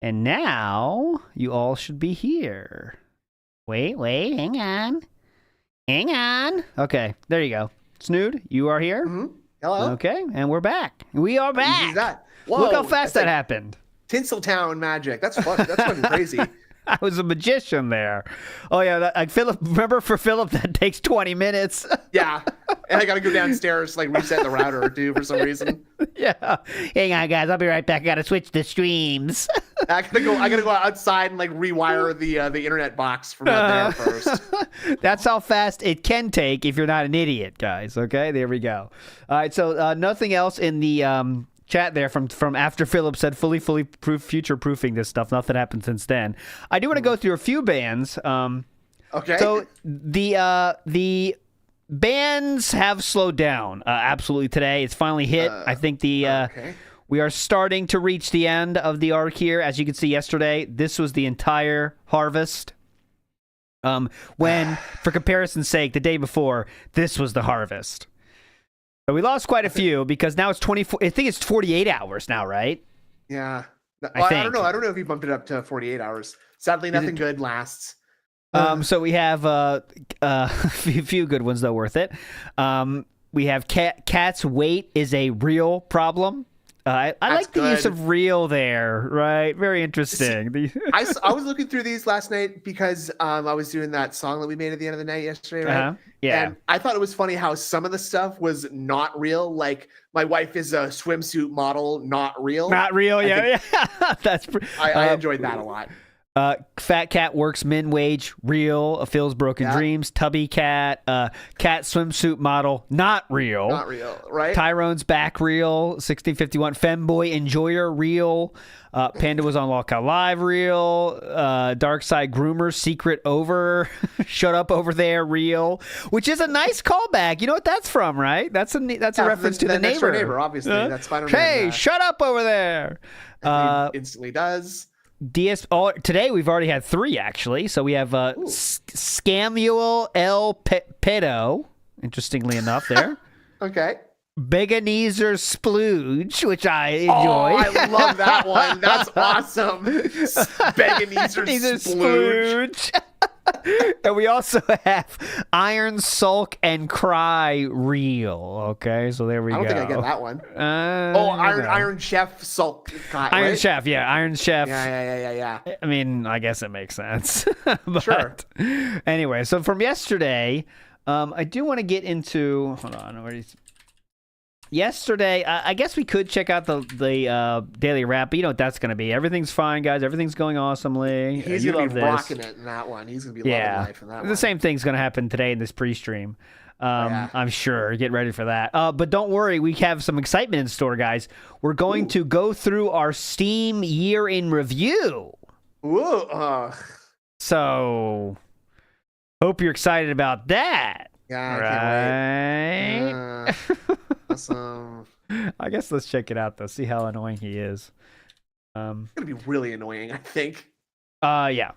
And now you all should be here. Wait, hang on. Hang on. Okay, there you go. Snood, you are here? Mm-hmm. Hello? Okay, and we're back. We are back. Who's that? Whoa, look how fast that happened. Tinseltown magic. That's fun. That's fucking crazy. I was a magician there. Oh, yeah. Like Philip, remember for Philip, that takes 20 minutes. Yeah. And I got to go downstairs, like reset the router or two for some reason. Yeah. Hang on, guys. I'll be right back. I got to switch the streams. I gotta go outside and like rewire the internet box from out there first. That's how fast it can take if you're not an idiot, guys. Okay, there we go. All right, so nothing else in the chat there from after Philip said fully future proofing this stuff. Nothing happened since then. I do want to go through a few bands. Okay. So the bands have slowed down absolutely today. It's finally hit. I think we are starting to reach the end of the arc here. As you can see yesterday, this was the entire harvest. When, for comparison's sake, the day before, this was the harvest. So we lost quite a few because now it's 24. I think it's 48 hours now, right? Yeah. I don't know. I don't know if you bumped it up to 48 hours. Sadly, nothing good lasts. So we have a few good ones, though, worth it. We have Cat's weight is a real problem. I like the use of real there, right? Very interesting. I was looking through these last night because I was doing that song that we made at the end of the night yesterday, right? Uh-huh. Yeah. And I thought it was funny how some of the stuff was not real. Like, my wife is a swimsuit model, not real. Not real, yeah. I enjoyed that a lot. Fat Cat works min wage, real. Phil's broken dreams. Tubby Cat, Cat swimsuit model, not real. Not real, right? Tyrone's back, real. 1651 Femboy enjoyer, real. Panda was on Lockout Live, real. Dark Side Groomer, secret over. Shut up over there, real. Which is a nice callback. You know what that's from, right? That's a reference to the neighbor. Neighbor, obviously. That's Spider-Man. Hey, shut up over there. Instantly does. Today we've already had 3 actually. So we have Scamuel L. Pedo, interestingly enough there. Okay. Beganezer Splooge, which I enjoy. Oh, I love that one. That's awesome. Beganezer Splooge. And we also have Iron Sulk and Cry real. Okay, so there we go. I don't think I get that one. Iron Chef Sulk. Iron Chef, yeah. Iron Chef. Yeah. I mean, I guess it makes sense. But sure. Anyway, so from yesterday, I do want to get into. Hold on, yesterday, I guess we could check out the daily wrap, but you know what that's going to be. Everything's fine, guys. Everything's going awesomely. He's going to be rocking it in that one. He's going to be loving life in that one. The same thing's going to happen today in this pre-stream. I'm sure. Get ready for that. But don't worry. We have some excitement in store, guys. We're going to go through our Steam year in review. Ooh. So, hope you're excited about that. Yeah, I can't wait. Awesome. I guess let's check it out though. See how annoying he is. It's gonna be really annoying, I think. Yeah.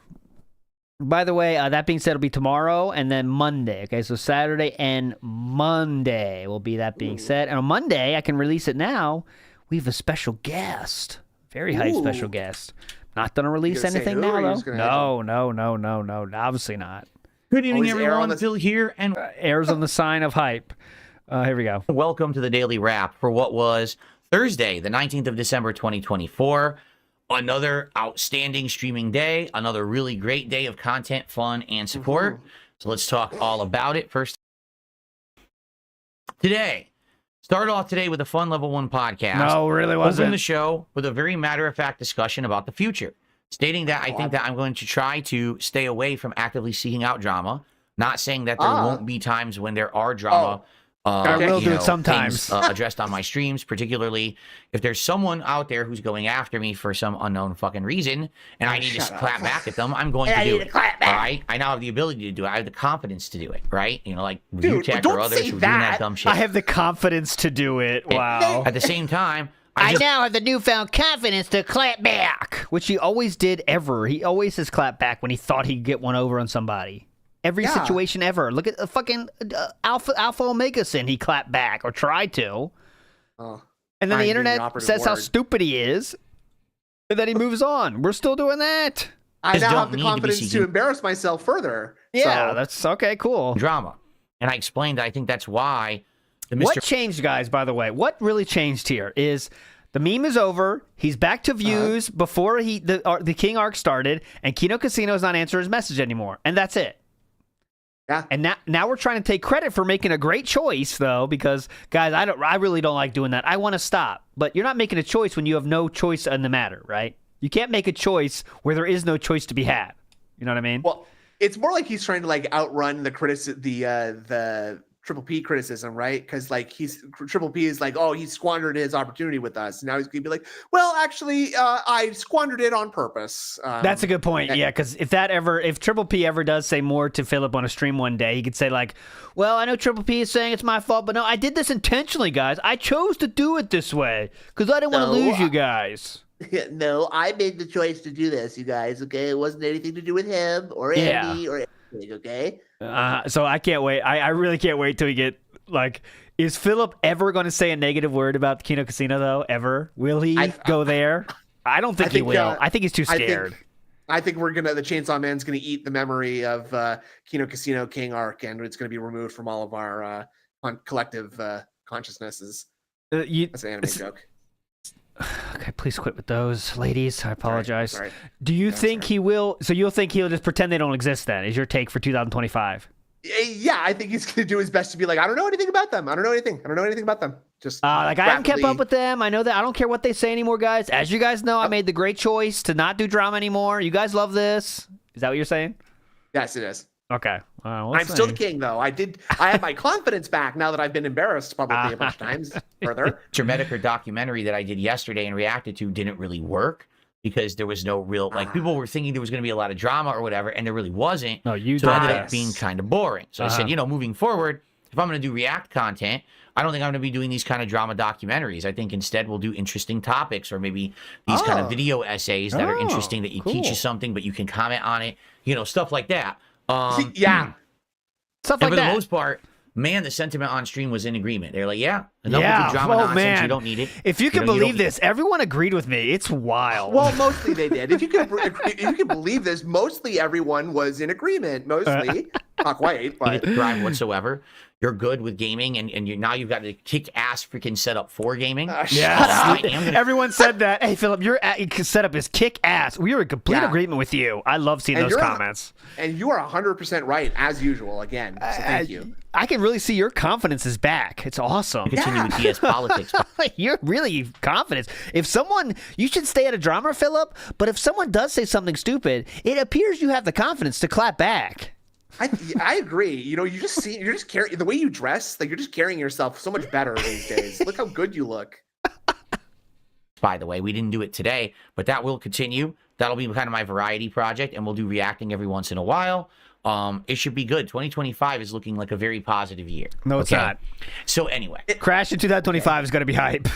By the way, that being said, it'll be tomorrow and then Monday. Okay, so Saturday and Monday will be that being said. And on Monday, I can release it now. We have a special guest, very high special guest. Not gonna release anything now though. No. Obviously not. Good evening, everyone. Phil here, and airs on the sign of hype. Here we go. Welcome to the Daily Wrap for what was Thursday, the 19th of December, 2024. Another outstanding streaming day, another really great day of content, fun, and support. So let's talk all about it. First, today, started off today with a fun Level 1 podcast. No, really wasn't. Opened the show with a very matter-of-fact discussion about the future, stating that I think that I'm going to try to stay away from actively seeking out drama. Not saying that there won't be times when there are drama. I will do it sometimes. Addressed on my streams, particularly if there's someone out there who's going after me for some unknown fucking reason, and I need to clap back at them, I'm going to do it. All right? I now have the ability to do it. I have the confidence to do it, right? You know, like UTech or others who do that dumb shit. I have the confidence to do it. Wow. At the same time, I now have the newfound confidence to clap back, which he always did ever. He always has clapped back when he thought he'd get one over on somebody. Every situation ever. Look at the fucking Alpha Omega Sin. He clapped back or tried to. And then the internet says how stupid he is. And then he moves on. We're still doing that. I Just now don't have the need to be confidence to seeking- embarrass myself further. Yeah, So, that's okay, cool. Drama. And I explained that I think that's why the Mr. What changed, guys, by the way? What really changed here is the meme is over. He's back to views before the King arc started, and Kino Casino is not answering his message anymore. And that's it. Yeah. And now we're trying to take credit for making a great choice, though, because, guys, I really don't like doing that. I want to stop. But you're not making a choice when you have no choice in the matter, right? You can't make a choice where there is no choice to be had. You know what I mean? Well, it's more like he's trying to like outrun the Triple P criticism, right? Because like Triple P is like, oh, he squandered his opportunity with us. Now he's gonna be like, well, actually, I squandered it on purpose. That's a good point. Yeah, because if Triple P ever does say more to Philip on a stream one day, he could say like, well, I know Triple P is saying it's my fault, but no, I did this intentionally, guys. I chose to do it this way because I didn't want to lose you guys. No, I made the choice to do this, you guys. Okay, it wasn't anything to do with him or Andy or anything. Okay. So I can't wait. I really can't wait till we get like. Is Philip ever going to say a negative word about Kino Casino though? Ever? Will he go there? I don't think he will. I think he's too scared. I think the Chainsaw Man's gonna eat the memory of Kino Casino King arc, and it's gonna be removed from all of our collective consciousnesses. That's an anime joke. Okay, please quit with those, ladies. I apologize. Sorry. Do you think he will? So you'll think he'll just pretend they don't exist? Then is your take for 2025? Yeah, I think he's gonna do his best to be like, I don't know anything about them. I don't know anything about them. Just like I haven't kept up with them. I know that I don't care what they say anymore, guys. As you guys know, I made the great choice to not do drama anymore. You guys love this. Is that what you're saying? Yes, it is. Okay. I'm still the king, though. I have my confidence back now that I've been embarrassed publicly a bunch of times. Further, Dramatic documentary that I did yesterday and reacted to didn't really work because there was no real people were thinking there was going to be a lot of drama or whatever, and there really wasn't. No, so it ended up being kind of boring. So I said, moving forward, if I'm going to do React content, I don't think I'm going to be doing these kind of drama documentaries. I think instead we'll do interesting topics or maybe these kind of video essays that are interesting that you teach you something, but you can comment on it. Stuff like that. Stuff like for that. the most part, man, the sentiment on stream was in agreement. They're like, enough with the drama nonsense. You don't need it. If you can believe this, everyone agreed with me. It's wild. Well, mostly they did. If you can believe this, mostly everyone was in agreement. Mostly, not quite, but crime whatsoever. You're good with gaming, and you've got a kick-ass freaking setup for gaming. Everyone said that. Hey, Philip, your setup is kick-ass. We are in complete agreement with you. I love seeing those comments. And you are 100% right, as usual, again. So thank you. I can really see your confidence is back. It's awesome. Continue with DS politics. You're really confident. You should stay at a drama, Philip, but if someone does say something stupid, it appears you have the confidence to clap back. I agree. You're just carrying the way you dress, like you're just carrying yourself so much better these days. Look how good you look. By the way, we didn't do it today, but that will continue. That'll be kind of my variety project, and we'll do reacting every once in a while. It should be good. 2025 is looking like a very positive year. No, it's not. So anyway, Crash in 2025 is going to be hype.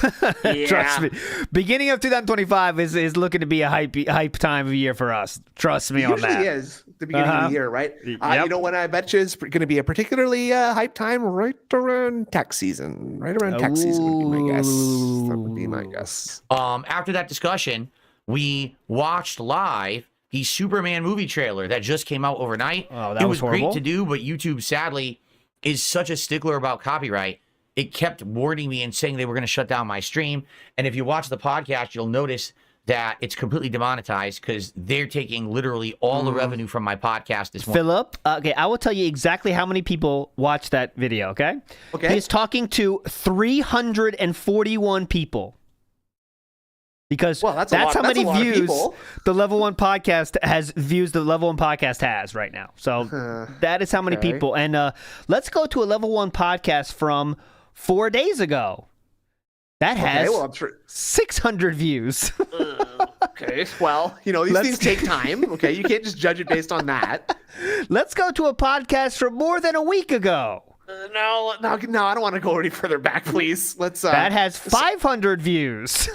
Trust me. Beginning of 2025 is looking to be a hype time of year for us. Trust me on that. It usually is the beginning of the year, right? You know when I bet you is going to be a particularly hype time right around tax season. Right around tax season would be my guess. That would be my guess. After that discussion, we watched live the Superman movie trailer that just came out overnight. Oh, that was horrible. Great to do, but YouTube sadly is such a stickler about copyright. It kept warning me and saying they were going to shut down my stream. And if you watch the podcast, you'll notice that it's completely demonetized because they're taking literally all the revenue from my podcast this morning. Philip, okay, I will tell you exactly how many people watched that video, okay? Okay. He's talking to 341 people. Because that's how many views the Level 1 podcast has right now. So that is how many people. And let's go to a Level 1 podcast from 4 days ago. That has 600 views. Okay, well, these things take time. Okay, you can't just judge it based on that. Let's go to a podcast from more than a week ago. No, I don't want to go any further back, please. That has 500 views.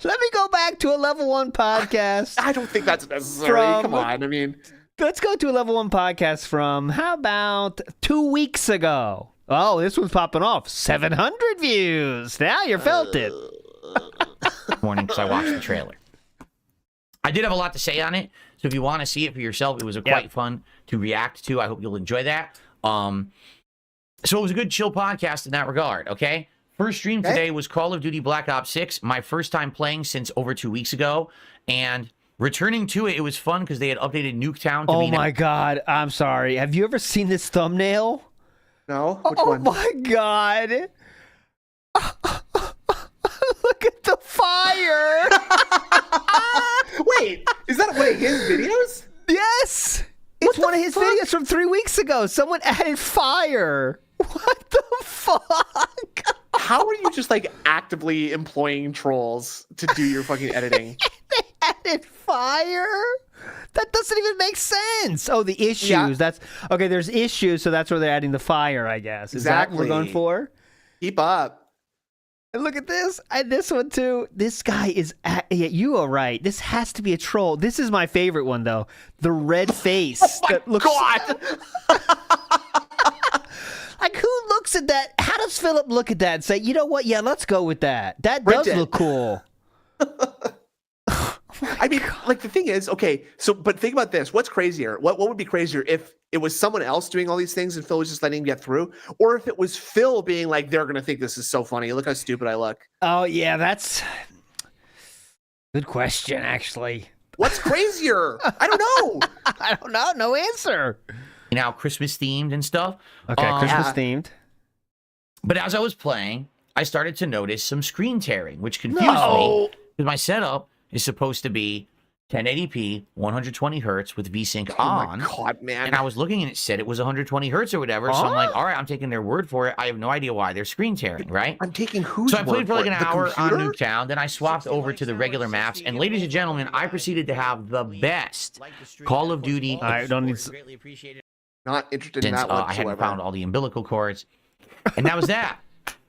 Let me go back to a Level 1 podcast. I don't think that's necessary. Come on, let's go to a Level 1 podcast from, how about 2 weeks ago? Oh, this one's popping off. 700 views. Now you felt it. morning because I watched the trailer. I did have a lot to say on it, so if you want to see it for yourself, it was quite fun to react to. I hope you'll enjoy that. So it was a good chill podcast in that regard, okay? First stream today was Call of Duty Black Ops 6, my first time playing since over 2 weeks ago, and returning to it, it was fun because they had updated Nuketown to be... Oh my god, I'm sorry. Have you ever seen this thumbnail? No? Which one? Oh my god. Look at the fire. Wait, is that one of his videos? Yes. It's one of his videos from 3 weeks ago. Someone added fire. What the fuck? How are you just like actively employing trolls to do your fucking editing? They added fire? That doesn't even make sense. Oh, the issues. Yeah. That's okay. There's issues, so that's where they're adding the fire, I guess. Is that what we're going for? Keep up. And look at this. This one too. This guy is. Yeah, you are right. This has to be a troll. This is my favorite one though. The red face. Oh my god. Like, who looks at that? How does Philip look at that and say, you know what? Yeah, let's go with that. That does look cool. I mean, like, the thing is, okay, so, but think about this. What's crazier? What would be crazier if it was someone else doing all these things and Phil was just letting him get through? Or if it was Phil being like, they're going to think this is so funny. Look how stupid I look. Oh, yeah, that's good question, actually. What's crazier? I don't know. I don't know. No answer. You know, Christmas themed and stuff. Okay, Christmas themed. But as I was playing, I started to notice some screen tearing, which confused me because my setup is supposed to be 1080p, 120 hertz with VSync on. Oh my god, man! And I was looking and it said it was 120 hertz or whatever. So I'm like, all right, I'm taking their word for it. I have no idea why they're screen tearing, right? I'm taking whose So I played for like an The hour on computer? Nuketown, then I swapped over to the regular maps, and ladies and gentlemen, I proceeded to have the best Call of Duty. I don't need. Not interested in Since that I whatsoever. hadn't found all the umbilical cords, and that was that.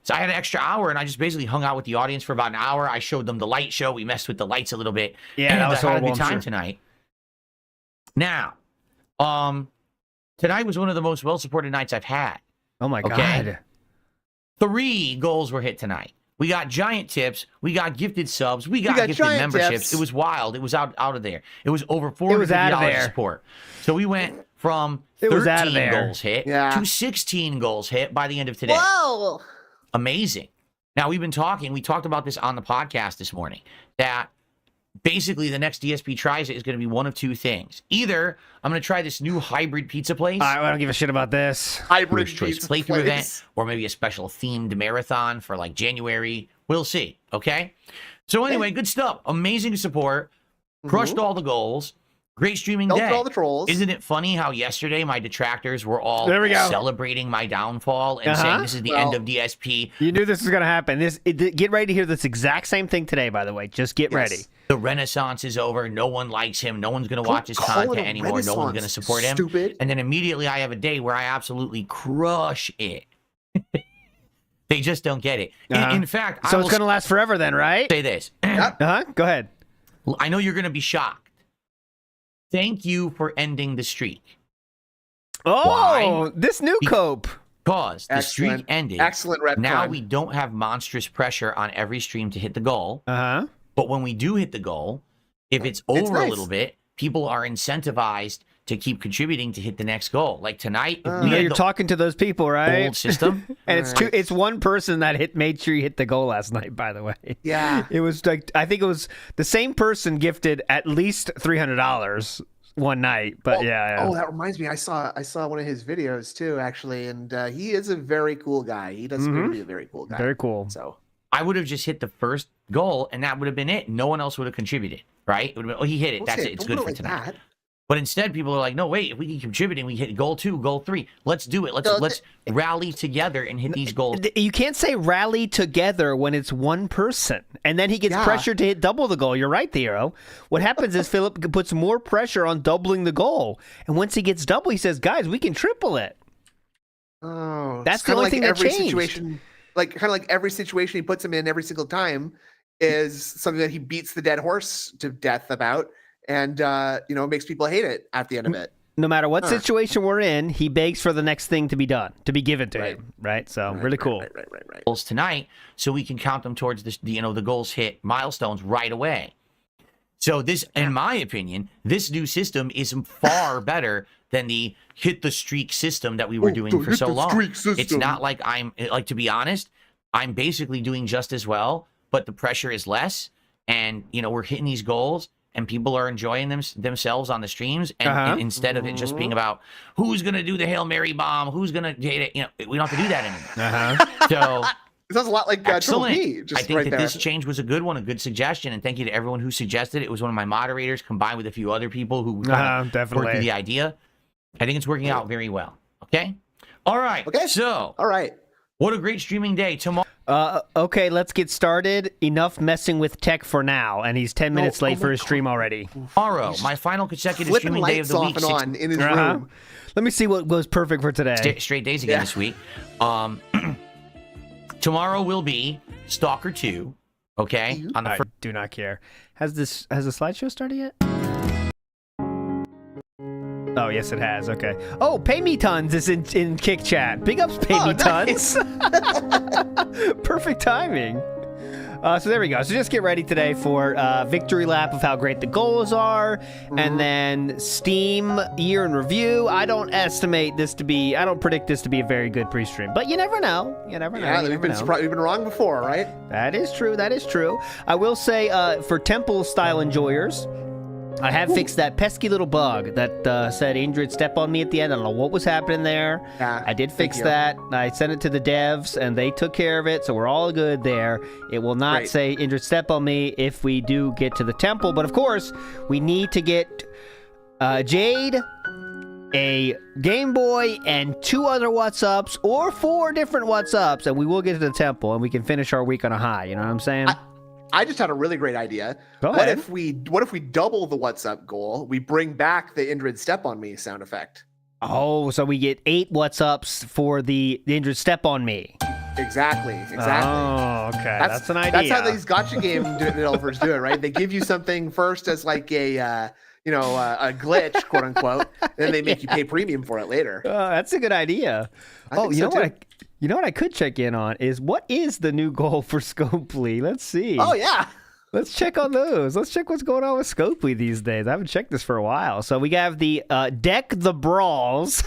So I had an extra hour, and I just basically hung out with the audience for about an hour. I showed them the light show. We messed with the lights a little bit. Yeah, and that was I had a horrible, good I'm time sure. tonight. Now, tonight was one of the most well-supported nights I've had. Oh my god. Okay. 3 goals were hit tonight. We got giant tips. We got gifted subs. We got gifted memberships. Tips. It was wild. It was out of there. It was over $450 support. So we went from 13 goals hit to 16 goals hit by the end of today. Whoa! Amazing. Now, we talked about this on the podcast this morning, that basically the next DSP tries it is going to be one of two things. Either I'm going to try this new hybrid pizza place. I don't give a shit about this. Hybrid choice pizza playthrough place. event, or maybe a special themed marathon for like January. We'll see. Okay. So anyway, good stuff. Amazing support. Crushed all the goals. Great streaming Dealt day. with all the trolls. Isn't it funny how yesterday my detractors were all There we go. celebrating my downfall and saying this is the end of DSP? You knew this was going to happen. Get ready to hear this exact same thing today, by the way. Just get ready. The Renaissance is over. No one likes him. No one's going to watch his content anymore. No one's going to support him. Stupid. And then immediately I have a day where I absolutely crush it. They just don't get it. In fact, so it's going to last forever then, right? Say this. Go ahead. I know you're going to be shocked. Thank you for ending the streak. Oh, Why? This new cope. Because the streak ended. Excellent retcon. Now we don't have monstrous pressure on every stream to hit the goal. Uh-huh. But when we do hit the goal, if it's over a little bit, people are incentivized to keep contributing to hit the next goal. Like tonight, if we Yeah, had you're the talking to those people, right? old system. And it's one person that made sure you hit the goal last night, by the way. Yeah. It was like, I think it was the same person gifted at least $300 one night, but yeah. Oh, that reminds me. I saw one of his videos too, actually, and he is a very cool guy. He does appear to be a very cool guy. Very cool. So I would have just hit the first goal, and that would have been it. No one else would have contributed, right? It would have been, he hit it. That's it. It's good for tonight. That. But instead, people are like, no, wait, if we keep contributing, we hit goal 2, goal 3. Let's do it. Let's rally together and hit these goals. You can't say rally together when it's one person, and then he gets pressured to hit double the goal. You're right, Theo. What happens is Philip puts more pressure on doubling the goal, and once he gets double, he says, guys, we can triple it. Oh, that's the only thing that changed. Situation, kind of like every situation he puts him in every single time is something that he beats the dead horse to death about. And, makes people hate it at the end of it. no matter what situation we're in, he begs for the next thing to be done, to be given to him, right? So really cool. Right. Goals tonight, so we can count them towards the goals hit milestones right away. So this, in my opinion, this new system is far better than the hit the streak system that we were doing for so long. It's not like to be honest, I'm basically doing just as well, but the pressure is less, and we're hitting these goals, and people are enjoying themselves on the streams, and instead of it just being about who's gonna do the Hail Mary bomb, who's gonna hit it, we don't have to do that anymore. So. It sounds a lot like Excellent. Triple P, I think that this change was a good one, a good suggestion, and thank you to everyone who suggested it. It was one of my moderators combined with a few other people who worked through the idea. I think it's working out very well. Okay? All right. Okay. So, all right. What a great streaming day. Tomorrow. Okay, let's get started. Enough messing with tech for now, and he's 10 minutes late for his stream already. Tomorrow, my final consecutive streaming day of the week. Off and on in his room. Let me see what goes perfect for today. Straight days again this week. Tomorrow will be Stalker 2, okay? On the I do not care. Has the slideshow started yet? Oh, yes, it has. Okay. Oh, Pay Me Tons is in Kick Chat. Big ups, Pay Me Tons. Perfect timing. So there we go. So just get ready today for victory lap of how great the goals are, and then Steam year in review. I don't predict this to be a very good pre-stream, but you never know. You never know. Yeah, we've been wrong before, right? That is true. That is true. I will say for temple style enjoyers, I have fixed that pesky little bug that said Ingrid step on me at the end. I don't know what was happening there. Yeah, I did fix that. I sent it to the devs, and they took care of it, so we're all good there. It will not say Ingrid step on me if we do get to the temple. But, of course, we need to get Jade, a Game Boy, and 2 other What's-Ups, or 4 different What's-Ups, and we will get to the temple, and we can finish our week on a high. You know what I'm saying? I just had a really great idea. Go ahead. What if we double the What's Up goal? We bring back the Indrid Step on Me sound effect. Oh, so we get 8 What's-Ups for the Indrid Step on Me. Exactly. Oh, okay. That's an idea. That's how these gotcha game developers do it, right? They give you something first as like a glitch, quote unquote, and then they make you pay premium for it later. That's a good idea. You know what I could check in on is what is the new goal for Scopely? Let's see. Oh, yeah. Let's check on those. Let's check what's going on with Scopely these days. I haven't checked this for a while. So we have the Deck the Brawls.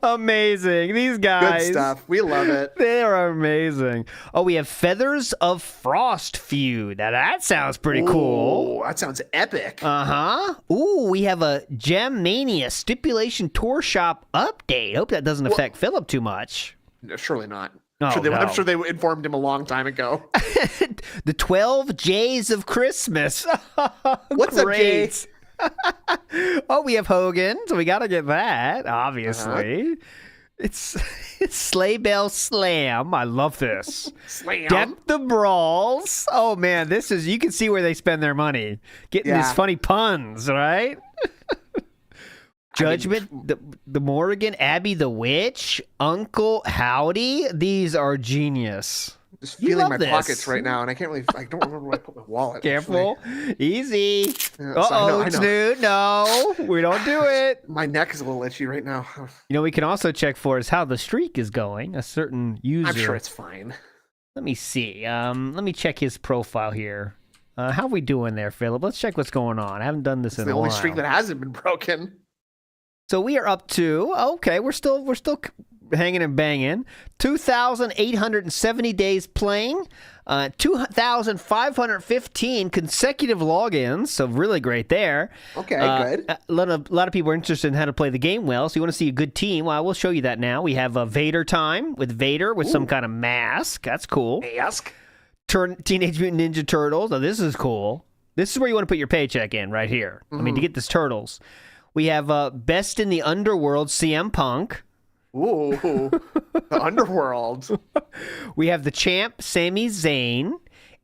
Amazing. These guys. Good stuff. We love it. They are amazing. Oh, we have Feathers of Frost feud. Now, that sounds pretty cool. That sounds epic. Uh-huh. Ooh, we have a Gem Mania Stipulation Tour Shop update. Hope that doesn't affect Philip too much. No, surely not. I'm sure they informed him a long time ago. The 12 J's of Christmas. What's up, Jays? Oh, we have Hogan, so we got to get that, obviously. It's Sleigh Bell Slam. I love this. Slam. Deck the Brawls. Oh, man, you can see where they spend their money. Getting these funny puns, right? Judgment, the Morrigan, Abby the Witch, Uncle Howdy. These are genius. Just feeling my pockets right now, and I don't remember where I put my wallet. Careful. Actually. Easy. Yeah, Uh-oh, dude. No, we don't do it. My neck is a little itchy right now. You know, we can also check for is how the streak is going. A certain user. I'm sure it's fine. Let me see. Let me check his profile here. How are we doing there, Philip? Let's check what's going on. I haven't done this in a while. It's the only streak that hasn't been broken. So we are up to, we're still hanging and banging. 2,870 days playing, 2,515 consecutive logins, so really great there. Okay, good. A lot of people are interested in how to play the game well, so you want to see a good team. Well, we'll show you that now. We have a Vader time with Vader with some kind of mask. That's cool. Mask. Teenage Mutant Ninja Turtles. Now, this is cool. This is where you want to put your paycheck in, right here. I mean, to get this Turtles. We have Best in the Underworld, CM Punk. Ooh, the Underworld. We have the Champ, Sami Zayn,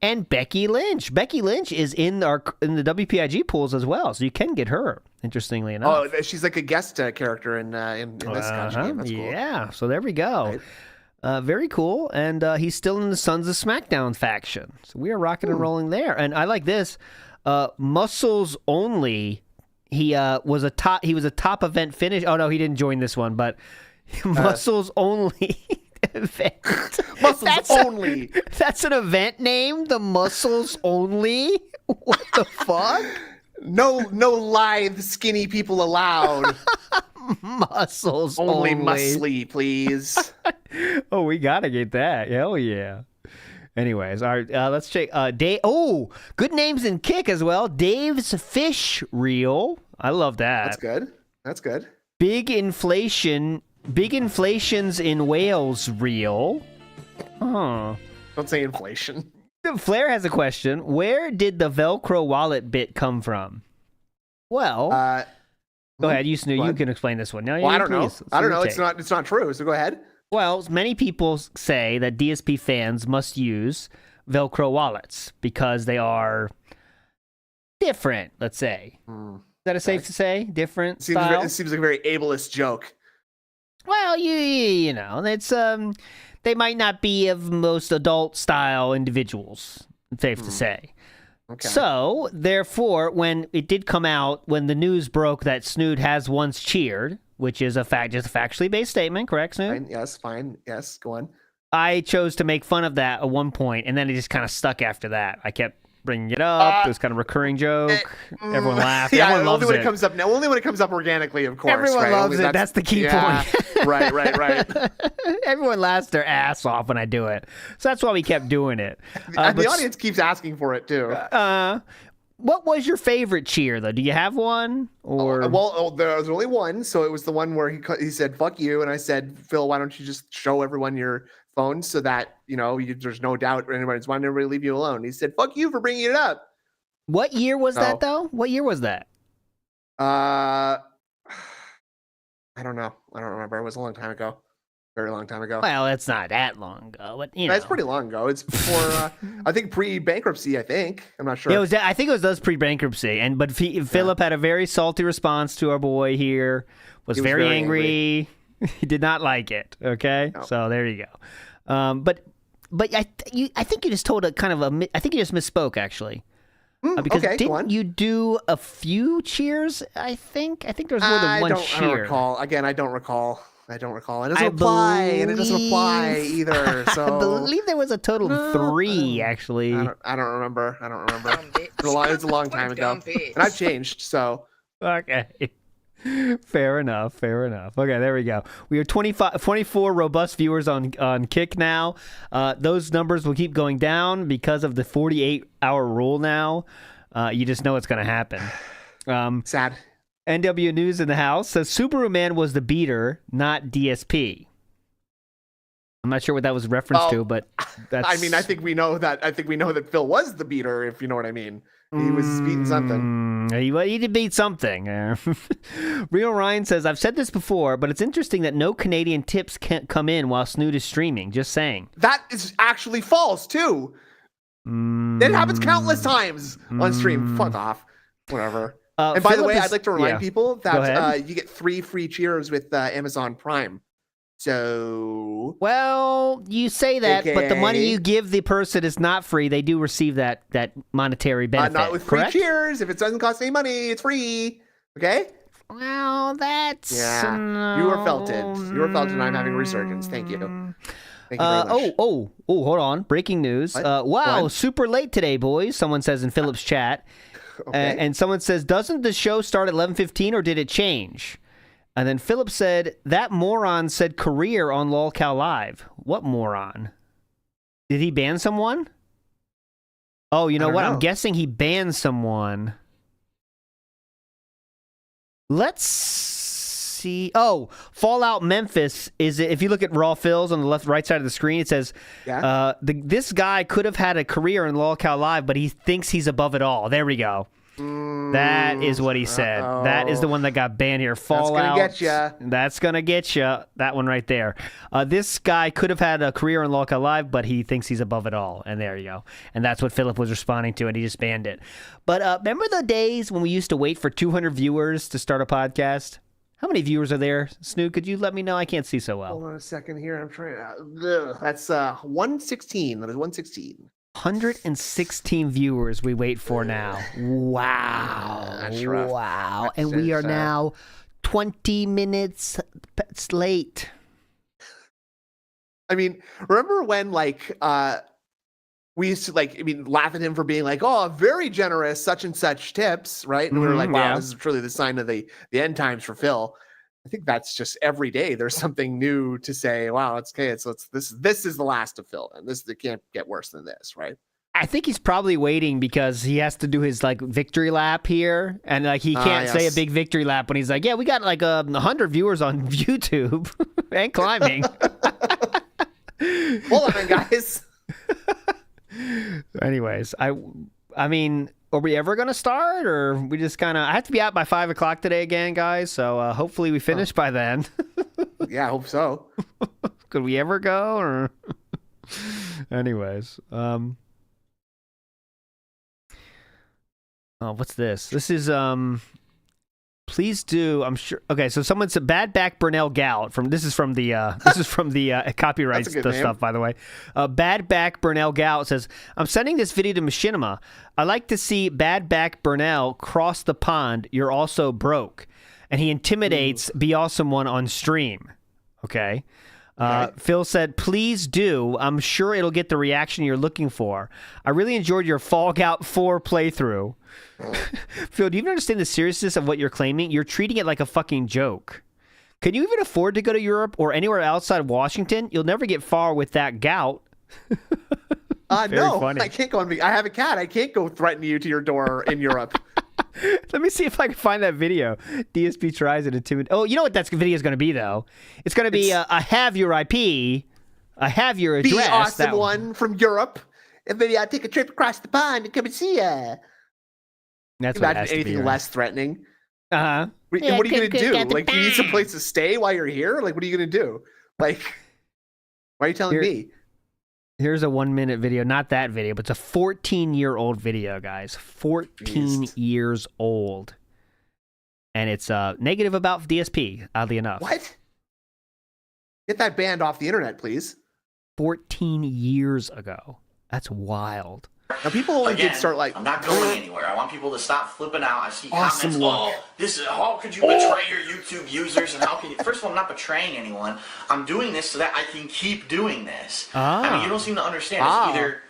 and Becky Lynch. Becky Lynch is in the WPIG pools as well, so you can get her, interestingly enough. Oh, she's like a guest character in this gotcha game. That's cool. Yeah, so there we go. Right. Very cool, and he's still in the Sons of SmackDown faction. So we are rocking and rolling there. And I like this. Muscles Only. he was a top event finish. Oh no, he didn't join this one, but muscles only event. Muscles only. That's an event name. The muscles only. What the fuck? No lithe, skinny people allowed. Muscles only only. muscly, please. Oh, we gotta get that. Hell yeah. Anyways, all right, let's check. Dave. Oh, good names in Kick as well. Dave's Fish Reel. I love that. That's good. Big inflations in Wales Reel. Oh. Don't say inflation. Flair has a question. Where did the Velcro wallet bit come from? Well, go ahead. You can explain this one. No, well, I don't know. I don't know. It's not true. So go ahead. Well, many people say that DSP fans must use Velcro wallets because they are different. Let's say. Is that safe to say? Different style? It seems like a very ableist joke. Well, you know, it's they might not be of most adult style individuals. Safe to say. Okay. So, therefore, when it did come out, when the news broke that Snood has once cheered, which is just a factually based statement, correct, Snood? Fine. Yes, go on. I chose to make fun of that at one point, and then it just kind of stuck after that. I kept bringing it up. It was kind of a recurring joke. Everyone laughed. Yeah, Everyone loves only when it comes up now. Only when it comes up organically, of course. Everyone loves it. That's the key point. Right. Everyone laughs their ass off when I do it. So that's why we kept doing it. The audience keeps asking for it, too. What was your favorite cheer, though? Do you have one? Or there was only one. So it was the one where he said, fuck you. And I said, Phil, why don't you just show everyone your phone so that, there's no doubt anybody's wanting everybody to leave you alone. He said, fuck you for bringing it up. What year was that, though? What year was that? I don't know. I don't remember. It was a long time ago. Very long time ago. Well, it's not that long ago, but It's pretty long ago. It's before, I think pre-bankruptcy. I'm not sure. I think it was pre-bankruptcy, but Philip had a very salty response to our boy here. Was very angry. He did not like it. Okay, no. So there you go. But I think you just told I think you just misspoke actually. Because didn't you do a few cheers? I think there's more than one cheer. I don't recall. Again, I don't recall. It doesn't apply, and it doesn't apply either. So I believe there was a total of 3, actually. I don't remember. It was a long time ago, and I've changed. So okay, fair enough. Okay, there we go. We are 24 robust viewers on Kick now. Those numbers will keep going down because of the 48-hour rule now. You just know it's going to happen. Sad. NW News in the house says Subaru Man was the beater, not DSP. I'm not sure what that was reference to, but that's... I mean, I think we know that Phil was the beater, if you know what I mean. He was beating something. He did beat something. Real Ryan says, I've said this before, but it's interesting that no Canadian tips can't come in while Snood is streaming. Just saying. That is actually false, too. It happens countless times on stream. Fuck off. Whatever. And by the way, I'd like to remind people that you get 3 free cheers with Amazon Prime. So, well, you say that, but the money you give the person is not free. They do receive that monetary benefit. Not with correct? Free cheers. If it doesn't cost any money, it's free. Okay. Well, that's You were felted. And I'm having a resurgence. Thank you. Thank you very much. Hold on. Breaking news. Wow, super late today, boys. Someone says in Philip's chat. Okay. And someone says, doesn't the show start at 11:15 or did it change? And then Philip said, that moron said career on LOLCal Live. What moron? Did he ban someone? Oh, you know what? I'm guessing he banned someone. Let's see. Oh, Fallout Memphis is, if you look at Raw Fills on the right side of the screen, it says, this guy could have had a career in LOLCal Live, but he thinks he's above it all. There we go. That is what he said. That is the one that got banned here. Fallout. That's gonna get you. That one right there. This guy could have had a career in LOLCal Live, but he thinks he's above it all. And there you go. And that's what Philip was responding to, and he just banned it. But remember the days when we used to wait for 200 viewers to start a podcast? How many viewers are there? Snood, could you let me know? I can't see so well. Hold on a second here. I'm trying. That's 116. That is 116. 116 viewers we wait for now. Wow. That's rough. Wow. And we are now 20 minutes late. I mean, remember when we used to laugh at him for being like, oh, very generous, such and such tips, right? And we were like, wow, this is truly the sign of the end times for Phil. I think that's just every day there's something new to say. Wow, it's okay. This is the last of Phil, and it can't get worse than this, right? I think he's probably waiting because he has to do his victory lap here, and he can't say a big victory lap when he's like, yeah, we got 100 viewers on YouTube and climbing. Hold on, guys. Anyways, I mean, are we ever gonna start, or we just kind of? I have to be out by 5 o'clock today again, guys. So hopefully we finish by then. Yeah, I hope so. Could we ever go? Or anyways, what's this? This is Please do. I'm sure. Okay, so someone said Bad Back Burnell Gout this is from the copyright stuff, by the way. Bad Back Burnell Gout says, I'm sending this video to Machinima. I like to see Bad Back Burnell cross the pond. You're also broke. And he intimidates Be Awesome One on stream. Okay. Phil said, please do. I'm sure it'll get the reaction you're looking for. I really enjoyed your Fallout 4 playthrough. Phil, do you even understand the seriousness of what you're claiming? You're treating it like a fucking joke. Can you even afford to go to Europe or anywhere outside of Washington? You'll never get far with that gout. No, funny. I can't go on. I have a cat. I can't go threaten you to your door in Europe. Let me see if I can find that video. DSP tries and intimidate. Oh, you know what that video is going to be, though? It's going to be, I have your IP. I have your address. Be Awesome One from Europe. And maybe I'll take a trip across the pond and come and see ya. That's what it has to be, anything right? less threatening. Uh-huh. What are you going to do? You need some place to stay while you're here? What are you going to do? Why are you telling me? Here's a 1-minute video. Not that video, but it's a 14-year-old video, guys. 14 years old. And it's negative about DSP, oddly enough. What? Get that band off the internet, please. 14 years ago. That's wild. Now, people only did start I'm not going anywhere. I want people to stop flipping out. I see Awesome comments. How could you betray your YouTube users? And how can you? First of all, I'm not betraying anyone. I'm doing this so that I can keep doing this. I mean, you don't seem to understand. It's either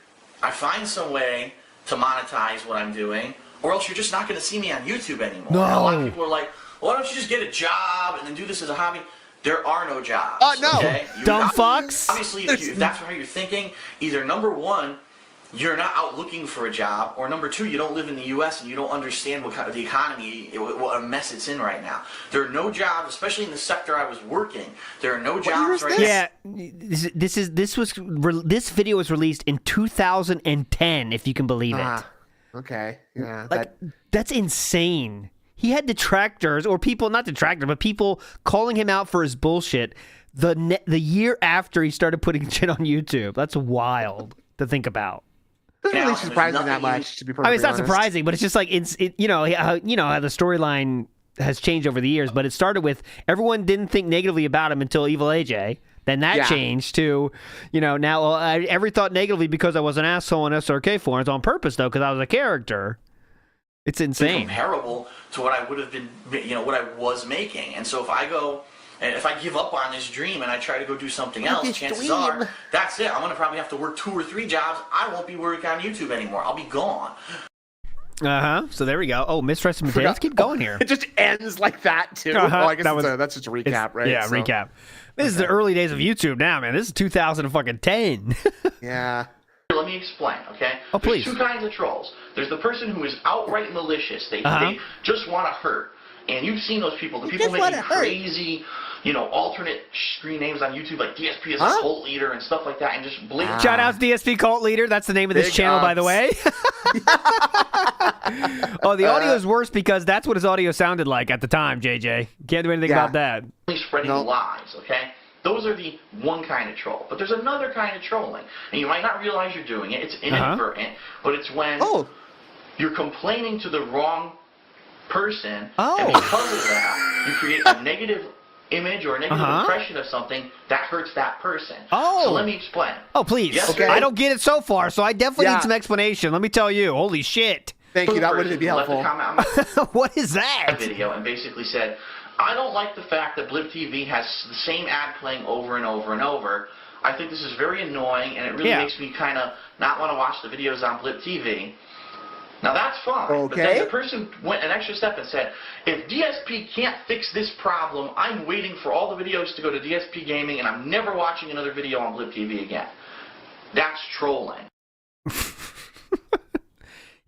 I find some way to monetize what I'm doing, or else you're just not going to see me on YouTube anymore. No. And a lot of people are like, why don't you just get a job and then do this as a hobby? There are no jobs. No. Okay? Dumb fucks. Obviously, if that's how you're thinking, either number one, you're not out looking for a job, or number two, you don't live in the U.S. and you don't understand what kind of the economy, what a mess it's in right now. There are no jobs, especially in the sector I was working. There are no jobs right now. Yeah, this video was released in 2010, if you can believe it. Okay, yeah. That's insane. He had detractors, or people, not detractors, but people calling him out for his bullshit the year after he started putting shit on YouTube. That's wild to think about. Doesn't really surprise me that much, to be perfectly I mean, it's not honest. surprising, but it's just like how the storyline has changed over the years. But it started with everyone didn't think negatively about him until Evil AJ. Then that changed to, now I ever thought negatively because I was an asshole in SRK forums on purpose though, because I was a character. It's insane. Comparable to what I would have been, what I was making. And so if I give up on this dream and I try to go do something else, chances are, that's it. I'm going to probably have to work 2 or 3 jobs. I won't be working on YouTube anymore. I'll be gone. So there we go. Oh, Mistress and Let's keep going here. It just ends like that, too. I guess that's just a recap, right? Yeah, recap. This is the early days of YouTube now, man. This is 2010. Yeah. Let me explain, okay? Oh, please. There's 2 kinds of trolls. There's the person who is outright malicious. They just want to hurt. And you've seen those people. The people making crazy, alternate screen names on YouTube, like DSP is a cult leader and stuff like that, and just blatant. Shout out to DSP Cult Leader. That's the name of this channel, by the way. The audio is worse because that's what his audio sounded like at the time, JJ. Can't do anything about that. Spreading lies, okay? Those are the one kind of troll. But there's another kind of trolling. And you might not realize you're doing it. It's inadvertent. But it's when you're complaining to the wrong person. And because of that, you create a negative image or a negative impression of something, that hurts that person. Oh. So let me explain. Oh, please. Yesterday, I don't get it so far, so I definitely need some explanation. Let me tell you. Holy shit. Thank you. That would be helpful. What is that? Video and basically said, I don't like the fact that Blip TV has the same ad playing over and over and over. I think this is very annoying, and it really makes me kind of not want to watch the videos on Blip TV. Now, that's fine. Okay. But then the person went an extra step and said, if DSP can't fix this problem, I'm waiting for all the videos to go to DSP Gaming, and I'm never watching another video on Blip TV again. That's trolling.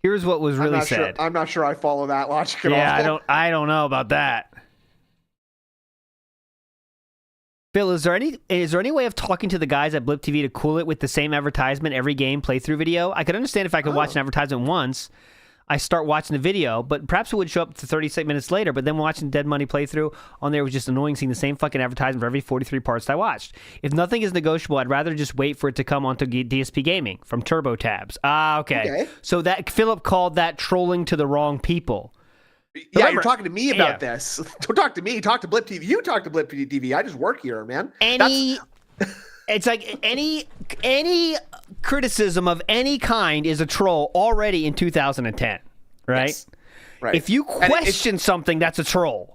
Here's what was really said. I'm not sure I follow that logic at all. Yeah, I don't know about that. Phil, is there any way of talking to the guys at Blip TV to cool it with the same advertisement every game playthrough video? I could understand if I could watch an advertisement once, I start watching the video, but perhaps it would show up to 36 minutes later, but then watching Dead Money playthrough on there was just annoying seeing the same fucking advertisement for every 43 parts I watched. If nothing is negotiable, I'd rather just wait for it to come onto DSP Gaming from Turbo Tabs. Okay. So that Philip called that trolling to the wrong people. Yeah, remember, you're talking to me about this. Don't talk to me. Talk to Blip TV. You talk to Blip TV. I just work here, man. It's like any criticism of any kind is a troll already in 2010, right? Yes. Right. If you question something, that's a troll.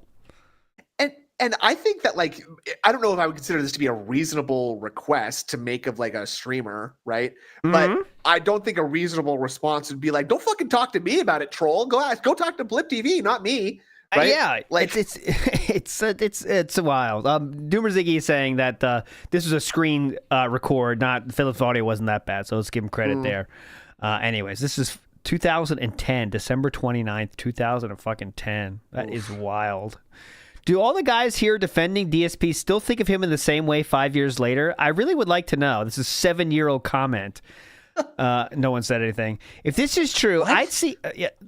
And I think that, like, I don't know if I would consider this to be a reasonable request to make of like a streamer, right? But I don't think a reasonable response would be like, "Don't fucking talk to me about it, troll. Go talk to Blip TV, not me." Right? Yeah, like it's wild. Doomer Ziggy is saying that this was a screen record, not Philip's audio wasn't that bad, so let's give him credit there. Anyways, this is 2010, December 29th, 2010. That is wild. Do all the guys here defending DSP still think of him in the same way 5 years later? I really would like to know. This is a 7-year-old comment. No one said anything. If this is true, I'd see...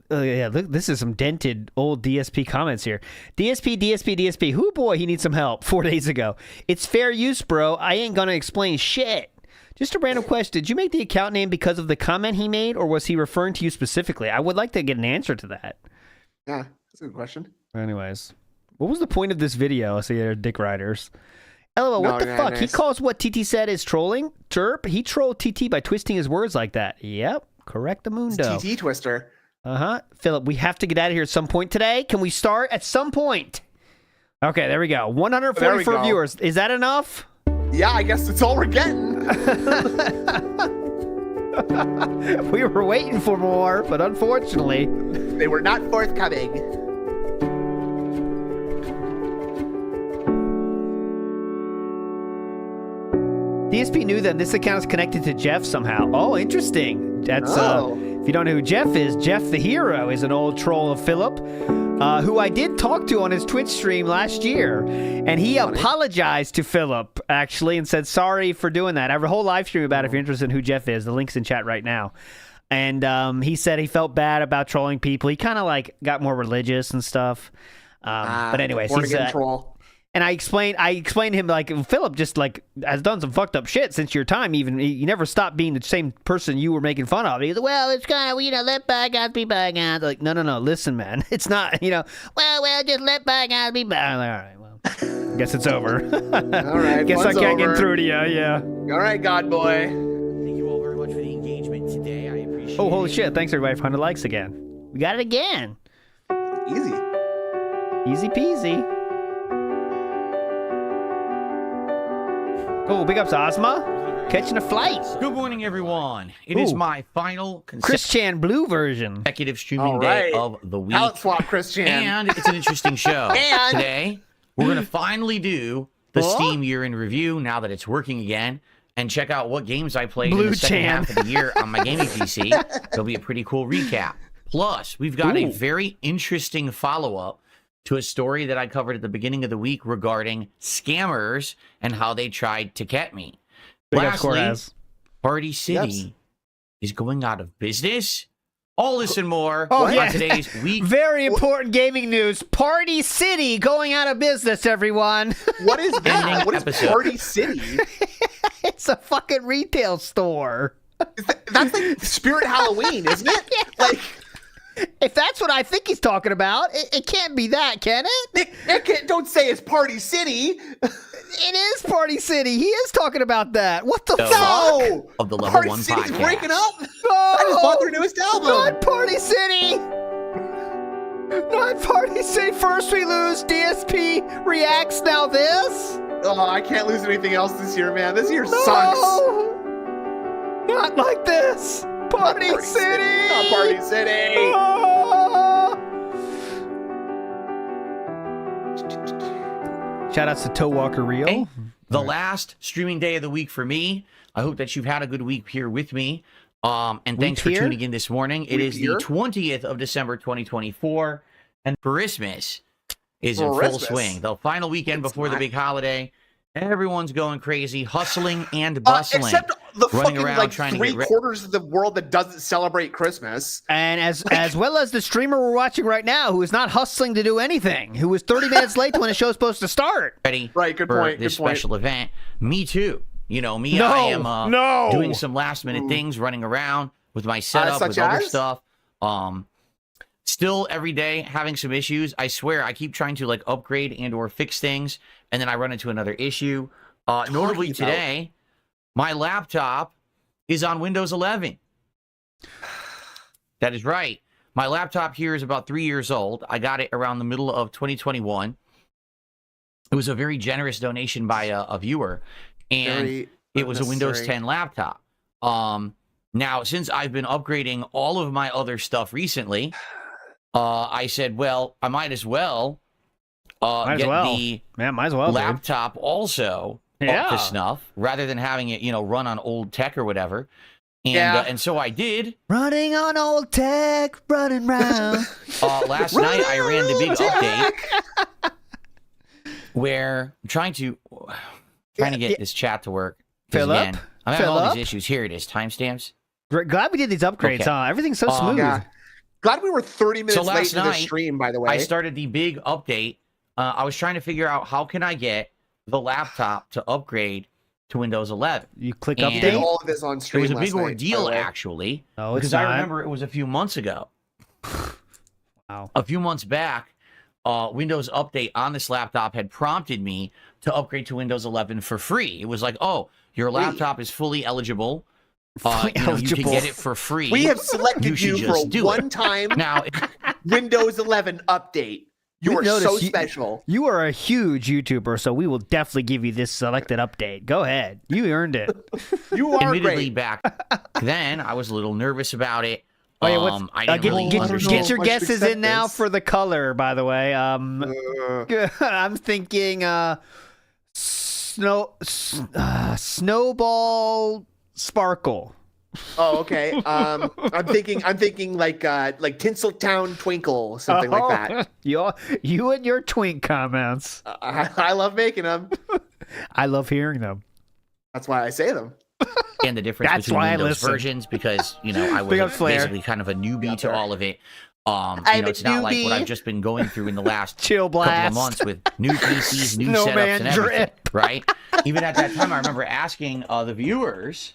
look, this is some dented old DSP comments here. DSP. Whoo boy, he needs some help 4 days ago. It's fair use, bro. I ain't gonna explain shit. Just a random question. Did you make the account name because of the comment he made, or was he referring to you specifically? I would like to get an answer to that. Yeah, that's a good question. Anyways... What was the point of this video? I see there, Dick Riders. LOL, what the fuck? Nice. He calls what TT said is trolling? Terp? He trolled TT by twisting his words like that. Yep, correct the mundo. TT twister. Philip, we have to get out of here at some point today. Can we start at some point? Okay, there we go. 144 viewers. Is that enough? Yeah, I guess that's all we're getting. We were waiting for more, but unfortunately... They were not forthcoming. DSP knew that this account is connected to Jeff somehow. Oh, interesting. That's if you don't know who Jeff is, Jeff the Hero is an old troll of Philip, who I did talk to on his Twitch stream last year, and he apologized to Philip actually and said sorry for doing that. I have a whole live stream about it if you're interested in who Jeff is. The link's in chat right now. And he said he felt bad about trolling people. He kind of like got more religious and stuff. But anyways, he's troll. And I explained to him, like, Philip just, like, has done some fucked up shit since your time, even. You never stopped being the same person you were making fun of. He's like, well, it's kind of, let bygones be bygones. Like, no, listen, man. It's not, well, just let bygones be bygones. Like, all right, well, I guess it's over. All right, guess I can't get through to you, yeah. All right, God boy. Thank you all very much for the engagement today. I appreciate it. Oh, holy shit. Thanks, everybody, for 100 likes again. We got it again. Easy. Easy peasy. Oh, big ups to Ozma. Catching a flight. Good morning, everyone. It is my final Christian Blue version. Consecutive streaming day of the week. Palette swap, Christian. And it's an interesting show. Today, we're going to finally do the Steam year in review now that it's working again and check out what games I played in the second half of the year on my gaming PC. It'll be a pretty cool recap. Plus, we've got a very interesting follow-up to a story that I covered at the beginning of the week regarding scammers and how they tried to get me. Lastly, Party City is going out of business. All this and more on today's week. Very important gaming news. Party City going out of business, everyone. What is that? What is Party City? It's a fucking retail store. That's like Spirit Halloween, isn't it? Like... If that's what I think he's talking about, it can't be that, can it? Nick, don't say it's Party City. It is Party City. He is talking about that. What the fuck? No! Of the Level Party 1 City's podcast. breaking up. No! I just bought their newest album. Not Party City! Not Party City. First we lose, DSP reacts, now this? Oh, I can't lose anything else this year, man. This year sucks. No! Not like this. Party City! Not Party City. Ah! Shoutouts to Toe Walker Rio. Hey, the last streaming day of the week for me. I hope that you've had a good week here with me. And thanks for tuning in this morning. It is the 20th of December, 2024, and Christmas is in full swing. The final weekend before the big holiday. Everyone's going crazy, hustling and bustling. Except the running fucking around like trying to get 3/4 of the world that doesn't celebrate Christmas. And as well as the streamer we're watching right now, who is not hustling to do anything, who was 30 minutes late to when the show's supposed to start. Ready Right, good for point, this good point. special event. Me too. You know, me, No, I am no. doing some last minute things, running around with my setup, such with other as? stuff. Still every day having some issues. I swear I keep trying to like upgrade and or fix things, and then I run into another issue. Notably today, my laptop is on Windows 11. That is right. My laptop here is about 3 years old. I got it around the middle of 2021. It was a very generous donation by a viewer, and it was a Windows 10 laptop. Now, since I've been upgrading all of my other stuff recently, I said, well, I might as well get the laptop also up to snuff, rather than having it, run on old tech or whatever. And and so I did. Running on old tech, running round. Last night I ran the big update where I'm trying to get this chat to work. Philip, I'm having all these issues. Here it is. Timestamps. Glad we did these upgrades, huh? Everything's so smooth. Yeah. Glad we were 30 minutes late last to the night, stream, by the way. I started the big update. I was trying to figure out how can I get the laptop to upgrade to Windows 11. You click And We did update. all of this on It stream was a last big night, ordeal, by the way. actually, No, it's because not. I remember it was a few months ago. Wow. A few months back, Windows Update on this laptop had prompted me to upgrade to Windows 11 for free. It was like, oh, your laptop is fully eligible. You can get it for free. We have selected you should for just a do it. one-time Now, Windows 11 update. You are so special. You are a huge YouTuber, so we will definitely give you this selected update. Go ahead. You earned it. You are admittedly, great. back then, I was a little nervous about it. Oh, yeah, I didn't really understand. get your Why should we guesses accept in now this? for the color, by the way. I'm thinking snowball sparkle. Oh, okay. I'm thinking like Tinseltown Twinkle, something like that. You and your twink comments. I love making them. I love hearing them. That's why I say them. And the difference That's between why I Windows listen. versions, because I Big up was Flair. basically kind of a newbie to all of it. I'm It's a not like newbie. what I've just been going through in the last Chill couple blast. of months with new PCs, new Snowman setups, and everything. drip. Right? Even at that time, I remember asking the viewers,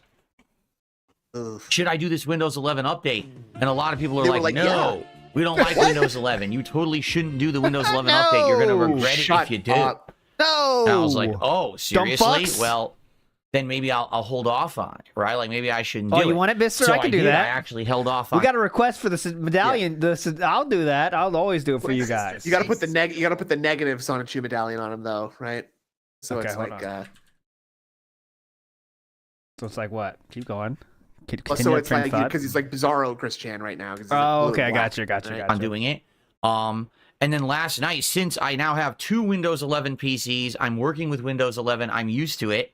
should I do this Windows 11 update? And a lot of people They are were like, like, no, we don't like Windows 11. You totally shouldn't do the Windows 11 update. You're going to regret it Shut if you do. up. No. And I was like, oh, seriously? fucks. Well, then maybe I'll hold off on it, right? Like maybe I shouldn't do it. Oh, you want it, mister? So I can do did. that. I actually held off on We got a request for the medallion. I'll do that. I'll always do it for you guys. You got to put the negative Sonichu medallion on him, though, right? So Okay, it's hold like, on. So it's like what? Keep going. so it's like because he's like Bizarro Christian right now. 'cause he's, like, Oh, blue okay. and black, Got you. right? I'm doing it. And then last night, since I now have 2 Windows 11 PCs, I'm working with Windows 11. I'm used to it.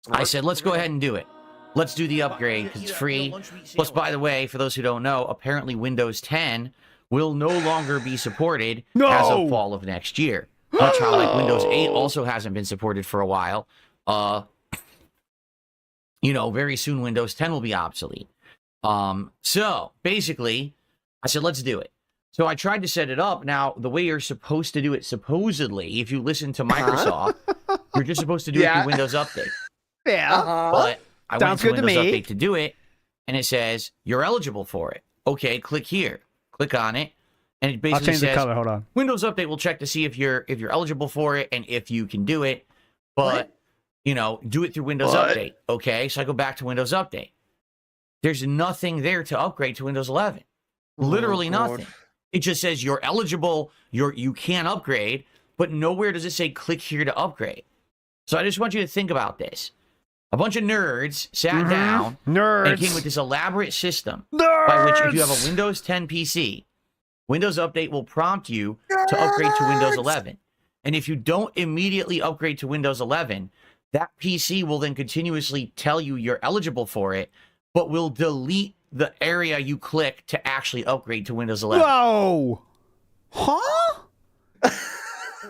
I said, let's go ahead and do it. Let's do the upgrade because it's free. Plus, by the way, for those who don't know, apparently Windows 10 will no longer be supported as of fall of next year. Much how like Windows 8 also hasn't been supported for a while. Very soon Windows 10 will be obsolete. So basically, I said, let's do it. So I tried to set it up. Now, the way you're supposed to do it, supposedly, if you listen to Microsoft, you're just supposed to do it through Windows Update. Yeah. But I went Sounds to good to Windows me. Update to do it, and it says, you're eligible for it. okay, click here. Click on it. And it I'll basically change says, the color. Hold on. Windows Update will check to see if you're eligible for it and if you can do it. But, do it through Windows Update. Okay, so I go back to Windows Update. There's nothing there to upgrade to Windows 11. Literally nothing. It just says you're eligible, you can upgrade, but nowhere does it say click here to upgrade. So I just want you to think about this. A bunch of nerds sat down and came with this elaborate system by which if you have a Windows 10 PC, Windows Update will prompt you to upgrade to Windows 11. And if you don't immediately upgrade to Windows 11, that PC will then continuously tell you you're eligible for it, but will delete the area you click to actually upgrade to Windows 11. Whoa! Huh?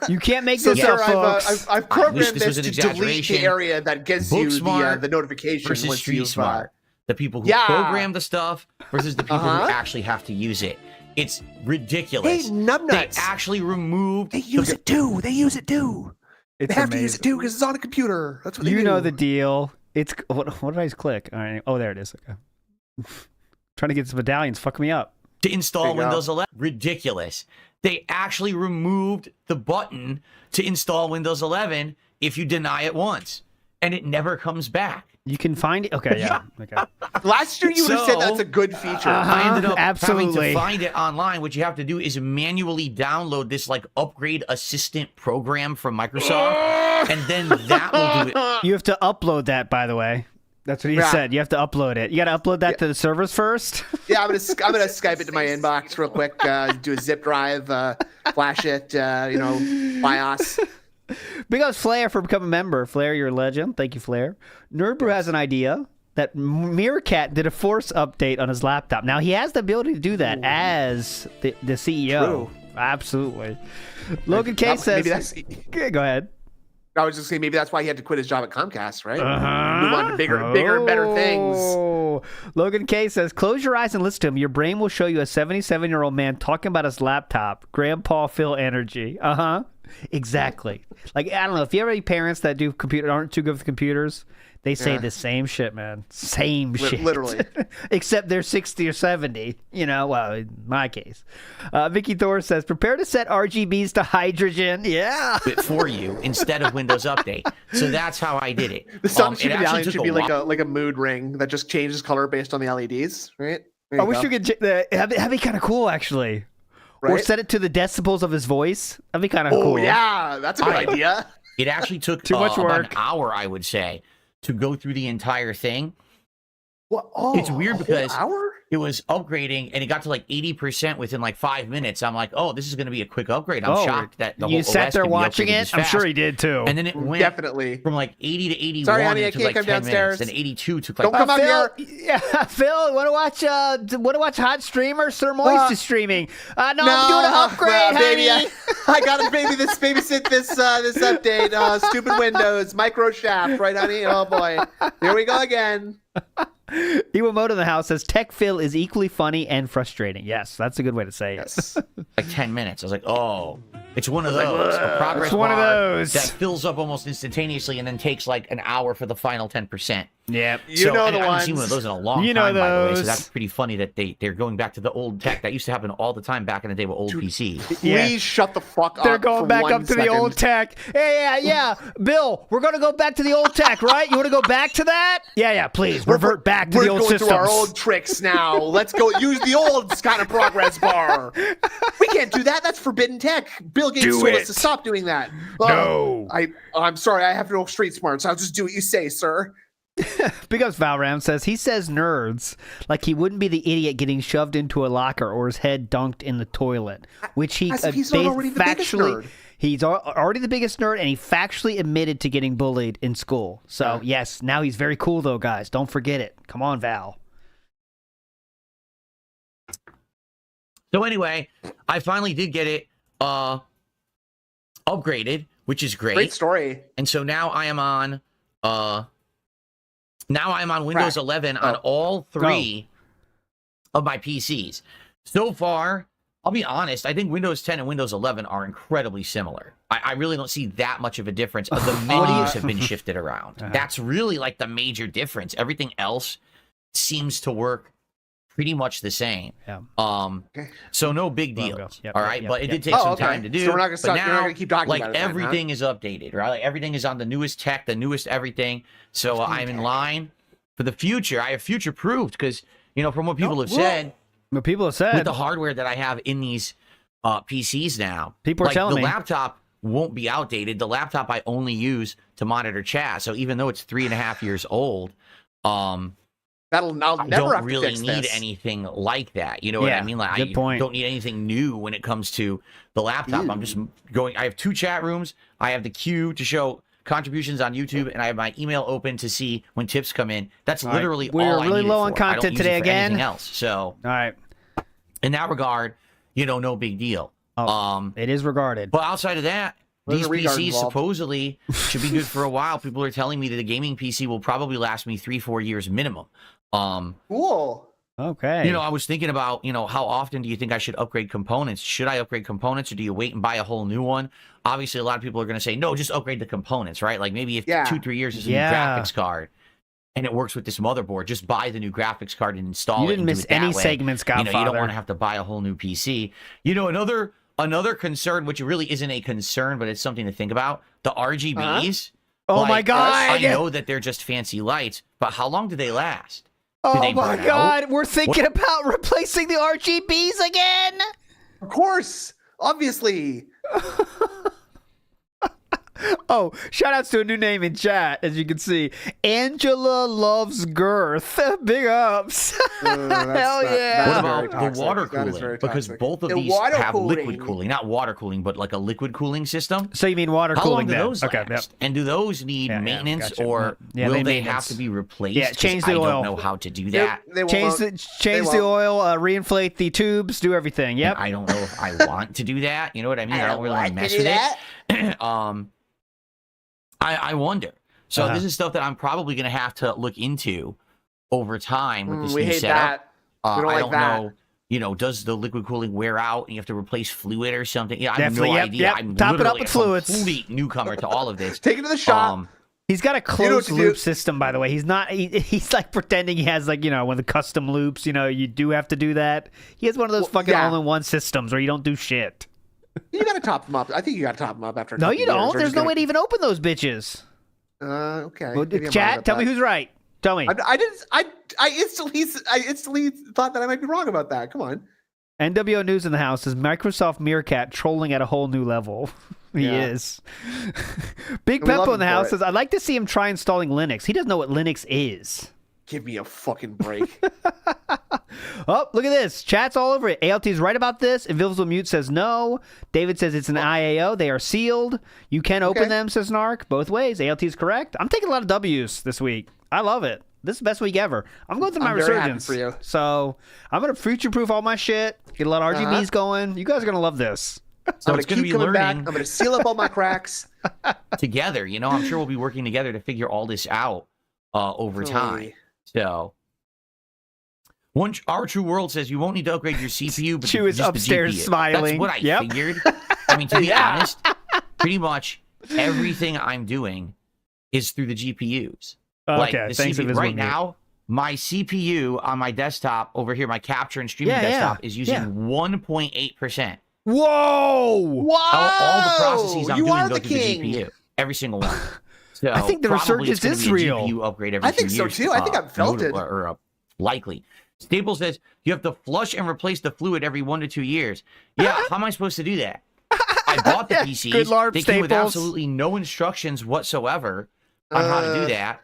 You can't make this sir, up, folks. I've programmed this this was an to delete exaggeration. the area that gives you the notification versus once Street you've, Smart. The people who program the stuff versus the people who actually have to use it. It's ridiculous. Hey, numbnuts. They actually removed. They use it too. They use it too. It's they have to use it too because it's on a computer. That's what they do. You know the deal. It's what did I just click? All right. Oh, there it is. Okay. Trying to get this medallions. Fuck me up. To install Windows 11. Ridiculous. They actually removed the button to install Windows 11 if you deny it once, and it never comes back. You can find it. Okay, yeah. Okay. Last year you would have said that's a good feature. I ended up having absolutely. to find it online. What you have to do is manually download this upgrade assistant program from Microsoft, and then that will do it. You have to upload that, by the way. That's what he said. You have to upload it. You got to upload that to the servers first. Yeah, I'm gonna Skype it to my inbox real quick. Do a zip drive, flash it. BIOS. Big ups Flair for becoming a member. Flair, you're a legend. Thank you, Flair. Nerdbrew has an idea that Meerkat did a Force update on his laptop. Now, he has the ability to do that as the CEO. True. Absolutely. Logan K says... Maybe that's... Go ahead. I was just saying maybe that's why he had to quit his job at Comcast, right? Move on to bigger and better things. Logan K says, close your eyes and listen to him. Your brain will show you a 77-year-old man talking about his laptop. Grandpa Phil energy. Exactly. Like, I don't know. If you have any parents that aren't too good with computers, they say the same shit, man. Same shit. Literally. Except they're 60 or 70. Well, in my case. Vicky Thor says, prepare to set RGBs to hydrogen. Yeah. It for you instead of Windows Update. So that's how I did it. The sound medallion should be like a mood ring that just changes color based on the LEDs, right? I wish you could. That'd be kind of cool, actually. Right? Or set it to the decibels of his voice. That'd be kind of cool. Oh, yeah. That's a good idea. It actually took too much work. About an hour, I would say, to go through the entire thing. What? Oh, it's weird because hour? It was upgrading and it got to 80% within 5 minutes. I'm like, oh, this is going to be a quick upgrade. I'm shocked that the whole OS sat there can be watching it. I'm sure he did too. And then it went definitely from 80 to 81 Sorry, honey, I to can't come 10 downstairs. minutes. Then 82 took Don't come out Phil, here. Yeah, Phil, want to watch Hot Streamer? Sir Moist is streaming. No, I'm doing an upgrade, honey. Baby, I got to babysit this update. Stupid Windows, micro shaft, right, honey? Oh boy, here we go again. Iwamoto in the house says Tech Phil is equally funny and frustrating. Yes, that's a good way to say it. 10 minutes. I was like, oh, it's one of those. A progress one of bar those that fills up almost instantaneously and then takes an hour for the final 10%. Yep. You know the I haven't ones. seen one of those in a long time, by the way. So that's pretty funny that they're going back to the old tech. That used to happen all the time back in the day with old PCs. Please shut the fuck up. They're going back up to the old tech. Hey, yeah. Bill, we're going to go back to the old tech, right? You want to go back to that? Yeah, please. Revert back to the old systems. We're going through our old tricks now. Let's go use the old kind of progress bar. We can't do that. That's forbidden tech. Bill Gates told us to stop doing that. No. I'm sorry. I have no street smarts. I'll just do what you say, sir. Big ups Valram says he says nerds like he wouldn't be the idiot getting shoved into a locker or his head dunked in the toilet, which he he's not already the biggest nerd. He's already the biggest nerd, and he factually admitted to getting bullied in school. So yes, now he's very cool though, guys. Don't forget it. Come on, Val. So anyway, I finally did get it upgraded, which is great. Great story. And so now I am on Windows 11 on all three of my PCs. So far, I'll be honest, I think Windows 10 and Windows 11 are incredibly similar. I really don't see that much of a difference. The menus have been shifted around. That's really the major difference. Everything else seems to work pretty much the same. Yeah. So no big deal. Yep, all right, yep, but it yep. did take some time to do. So we're not gonna now, you're not gonna keep talking like about it. everything is updated, right? Like everything is on the newest tech, the newest everything. So I'm in line for the future. I have future proofed because from what people have said. What people have said With the hardware that I have in these PCs now, people are telling me the laptop won't be outdated. The laptop I only use to monitor chat. So even though it's 3.5 years old, I'll I never don't have really to fix need this. anything like that. You know what I mean? Like good point. don't need anything new when it comes to the laptop. I'm just going. I have 2 chat rooms. I have the queue to show contributions on YouTube, and I have my email open to see when tips come in. That's literally all I need. We're really low on I don't content use it today for again. anything else. So all right. In that regard, no big deal. It is regarded. But outside of that, There's these a regard PCs involved. supposedly should be good for a while. People are telling me that a gaming PC will probably last me 3-4 years minimum. Cool. Okay. I was thinking about, how often do you think I should upgrade components? Should I upgrade components, or do you wait and buy a whole new one? Obviously, a lot of people are going to say, no, just upgrade the components, right? Like maybe if 2-3 years is a new graphics card and it works with this motherboard, just buy the new graphics card and install it. You didn't and do miss it that any way. segments, Godfather. You don't want to have to buy a whole new PC. Another concern, which really isn't a concern, but it's something to think about, the RGBs. Oh my God. I know that they're just fancy lights, but how long do they last? Oh my God, we're thinking about replacing the RGBs again. Of course, obviously. Oh, shout outs to a new name in chat, as you can see. Angela loves girth. Big ups. Hell yeah. What about the water cooling? Because both of these have liquid cooling, not water cooling, but like a liquid cooling system. So you mean water How cooling? long do those last? Yep. And do those need maintenance, gotcha. or will they have to be replaced? Yeah, change the oil. I don't know how to do that. Change the oil, reinflate the tubes, do everything. Yep. And I don't know if I want to do that. You know what I mean? I don't really want to mess with it. I wonder. So this is stuff that I'm probably going to have to look into over time with this new setup. I don't know. Does the liquid cooling wear out and you have to replace fluid or something? Yeah, I have no idea. I'm Top it up literally with a fluids. complete newcomer to all of this. Take it to the shop. He's got a closed loop system, by the way. He's not. He's like pretending he has one of the custom loops. You do have to do that. He has one of those fucking all-in-one systems where you don't do shit. You gotta top them up. I think you gotta top them up after. No, you don't. There's no way to even open those bitches. Okay. Well, chat, tell me who's right. Tell me. I instantly thought that I might be wrong about that. Come on. NWO News in the house is Microsoft Meerkat trolling at a whole new level. He is. Big Peppo in the house says, I'd like to see him try installing Linux. He doesn't know what Linux is. Give me a fucking break. Oh, look at this. Chat's all over it. ALT's right about this. Invisible Mute says no. David says it's an IAO. They are sealed. You can open them, says Narc. Both ways. ALT is correct. I'm taking a lot of W's this week. I love it. This is the best week ever. I'm going through my resurgence. Very happy for you. So I'm going to future-proof all my shit. Get a lot of RGBs going. You guys are going to love this. So I'm it's going to be keep coming back. learning I'm going to seal up all my cracks. together. I'm sure we'll be working together to figure all this out over time. So, our True World says you won't need to upgrade your CPU, but Chew is just upstairs the GPU. smiling. That's what I figured. I mean, to be honest, pretty much everything I'm doing is through the GPUs. Okay, thanks CPU, right now, my CPU on my desktop over here, my capture and streaming desktop, is using 1.8%. Whoa! All the processes I'm doing go through the GPU. Every single one. So I think the resurgence is real. GPU upgrade every I think 2 so years, too. I think I've felt it. Likely. Staples says you have to flush and replace the fluid every 1 to 2 years. Yeah, how am I supposed to do that? I bought the PCs. Good Lord, they came with Staples. absolutely no instructions whatsoever on how to do that.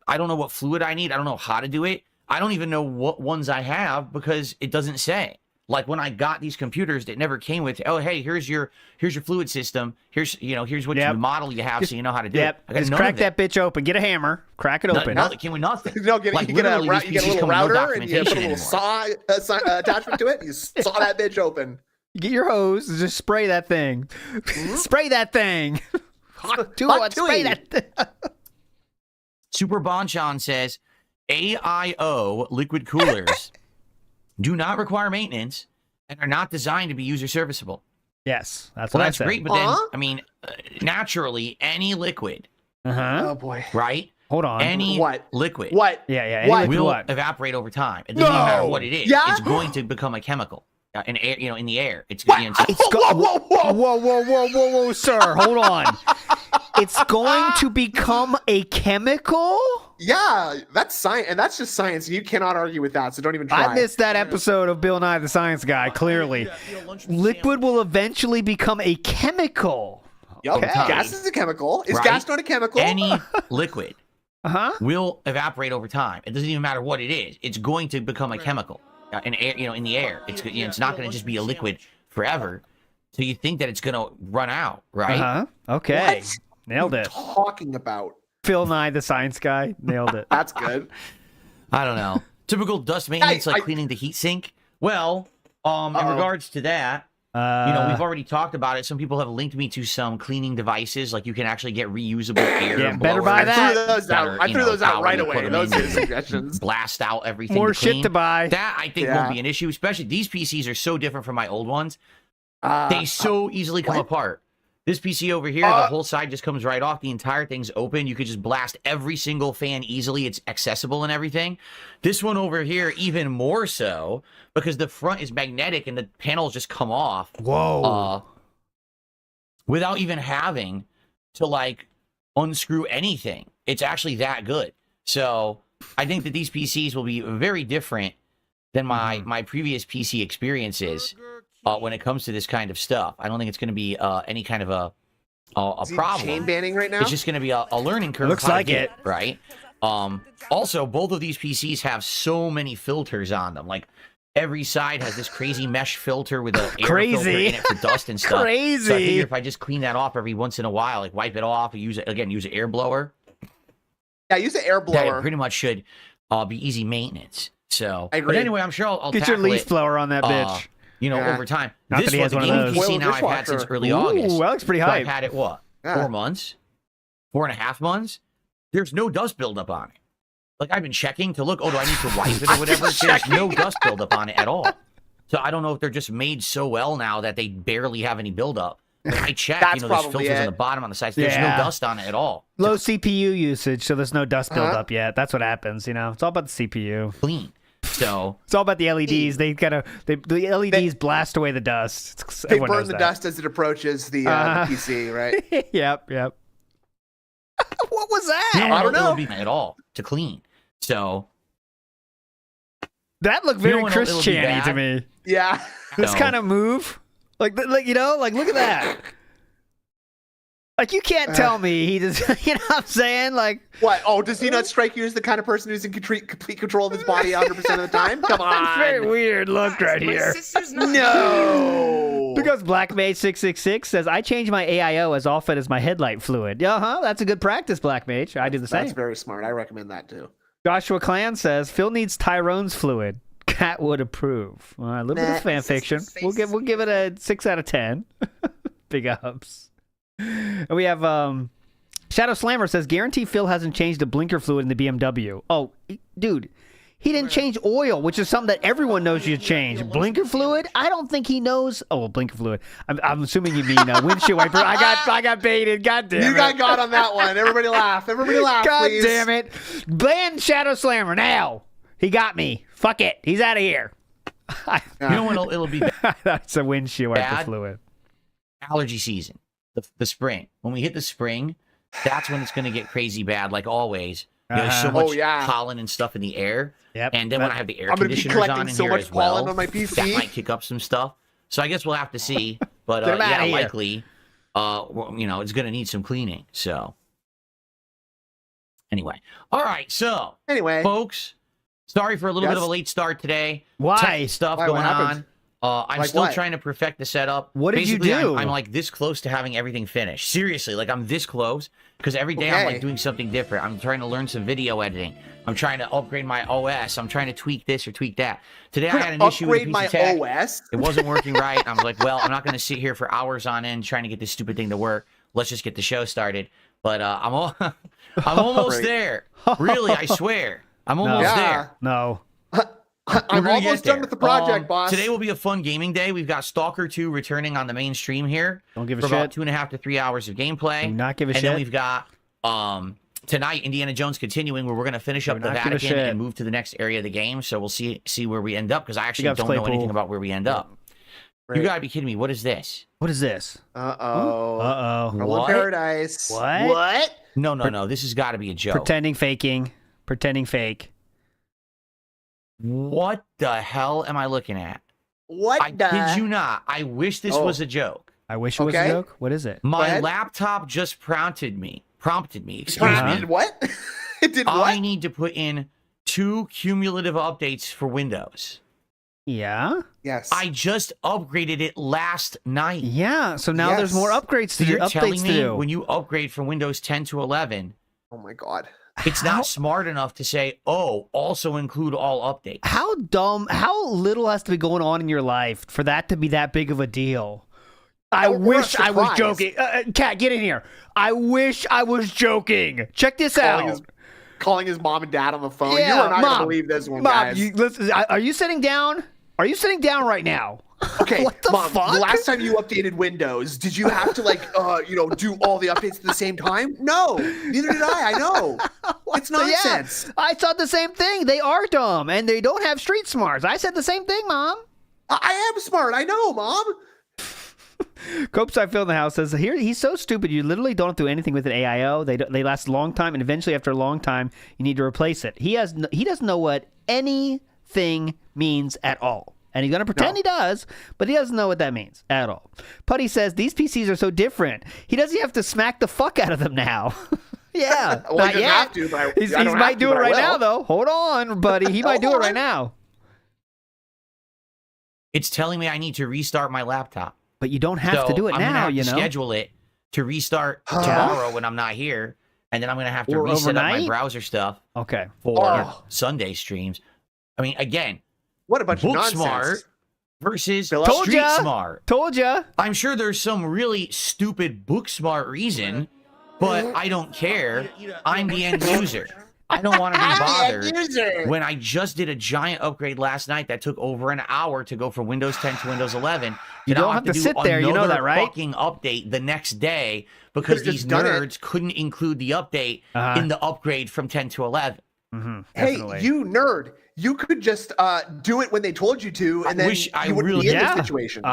I don't know what fluid I need. I don't know how to do it. I don't even know what ones I have because it doesn't say. Like when I got these computers, it never came with, oh, hey, here's your fluid system. Here's what model you have, so you know how to do it. Just crack that bitch open. Get a hammer. Crack it open. No, it came with nothing. You get a little router and you put a little saw attachment to it. And you saw that bitch open. You get your hose and just spray that thing. Spray that thing. Hot tool. Spray that thing. Super Bonchon says AIO liquid coolers do not require maintenance and are not designed to be user serviceable. Yes, that's what I said. Great, but then, I mean, naturally, any liquid, Oh boy, right, Hold on. Any liquid Yeah, any liquid will what? evaporate over time. It doesn't even matter what it is. Yeah? It's going to become a chemical. In air, in the air. It's What? Whoa, sir. Hold on. It's going to become a chemical? Yeah, that's science, and that's just science. You cannot argue with that, so don't even try. I missed that episode of Bill Nye the Science Guy, clearly. Liquid will eventually become a chemical. Yep. Okay. Gas is a chemical. Is Right? gas not a chemical? Any liquid Uh-huh. will evaporate over time. It doesn't even matter what it is. It's going to become a chemical. In air, in the air. It's not going to just be a liquid forever. So you think that it's going to run out, right? Uh-huh. Okay. What? Nailed What are it. you talking about? Phil Nye the Science Guy. Nailed it. That's good. I don't know. Typical dust maintenance, like cleaning the heat sink. Well, in regards to that, we've already talked about it. Some people have linked me to some cleaning devices, like you can actually get reusable air. Yeah, better buy blowers that. I threw those out right power, you put away. them Those in, are suggestions. blast out everything. More to shit clean. to buy. That I think won't be an issue, especially these PCs are so different from my old ones. They so easily come apart. This PC over here, the whole side just comes right off. The entire thing's open. You could just blast every single fan easily. It's accessible and everything. This one over here, even more so, because the front is magnetic and the panels just come off. Whoa. Without even having to, like, unscrew anything. It's actually that good. So I think that these PCs will be very different than my previous PC experiences. When it comes to this kind of stuff, I don't think it's going to be any kind of a problem. Chain banning right now? It's just going to be a learning curve. Looks like it, right? Also, both of these PCs have so many filters on them. Like every side has this crazy mesh filter with an air filter in it for dust and stuff. Crazy. So I figure if I just clean that off every once in a while, like wipe it off, use an air blower. Yeah, use an air blower. That pretty much should be easy maintenance. So, I agree. But anyway, I'm sure I'll Get your tackle leaf it, blower on that bitch. over time. Not This that he has one, the one of gaming those. PC now I've had Dishwasher. since early Ooh, August. that looks pretty So hype. I've had it, what, Yeah. 4 months? 4.5 months? There's no dust buildup on it. Like, I've been checking to look, do I need to wipe it or whatever? There's no dust buildup on it at all. So I don't know if they're just made so well now that they barely have any buildup. But I check, That's there's probably filters on it. the bottom on the sides. There's Yeah. no dust on it at all. Low CPU usage, so there's no dust buildup yet. That's what happens, It's all about the CPU. Clean. So It's all about the LEDs. The LEDs blast away the dust. They Everyone burn knows the that. dust as it approaches the PC, right? Yep. What was that? I don't know. It would be at all to clean. So That looked very know when it'll be Christian-y to bad? me. Yeah. This So- kind of move, like look at that. Like you can't tell me he just, what I'm saying? Like What? Oh, does he not strike you as the kind of person who's in complete control of his body 100% of the time? Come on. very weird look right here. No. Because Black Mage 666 says I change my AIO as often as my headlight fluid. That's a good practice, Black Mage. I do the That's same. very smart. I recommend that too. Joshua Clan says Phil needs Tyrone's fluid. Cat would approve. A little bit of fan fiction. We'll give it a 6 out of 10. Big ups. And we have Shadow Slammer says guarantee Phil hasn't changed the blinker fluid in the BMW. Oh, dude, he didn't change oil, which is something that everyone knows you change. Blinker fluid? I don't think he knows. Oh, blinker fluid. I'm assuming you mean windshield wiper. I got baited. God damn it. You got on that one. Everybody laugh. Everybody laugh, God please. damn it. Ban Shadow Slammer now. He got me. Fuck it. He's out of here. you know when it'll be That's a windshield wiper Bad. fluid. allergy season, the spring. When we hit the spring, that's when it's going to get crazy bad, like always. There's so much pollen and stuff in the air. Yep. And then when I have the air I'm gonna be conditioners on collecting in so here much as well, pollen on my PC. that might kick up some stuff. So I guess we'll have to see. But Get 'em outta here. likely, it's going to need some cleaning. So anyway, all right. So Anyway, folks, sorry for a little bit of a late start today. Why? Tech stuff Why? going What happened? on. I'm Like still what? trying to perfect the setup. What did you Basically, do? I'm like this close to having everything finished. Seriously, like I'm this close because every day I'm Okay. like doing something different. I'm trying to learn some video editing. I'm trying to upgrade my OS. I'm trying to tweak this or tweak that. Today I had an issue with a upgrade piece my of tech. OS. It wasn't working right. I was like, well, I'm not going to sit here for hours on end trying to get this stupid thing to work. Let's just get the show started. But I'm almost there. Really, I swear. I'm almost Yeah. there. No. We're I'm gonna almost get done with the project, boss. Today will be a fun gaming day. We've got Stalker 2 returning on the main stream here. Don't give a for about shit. 2.5 to 3 hours of gameplay. Do not give a and shit. then we've got tonight, Indiana Jones continuing, where we're going to finish up the Vatican and move to the next area of the game. So we'll see where we end up, because I actually don't know anything about where we end up. Right. You got to be kidding me. What is this? What is this? Uh-oh. Hello, Paradise. What? No. This has got to be a joke. Pretending fake. What the hell am I looking at? I kid you not. I wish this was a joke. I wish it was a joke? What is it? My laptop just prompted me. Excuse me. Did what? It did what? I need to put in 2 cumulative updates for Windows. Yeah? Yes. I just upgraded it last night. Yeah, so now there's more upgrades to do. You're telling me when you upgrade from Windows 10 to 11... Oh my God. It's not smart enough to say, also include all updates. How dumb, how little has to be going on in your life for that to be that big of a deal? I wish I was joking. Kat, get in here. I wish I was joking. Check this out. Calling his mom and dad on the phone. Yeah, you are not going to believe this one, guys. Listen, are you sitting down? Are you sitting down right now? Okay, what the Mom, fuck? The last time you updated Windows, did you have to do all the updates at the same time? No, neither did I know. It's nonsense. Yeah, I thought the same thing. They are dumb, and they don't have street smarts. I said the same thing, Mom. I am smart. I know, Mom. Copes I Feel in the House says, here he's so stupid you literally don't do anything with an AIO. They last a long time, and eventually after a long time you need to replace it. He doesn't know what anything means at all. And he's going to pretend he does, but he doesn't know what that means at all. Putty says, these PCs are so different. He doesn't have to smack the fuck out of them now. Yeah. Well, not he yet. have to, but he might do it right now, though. Hold on, buddy. He might do it right now. It's telling me I need to restart my laptop. But you don't have to do it now, I'm going to schedule it to restart tomorrow when I'm not here. And then I'm going to have to reset up my browser stuff for Sunday streams. I mean, again, what a bunch of nonsense. Smart versus Told Street Smart. Told ya. I'm sure there's some really stupid book smart reason, but I don't care. I'm the end user. I don't want to be bothered when I just did a giant upgrade last night that took over an hour to go from Windows 10 to Windows 11. You don't have to sit there. You know that, right? Fucking update the next day because these nerds couldn't include the update in the upgrade from 10 to 11. Mm-hmm, hey, you nerd. You could just do it when they told you to, and then you wouldn't be in this situation.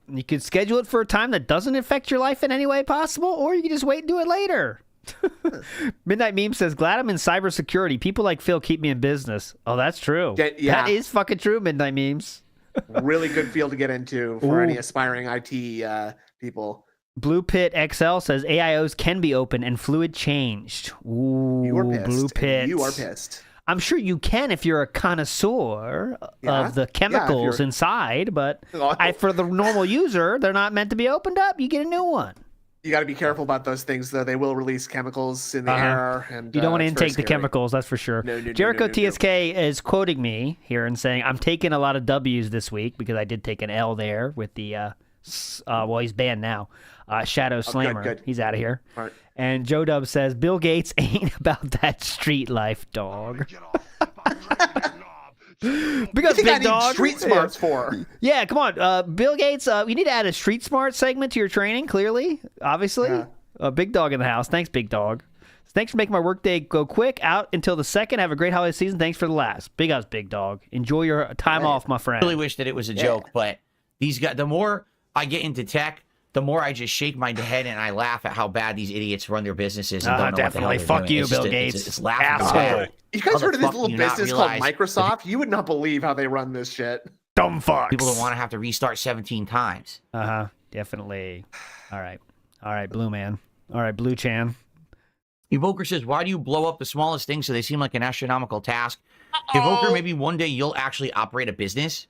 You could schedule it for a time that doesn't affect your life in any way possible, or you can just wait and do it later. Midnight Meme says, glad I'm in cybersecurity. People like Phil keep me in business. Oh, that's true. Yeah. That is fucking true, Midnight Memes. Really good field to get into for any aspiring IT people. Blue Pit XL says, AIOs can be open and fluid changed. Ooh, you are pissed. Blue Pit. You are pissed. I'm sure you can if you're a connoisseur of the chemicals inside, but for the normal user, they're not meant to be opened up. You get a new one. You got to be careful about those things, though. They will release chemicals in the air. And you don't want to intake the chemicals, that's for sure. Jericho TSK is quoting me here and saying, I'm taking a lot of W's this week because I did take an L there with the, he's banned now. Shadow Slammer. Good. He's out of here. Right. And Joe Dub says, Bill Gates ain't about that street life, dog. Because Big Dog street smarts for. Yeah, come on, Bill Gates. You need to add a street smart segment to your training. Clearly, obviously, Big Dog in the house. Thanks, Big Dog. Thanks for making my workday go quick. Out until the 2nd. Have a great holiday season. Thanks for the last. Big ups, Big Dog. Enjoy your time off, my friend. I really wish that it was a joke, but these guys. The more I get into tech, the more I just shake my head and I laugh at how bad these idiots run their businesses and don't know definitely. What the hell Fuck you, doing. Bill Gates. It's laughable. Asshole. You guys heard of this little business called Microsoft? You would not believe how they run this shit. Dumb fucks. People don't want to have to restart 17 times. Definitely. All right, Blue Man. All right, Blue Chan. Evoker says, why do you blow up the smallest things so they seem like an astronomical task? Evoker, maybe one day you'll actually operate a business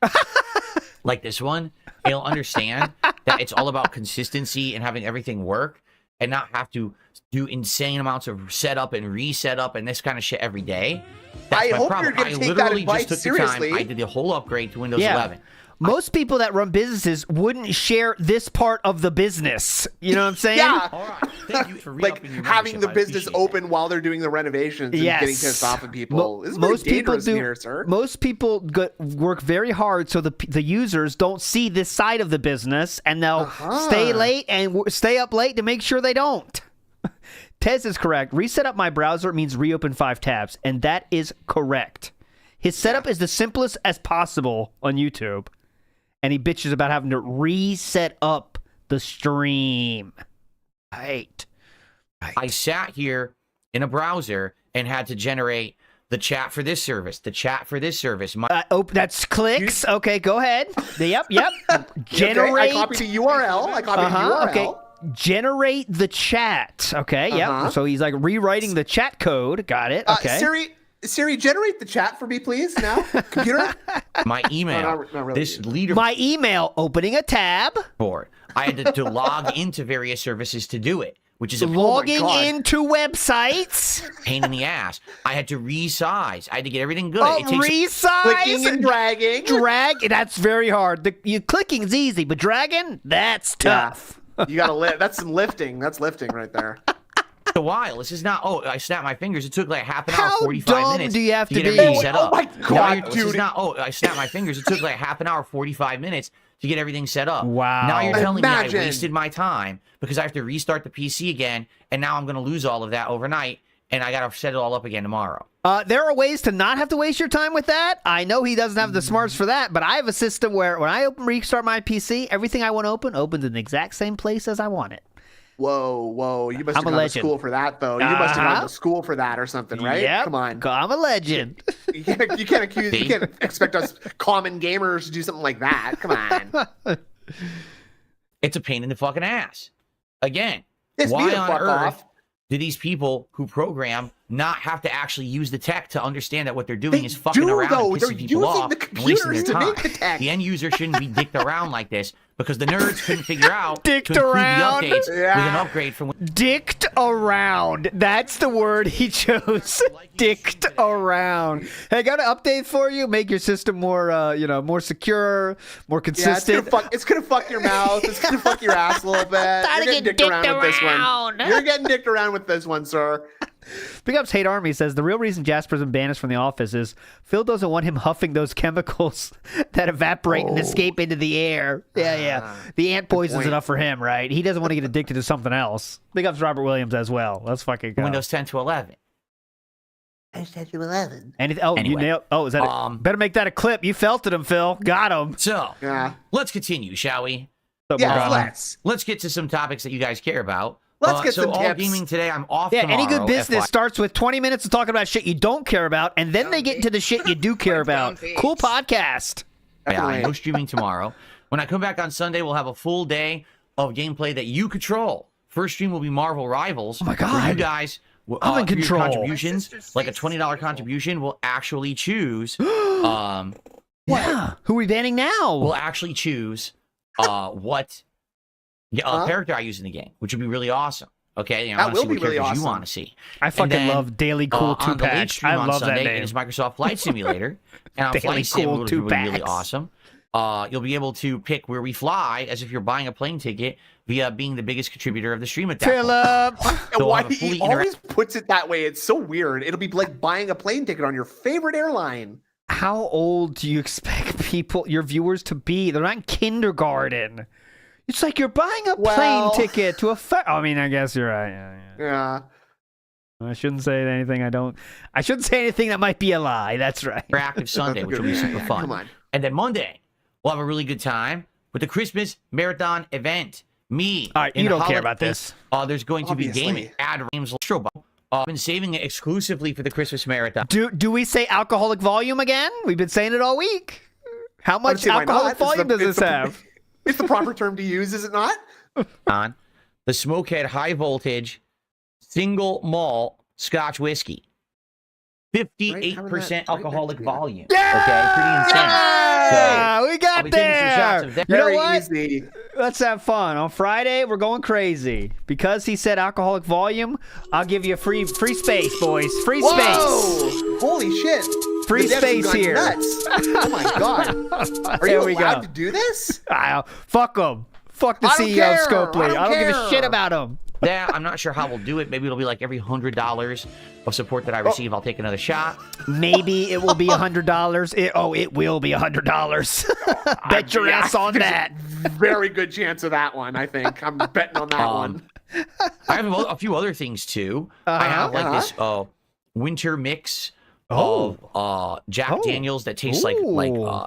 like this one. And you'll understand that it's all about consistency and having everything work and not have to do insane amounts of setup and reset up and this kind of shit every day. That's my problem. I literally just took the time. I did the whole upgrade to Windows 11. Most people that run businesses wouldn't share this part of the business. You know what I'm saying? Yeah. All right. Thank you for like having the business open while they're doing the renovations and getting pissed off of people. Most people do. Here, sir. Most people work very hard so the users don't see this side of the business, and they'll stay late and stay up late to make sure they don't. Tez is correct. Reset up my browser means reopen 5 tabs, and that is correct. His setup is the simplest as possible on YouTube, and he bitches about having to reset up the stream. Right. I sat here in a browser and had to generate the chat for this service, the chat for this service. That's clicks. Okay, go ahead. Yep. Generate. Okay, I copied the URL. Okay. Generate the chat. Okay, yep. So he's like rewriting the chat code. Got it. Okay. Siri, generate the chat for me, please, now. Computer. My email. Not really. This leader. My email. Opening a tab. Board. I had to log into various services to do it, which is a logging into websites. Pain in the ass. I had to resize. I had to get everything good. Resize. Clicking and dragging. That's very hard. Clicking is easy, but dragging, that's tough. Yeah. You gotta lift. That's some lifting. That's lifting right there. A while. This is not. Oh, I snapped my fingers. It took like half an hour, 45 minutes. Do you have to get be? everything set up. Oh my god, dude! This is not. Oh, I snapped my fingers. It took like half an hour, 45 minutes to get everything set up. Wow! Now you're telling me I wasted my time because I have to restart the PC again, and now I'm going to lose all of that overnight, and I got to set it all up again tomorrow. There are ways to not have to waste your time with that. I know he doesn't have the smarts for that, but I have a system where when I restart my PC, everything I want to open opens in the exact same place as I want it. Whoa. You must have gone to school for that, though. You must have gone to school for that or something, right? Yep. Come on. I'm a legend. You can't expect us common gamers to do something like that. Come on. It's a pain in the fucking ass. Again, It's why me on fuck earth off. do these people who program not have to actually use the tech to understand that what they're doing is fucking around and pissing people off and wasting their time? The end user shouldn't be dicked around like this because the nerds couldn't figure out to include the updates with an upgrade from dicked around. That's the word he chose. Dicked around. Hey, I got an update for you. Make your system more, more secure, more consistent. Yeah, it's gonna fuck your mouth. It's gonna fuck your ass a little bit. You're getting dicked around with this one. You're getting dicked around with this one, sir. Big Ups Hate Army says the real reason Jasper's been banished from the office is Phil doesn't want him huffing those chemicals that evaporate and escape into the air. Yeah. The ant poison's enough for him, right? He doesn't want to get addicted to something else. Big Ups Robert Williams as well. Let's fucking go. Windows 10 to 11. Windows 10 to 11. Anyway. You nailed. Oh, is that it? Better make that a clip. You felted him, Phil. Got him. So, let's continue, shall we? Let's get to some topics that you guys care about. Let's get some all tips. gaming today. I'm off tomorrow. Any good business starts with 20 minutes of talking about shit you don't care about, and then they get into the shit you do care about. Cool podcast. Yeah, no streaming tomorrow. When I come back on Sunday, we'll have a full day of gameplay that you control. First stream will be Marvel Rivals. Oh my god! Where you guys, I'm in control. Your contributions, like a $20 contribution, will actually choose. Yeah. Who are we banning now? We'll actually choose what character I use in the game, which would be really awesome. Okay, I want to see what characters you want to see. I fucking love Daily Cool 2-Patch. I love Sunday, that name. It is Microsoft Flight Simulator, and on Daily Flight Sim, Cool which will be 2-Packs. really awesome. You'll be able to pick where we fly as if you're buying a plane ticket via being the biggest contributor of the stream at that point. So why he always puts it that way? It's so weird. It'll be like buying a plane ticket on your favorite airline. How old do you expect your viewers to be? They're not in kindergarten. It's like you're buying a plane ticket to a I mean, I guess you're right. Yeah. I shouldn't say anything I shouldn't say anything that might be a lie. That's right. Interactive Sunday, which will be super fun. Come on. And then Monday, we'll have a really good time with the Christmas Marathon event. Me. All right, you don't care about this. There's going to be gaming. I've been saving it exclusively for the Christmas Marathon. Do we say alcoholic volume again? We've been saying it all week. How much alcoholic volume does this have? It's the proper term to use, is it not? On the Smokehead High Voltage Single Malt Scotch Whiskey. 58% alcoholic volume. Yeah! Okay, pretty insane. Yeah, So, we got I'll be taking some shots there. of that. You know Very what? easy. Let's have fun. On Friday, we're going crazy. Because he said alcoholic volume, I'll give you a free space, boys. Free space. Holy shit. Free space here. Nuts. Oh my god. Are you allowed to do this? Fuck him. Fuck the CEO of Scopely. I don't give a shit about him. Yeah, I'm not sure how we'll do it. Maybe it'll be like every $100 of support that I receive, I'll take another shot. Maybe it will be $100. It will be $100. Bet your ass on that. Very good chance of that one, I think. I'm betting on that one. I have a few other things too. I have like this winter mix of Jack Daniels that tastes like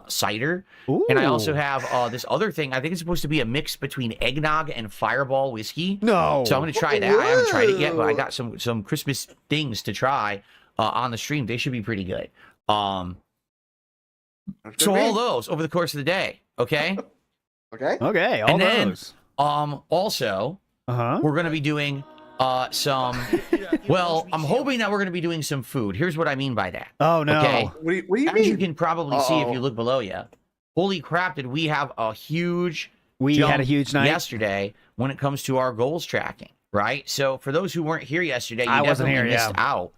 cider. And I also have this other thing. I think it's supposed to be a mix between eggnog and Fireball whiskey. No. So I'm going to try that. I haven't tried it yet, but I got some Christmas things to try on the stream. They should be pretty good. So all those over the course of the day, okay? Okay. Okay, all those. Also, we're going to be doing some. Well, I'm hoping that we're going to be doing some food. Here's what I mean by that. Oh no. Okay? What do you mean? As you can probably see if you look below you. Holy crap! Did we have a huge? We had a huge night yesterday when it comes to our goals tracking, right? So for those who weren't here yesterday, you I wasn't definitely here, missed out.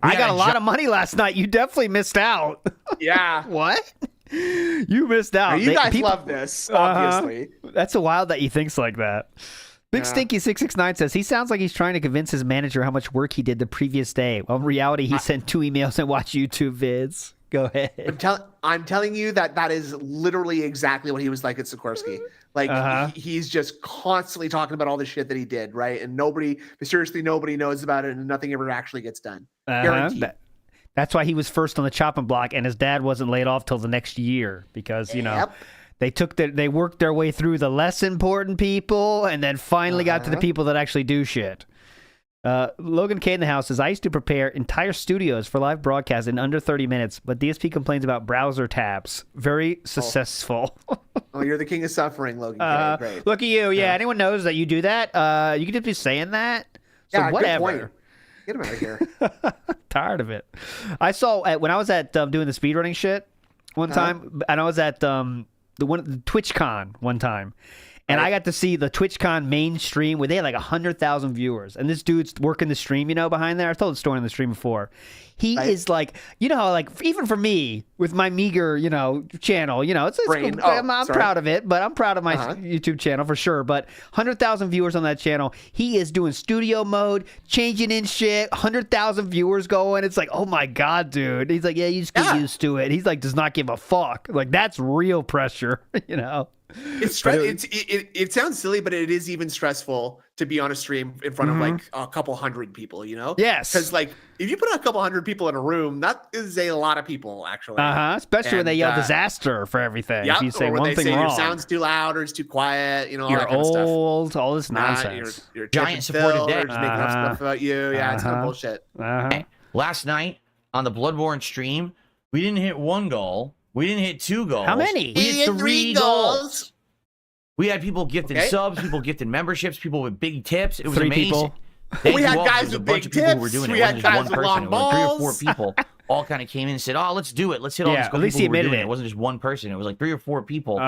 I got a lot of money last night. You definitely missed out. Yeah. What? You missed out. Now, you guys love this, obviously. That's so wild that he thinks like that. Big Stinky 669 says he sounds like he's trying to convince his manager how much work he did the previous day. Well, in reality, he sent 2 emails and watched YouTube vids. Go ahead. I'm telling you that is literally exactly what he was like at Sikorsky. Like he's just constantly talking about all the shit that he did, right? And mysteriously nobody knows about it, and nothing ever actually gets done. Guaranteed. That's why he was first on the chopping block, and his dad wasn't laid off till the next year because they worked their way through the less important people, and then finally got to the people that actually do shit. Logan K in the house says, I used to prepare entire studios for live broadcast in under 30 minutes, but DSP complains about browser tabs. Very successful. Oh, you're the king of suffering, Logan K. Great. Look at you. Yeah, anyone knows that you do that? You could just be saying that. So whatever. Good point. Get him out of here. Tired of it. I saw when I was at doing the speedrunning shit one time, and I was at the TwitchCon one time. And I got to see the TwitchCon main stream where they had like 100,000 viewers. And this dude's working the stream, behind there. I told the story on the stream before. He is like, how like, even for me, with my meager, channel, it's Brain. I'm proud of it, but I'm proud of my YouTube channel for sure. But 100,000 viewers on that channel. He is doing studio mode, changing in shit, 100,000 viewers going. It's like, oh my God, dude. He's like, yeah, you just get used to it. He's like, does not give a fuck. Like, that's real pressure, It sounds silly, but it is even stressful to be on a stream in front of like a couple hundred people, Yes. Because like if you put a couple hundred people in a room, that is a lot of people actually. Especially when they yell disaster for everything. Yep, if you say or when one they thing say wrong. your sound's too loud or it's too quiet, all you're that kind of stuff. old, all this nonsense. You're giant supported day. Or just making up stuff about you. Yeah, it's kind of bullshit. Last night on the Bloodborne stream, we didn't hit 1 goal. We didn't hit 2 goals. How many? We hit 3 goals. We had people gifting subs, people gifting memberships, people with big tips. It was 3 amazing. people. We had guys with big tips. We had guys with long balls. 3 or 4 people all kind of came in and said, "Oh, let's do it. Let's hit all these at least people he who were admitted doing it. It wasn't just one person. It was like 3 or 4 people.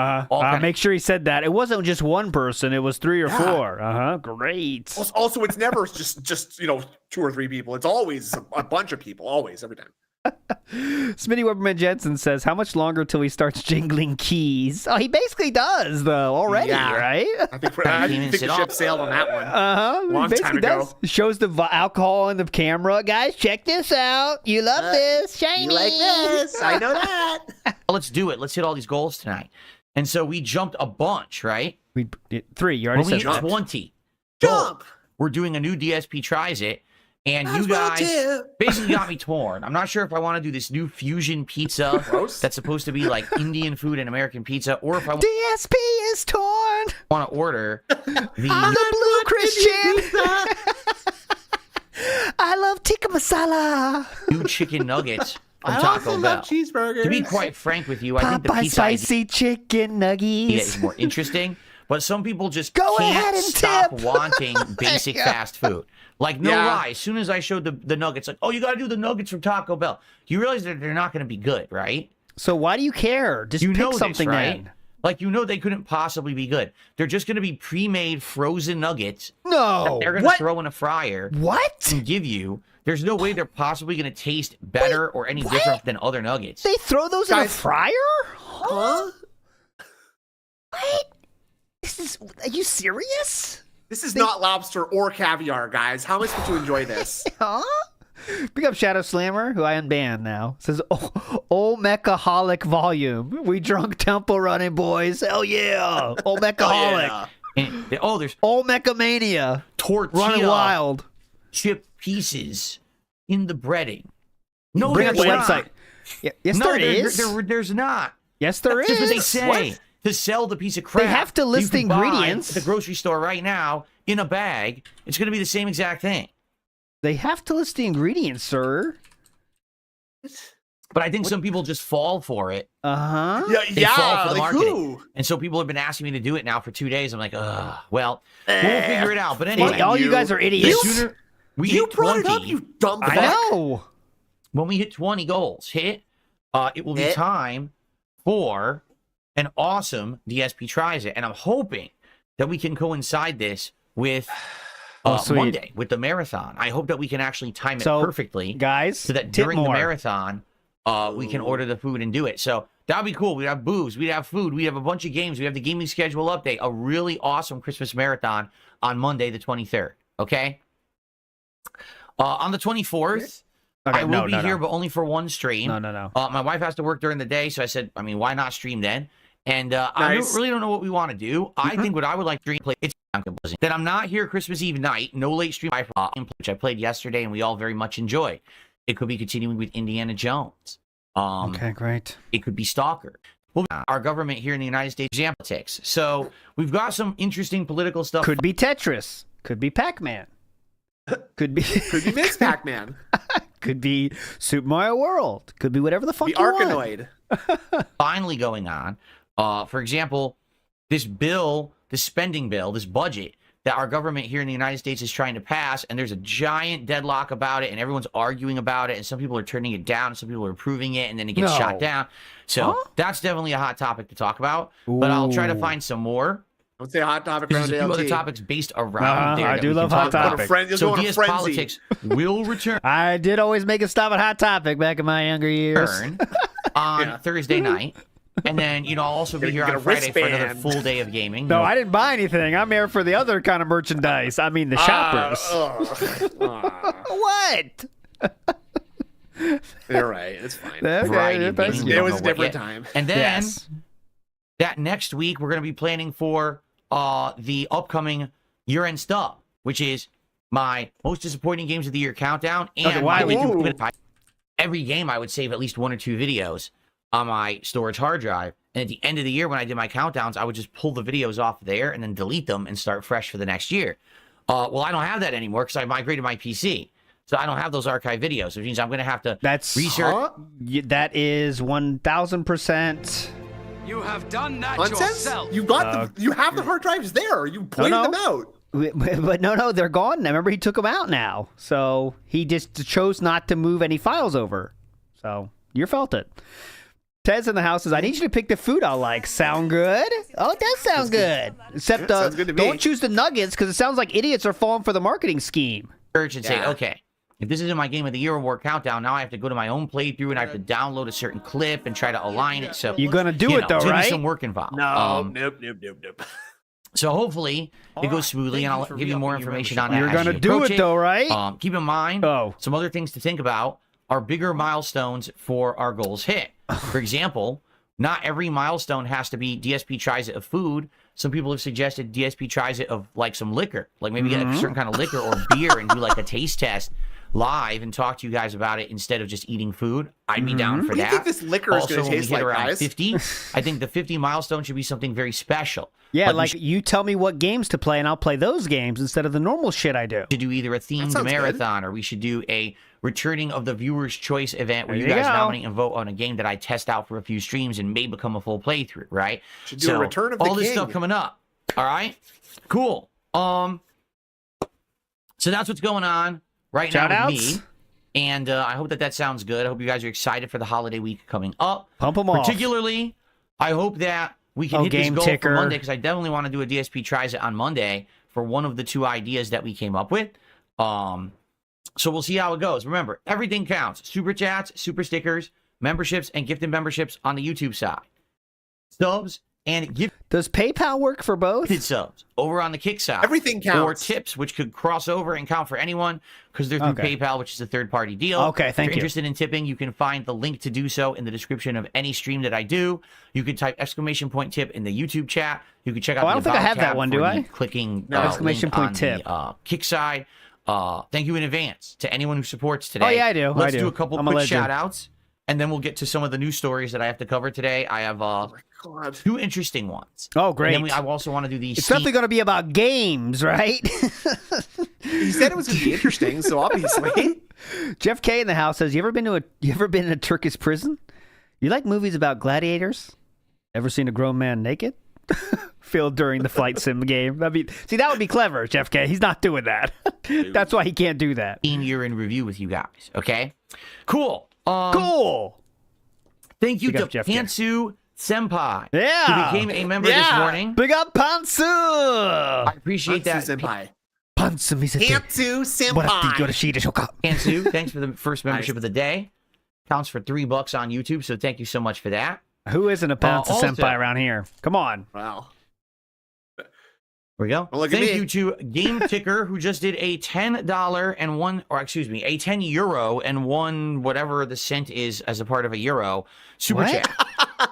Make sure he said that. It wasn't just one person. It was 3 or 4. Great. Also, it's never just 2 or 3 people. It's always a bunch of people. Always, every time. Smitty Weberman Jensen says, how much longer till he starts jingling keys? Oh, he basically does, though, already, right? I think the ship sailed on that one. Long time ago. Shows the alcohol in the camera. Guys, check this out. You love this. Shiny. You like this. I know that. Let's do it. Let's hit all these goals tonight. And so we jumped a bunch, right? 3. You already said jump. 20. Jump. We're doing a new DSP Tries It. And you guys basically got me torn. I'm not sure if I want to do this new fusion pizza that's supposed to be like Indian food and American pizza, or if I DSP is torn. Want to order the Blue Christian. I love tikka masala. New chicken nuggets from I Taco also Bell. love cheeseburgers. To be quite frank with you, I think the Popeye pizza spicy chicken nuggets is more interesting. But some people just Go ahead can't and stop tip. wanting basic fast food. Like, no lie, as soon as I showed the nuggets, like, oh, you got to do the nuggets from Taco Bell. You realize that they're not going to be good, right? So why do you care? Just you pick know something this, right? then. Like, they couldn't possibly be good. They're just going to be pre-made frozen nuggets. No. That they're going to throw in a fryer. What? And give you. There's no way they're possibly going to taste better or any different than other nuggets. They throw those in a fryer? Huh? What? Are you serious? This is not lobster or caviar, guys. How am I supposed to enjoy this? Huh? Pick up Shadow Slammer, who I unbanned now. Says, oh Mechaholic volume. We drunk temple running, boys. Hell yeah. Oh Mechaholic. There's All Mechamania. tortilla Running wild. chip pieces in the breading. No, Bring up the there's not. website. Yes, No, there is. There's not. Yes, there That's is. what they say. What? To sell the piece of crap. They have to list you can buy ingredients. at the grocery store right now in a bag. It's going to be the same exact thing. They have to list the ingredients, sir. But I think some people just fall for it. Uh-huh. They fall for the like marketing. who? And so people have been asking me to do it now for 2 days. I'm like, well, we'll figure it out. But anyway, Hey, all you guys are the idiots. sooner we You hit brought 20, it up, you dumb I fuck. know. when we hit 20 goals, it will be time for an awesome DSP Tries It. And I'm hoping that we can coincide this with sweet. Monday, with the marathon. I hope that we can actually time it So, perfectly. Guys, So that tip during the more. marathon, we can order the food and do it. So that'd be cool. We'd have booze, we'd have food, we'd have a bunch of games, we have the gaming schedule update, a really awesome Christmas marathon on Monday the 23rd. Okay. On the 24th, Okay, I will be here, but only for one stream. No. My wife has to work during the day, so I said, I mean, why not stream then? And Nice. really don't know what we want to do. I think what I would like to play it's that I'm not here Christmas Eve night, no late stream, which I played yesterday, and we all very much enjoyed. It could be continuing with Indiana Jones. Okay, great. It could be Stalker. Well, our government here in the United States politics. So we've got some interesting political stuff. Could be Tetris. Could be Pac-Man. Could be Miss Pac-Man. Could be Super Mario World. Could be whatever the fuck The you want. Arkanoid. finally going on. For example, this bill, this spending bill, this budget that our government here in the United States is trying to pass, and there's a giant deadlock about it, and everyone's arguing about it, and some people are turning it down, and some people are approving it, and then it gets shot down. So that's definitely a hot topic to talk about. But I'll try to Ooh. find some more. I would say hot topic There's around a few other LT. topics based around there. I that do we can love talk Hot about. Topic. Friend, you're So going to DS frenzy. Politics will return I did always make a stop at Hot Topic back in my younger years. on Thursday night. And then, I'll also be here Get on a Friday for another wristband. full day of gaming. No, I didn't buy anything. I'm here for the other kind of merchandise. I mean, the shoppers. What? You're right. It's fine. Okay, Variety of that's gaming, we It don't was know a what different yet. time. And then Yes. that next week, we're going to be planning for the upcoming year-end stuff, which is my most disappointing games of the year countdown. And Okay, why my would you- every game, I would save at least 1 or 2 videos on my storage hard drive. And at the end of the year, when I did my countdowns, I would just pull the videos off there and then delete them and start fresh for the next year. Well, I don't have that anymore because I migrated my PC. So I don't have those archive videos, which means I'm going to have to That's research. that is 1,000%. You have done that Nonsense? yourself. You got you have the hard drives there. You pointed no. them out. But no, they're gone. Remember, he took them out now. So he just chose not to move any files over. So you felt it. Ted's in the house says, I need you to pick the food I like. Sound good? Oh, it does sound good. Except sounds good to me. don't choose the nuggets because it sounds like idiots are falling for the marketing scheme. And say, Yeah. okay, if this isn't my Game of the Year award countdown, now I have to go to my own playthrough and I have to download a certain clip and try to align it. So You're going to do it, though, there's gonna be right? some work involved. Nope. So hopefully it goes smoothly, and I'll give you more information on that. You're as going to you do approach it, though, right? Keep in mind, some other things to think about are bigger milestones for our goals hit. For example, not every milestone has to be DSP tries it of food. Some people have suggested DSP tries it of like some liquor, like maybe get a certain kind of liquor or beer and do like a taste test live and talk to you guys about it instead of just eating food. I'd be down for What do you that. think this liquor is Also, going to when we taste hit like, around guys? 50, I think the 50 milestone should be something very special. Yeah, we like you tell me what games to play, and I'll play those games instead of the normal shit I do. should do either a themed sounds good. marathon or we should do a returning of the viewer's choice event where There you you guys go. nominate and vote on a game that I test out for a few streams and may become a full playthrough, right? Should do a Return of the all this King. stuff coming up. All right, cool. So that's what's going on right now with Shoutouts? me, and I hope that sounds good. I hope you guys are excited for the holiday week coming up. Pump them off. Particularly, I hope that we can hit this game goal ticker. for Monday because I definitely want to do a DSP tries it on Monday for one of the 2 ideas that we came up with. So we'll see how it goes. Remember, everything counts. Super chats, super stickers, memberships, and gifted memberships on the YouTube side. Subs and give Does PayPal work for both? subs over on the Kick side. Everything counts. Or tips, which could cross over and count for anyone because they're through PayPal, which is a third-party deal. Okay, thank If you're interested in tipping, you can find the link to do so in the description of any stream that I do. You can type !tip in the YouTube chat. You can check out the I don't think I About have that tab one, for do the I? Clicking No, link on tip. the Kick side. Thank you in advance to anyone who supports today. Oh, yeah, I do. Let's I do. do a couple I'm a quick legend. shout-outs, and then we'll get to some of the news stories that I have to cover today. I have God. 2 interesting ones. Oh, great. And then I also want to do the It's definitely going to be about games, right? He said it was going to be interesting, so obviously. Jeff K in the house says, you ever been in a Turkish prison? You like movies about gladiators? Ever seen a grown man naked? Filmed during the flight sim game. That would be clever, Jeff K. He's not doing that. That's why he can't do that. Year in review with you guys. Okay, cool. Cool. Thank you Big to up, Jeff K. Pantsu Senpai, Yeah. who became a member this morning. Big up Pantsu. I appreciate that. Senpai. Pantsu misete. Pantsu Moratti Senpai. yoroshiii desho ka? Pantsu, thanks for the first membership of the day. Counts for $3 on YouTube, so thank you so much for that. Who isn't a Pantsu also- senpai around here? Come on. Wow. There we go. Well, look at Thank me. you to Game Ticker, who just did a $10 and one, or excuse me, a €10 and one whatever the cent is as a part of a euro super What? chat.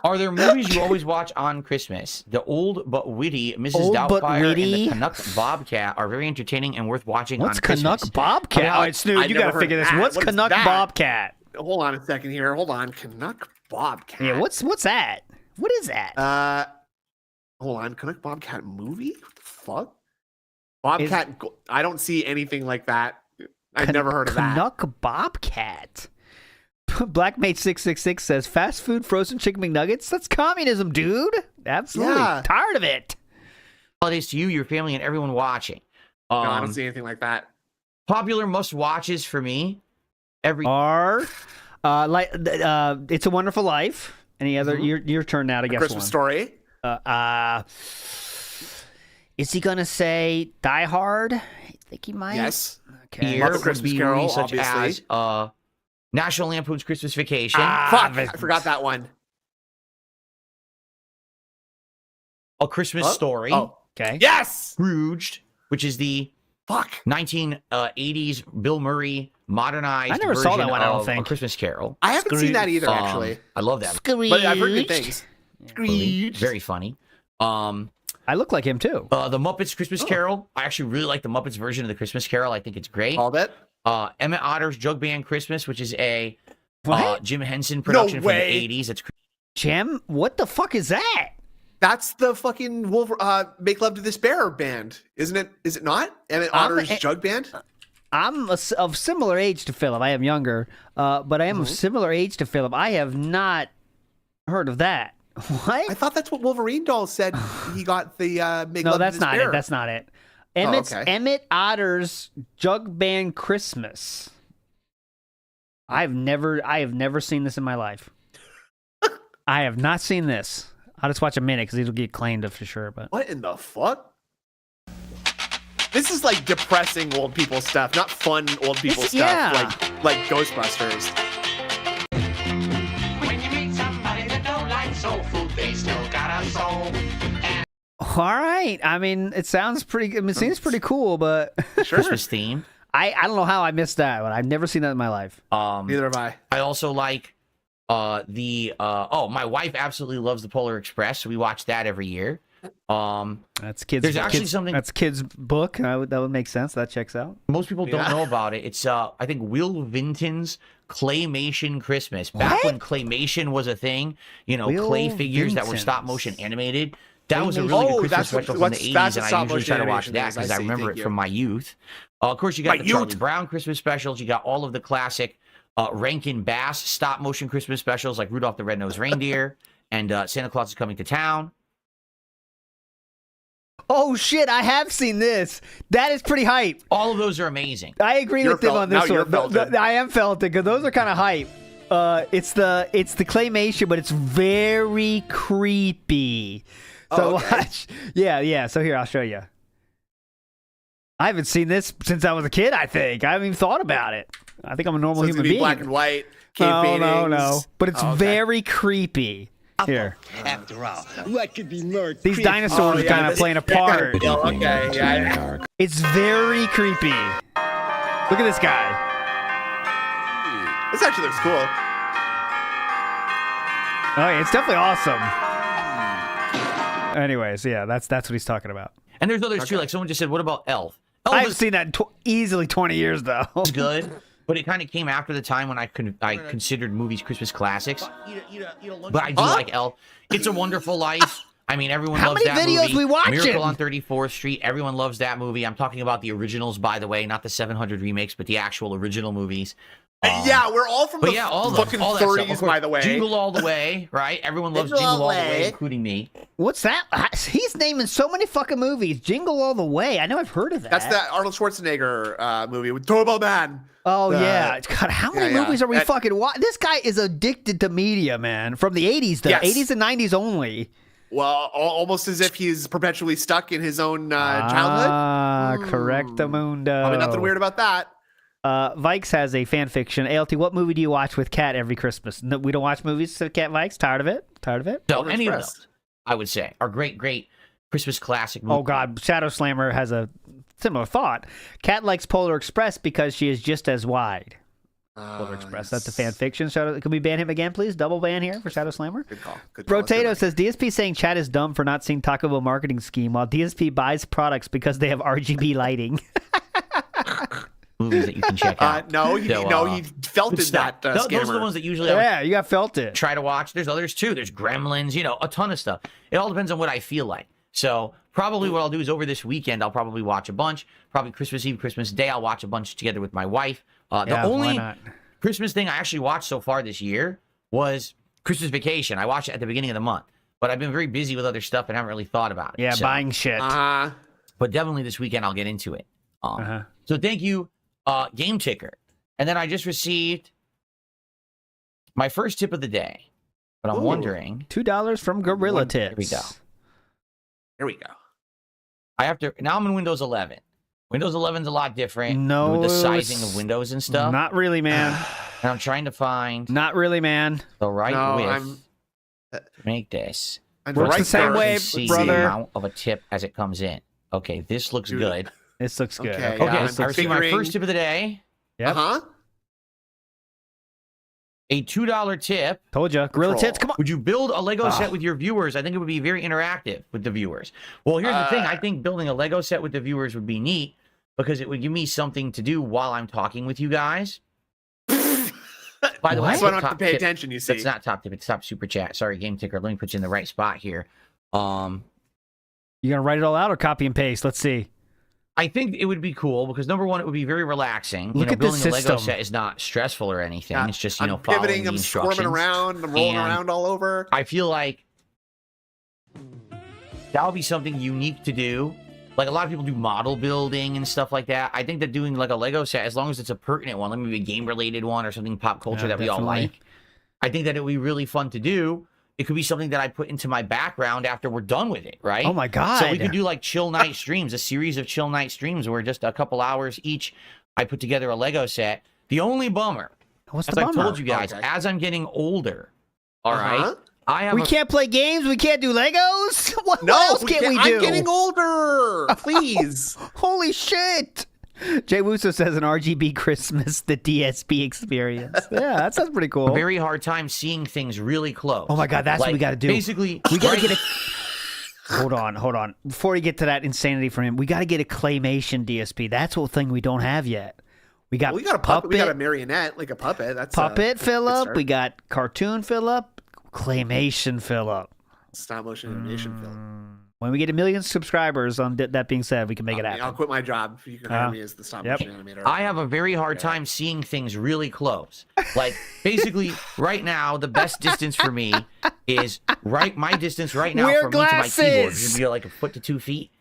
Are there movies you always watch on Christmas? The old but witty Mrs. Old but Doubtfire and witty? the Canuck Bobcat are very entertaining and worth watching What's on Christmas. Canuck Bobcat? I mean, All right, Snood, I've you got never to heard figure of this. that. What's What is Canuck that? Bobcat? Hold on a second here. Hold on. Canuck Bobcat. Yeah, what's that? What is that? Hold on. Canuck Bobcat movie? What the fuck? Bobcat. I don't see anything like that. I've never heard of that. Canuck Bobcat. Blackmate666 says, fast food frozen chicken McNuggets? That's communism, dude. Absolutely. Yeah. Tired of it. Holidays to you, your family, and everyone watching. No, I don't see anything like that. Popular must-watches for me. Are It's a Wonderful Life. Any other? Your turn now to guess Christmas one. Story. Is he gonna say Die Hard? I think he might. Yes. Okay. Here Love a would Christmas be Carol, movies such obviously. as National Lampoon's Christmas Vacation, Fuck. I forgot that one. A Christmas Story, Oh. Okay. Yes. Scrooged, which is the Fuck. 1980s Bill Murray modernized I never saw that version one, I don't of think. A Christmas Carol. I haven't seen that either, Um, actually. I love that But I've heard good things. movie. Very funny. I look like him too. The Muppets Christmas Carol. I actually really like the Muppets version of the Christmas Carol. I think it's great. All that. Emmett Otter's Jug Band Christmas, which is a What? Jim Henson production from way. the 80s. It's Jim? What the fuck is that? That's the fucking Make Love to This Bear band, isn't it? Is it not? Emmett Otter's Jug Band? I'm of similar age to Philip. I am younger, but I am of similar age to Philip. I have not heard of that. What? I thought that's what Wolverine Doll said. He got the Make No, Love that's to This not Bear. it. That's not it. okay. Emmett Otter's Jug Band Christmas. I have never seen this in my life. I have not seen this. I'll just watch a minute because it'll get claimed for sure. But What in the fuck? This is like depressing old people stuff, not fun old people It's- stuff yeah. like Ghostbusters. When you meet somebody that don't like soul food, they still got a soul. all right. I mean, it sounds pretty. I mean, it seems pretty cool, but Sure. Christmas theme. I don't know how I missed that one. I've never seen that in my life. Neither have I. I also like my wife absolutely loves the Polar Express, so we watch that every year. That's kids. There's actually something- That's kids' book. That would make sense. That checks out. Most people don't Yeah. know about it. It's I think Will Vinton's Claymation Christmas. Back when claymation was a thing, Will clay figures that were Vinton's. stop motion animated. That was a really Oh, good that's Christmas what- special from the that's 80s, and what I stop usually try to motion watch that animation is. because I I see. remember Thank it you. from my youth. Of course, you got My the Charlie youth. Brown Christmas specials. You got all of the classic Rankin Bass stop motion Christmas specials like Rudolph the Red-Nosed Reindeer and Santa Claus is Coming to Town. Oh shit! I have seen this. That is pretty hype. All of those are amazing. I agree You're with them on this now you're one. felted. I am felted because those are kind of hype. It's the claymation, but it's very creepy. So Oh, okay. watch. Yeah. So here, I'll show you. I haven't seen this since I was a kid. I think I haven't even thought about it. I think I'm a normal So it's human gonna be being. black and white. Cave No. paintings. But it's Oh, okay. very creepy. Here. After all, what could be more These creepy? dinosaurs kind of playing a part. Okay, yeah. It's very creepy. Look at this guy. This actually looks cool. Oh, yeah, it's definitely awesome. Anyways, yeah, that's what he's talking about. And there's others too. Like someone just said, what about Elf? Elf I haven't is seen that in easily 20 years, though. good, but it kind of came after the time when I considered movies Christmas classics. But I do like Elf. It's a Wonderful Life. I mean, everyone How loves many that videos movie. we watching? Miracle on 34th Street. Everyone loves that movie. I'm talking about the originals, by the way, not the 700 remakes, but the actual original movies. Yeah, we're all from the all fucking all that stuff. 30s, Of course, by the way. Jingle All the Way, right? Everyone loves Jingle All the Way, including me. What's that? He's naming so many fucking movies. Jingle All the Way. I know I've heard of that. That's that Arnold Schwarzenegger movie with Turbo Man. Oh, yeah. God, how many movies are we fucking watching? This guy is addicted to media, man. From the 80s, though. Yes. 80s and 90s only. Well, almost as if he's perpetually stuck in his own childhood. Correctamundo. Probably nothing weird about that. Vikes has a fan fiction. ALT, what movie do you watch with Kat every Christmas? No, we don't watch movies with Kat Vikes? Tired of it? So any of those, I would say, are great Christmas classic movies. Oh, God. Shadow Slammer has a similar thought. Kat likes Polar Express because she is just as wide. Polar Express. That's a fan fiction. Can we ban him again, please? Double ban here for Shadow Slammer. Good call. Good call. Brotato says DSP saying Chad is dumb for not seeing Taco Bell marketing scheme while DSP buys products because they have RGB lighting. Movies that you can check out. He felt it that those are the scammer. ones that usually You got felt it. try to watch. There's others too. There's Gremlins, a ton of stuff. It all depends on what I feel like. So probably what I'll do is over this weekend, I'll probably watch a bunch. Probably Christmas Eve, Christmas Day, I'll watch a bunch together with my wife. The only Christmas thing I actually watched so far this year was Christmas Vacation. I watched it at the beginning of the month, but I've been very busy with other stuff and haven't really thought about it. Yeah, buying shit. But definitely this weekend I'll get into it. So thank you, Game Ticker. And then I just received my first tip of the day. But I'm wondering. $2 from Gorilla Tips. Here we go. Now I'm in Windows 11. Windows 11's a lot different No, with the sizing of windows and stuff. Not really, man. And I'm trying to find Not really, man. the right width I'm to make this. Works the same way, See brother. the amount of a tip as it comes in. Okay, this looks good. This looks good. Okay, Okay, I'm I received my first tip of the day. Yep. A $2 tip. Told you. Gorilla Control. Tits, come on. Would you build a Lego set with your viewers? I think it would be very interactive with the viewers. Well, here's the thing. I think building a Lego set with the viewers would be neat because it would give me something to do while I'm talking with you guys. By the way, so I don't have to top pay tip. attention, you see. That's not top tip. It's top super chat. Sorry, Game Ticker. Let me put you in the right spot here. You gonna write it all out or copy and paste? Let's see. I think it would be cool because number one, it would be very relaxing. Look at this building a Lego system. set is not stressful or anything. It's just I'm following pivoting, the I'm instructions. squirming around, I'm rolling And around all over. I feel like that would be something unique to do. Like a lot of people do model building and stuff like that. I think that doing like a Lego set, as long as it's a pertinent one, like maybe a game-related one or something pop culture that we all definitely. like, I think that it would be really fun to do. It could be something that I put into my background after we're done with it, right? Oh my God. So we could do like chill night streams, a series of chill night streams where just a couple hours each, I put together a Lego set. The only bummer, What's as the I bummer? told you guys, as I'm getting older, all right, I have We can't play games. We can't do Legos. What else can we do? I'm getting older. Please. Holy shit. Jay Wusso says an RGB Christmas, the DSP experience. Yeah, that sounds pretty cool. a very hard time seeing things really close. Oh my God, that's what we got to do. Basically, We got to get a... Hold on. Before we get to that insanity from him, we got to get a claymation DSP. That's the thing we don't have yet. We got We got a puppet. We got a marionette, like a puppet. That's puppet Philip. start. We got cartoon Philip. Claymation Philip. stop motion animation film. When we get 1 million subscribers, on that being said, we can make it happen. I'll quit my job if you can hire me as the stop motion animator. I have a very hard time seeing things really close. Like basically, right now, the best distance for me is my distance right now Wear from me to my keyboard glasses! is gonna be like a foot to 2 feet.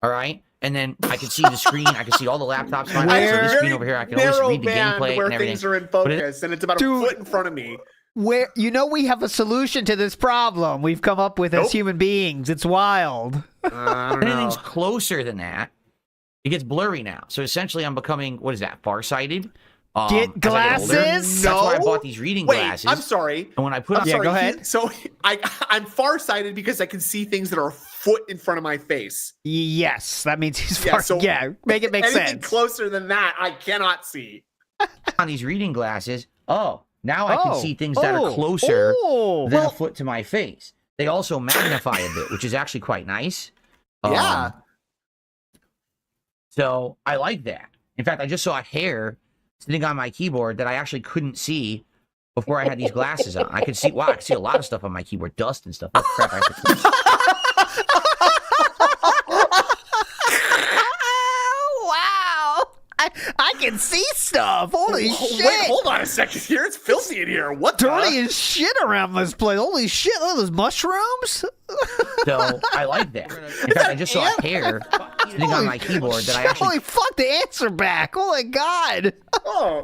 All right, and then I can see the screen. I can see all the laptops. Fine. I can see this screen over here. I can always read the gameplay where and everything. things are in But focus, and it's about Dude. a foot in front of me. Where we have a solution to this problem we've come up with as human beings. It's wild. I don't know. Anything's closer than that, it gets blurry now. So essentially, I'm becoming, what is that, farsighted? Get glasses? That's why I bought these reading glasses. I'm sorry. And when I put on, go ahead. I'm farsighted because I can see things that are a foot in front of my face. Yes, that means he's far. So make it make anything sense. closer than that, I cannot see. on these reading glasses, now I can see things that are closer than a foot to my face. They also magnify a bit, which is actually quite nice. Yeah. So I like that. In fact, I just saw a hair sitting on my keyboard that I actually couldn't see before I had these glasses on. I could see, I could see a lot of stuff on my keyboard, dust and stuff. Oh, crap. Wow. I can see stuff. Holy shit. Wait, hold on a second here. It's filthy in here. What dirty as shit around this place. Holy shit. Look at those mushrooms. So I like that. In fact, I just saw a hair sitting on my keyboard that I actually... Holy fuck, the answer back. Oh my god. Oh.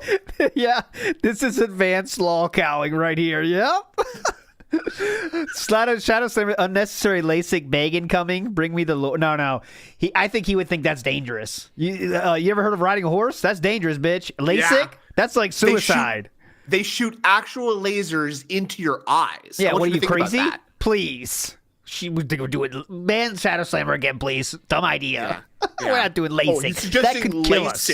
Yeah, this is advanced lol cowing right here. Yep. Shadow Slammer, unnecessary LASIK bag incoming. Bring me the no. I think he would think that's dangerous. You ever heard of riding a horse? That's dangerous, bitch. LASIK? Yeah. That's like suicide. They shoot actual lasers into your eyes. Yeah, what are you crazy? Please. She would do it. Ban Shadow Slammer again, please. Dumb idea. Yeah. We're not doing LASIK. That could kill us.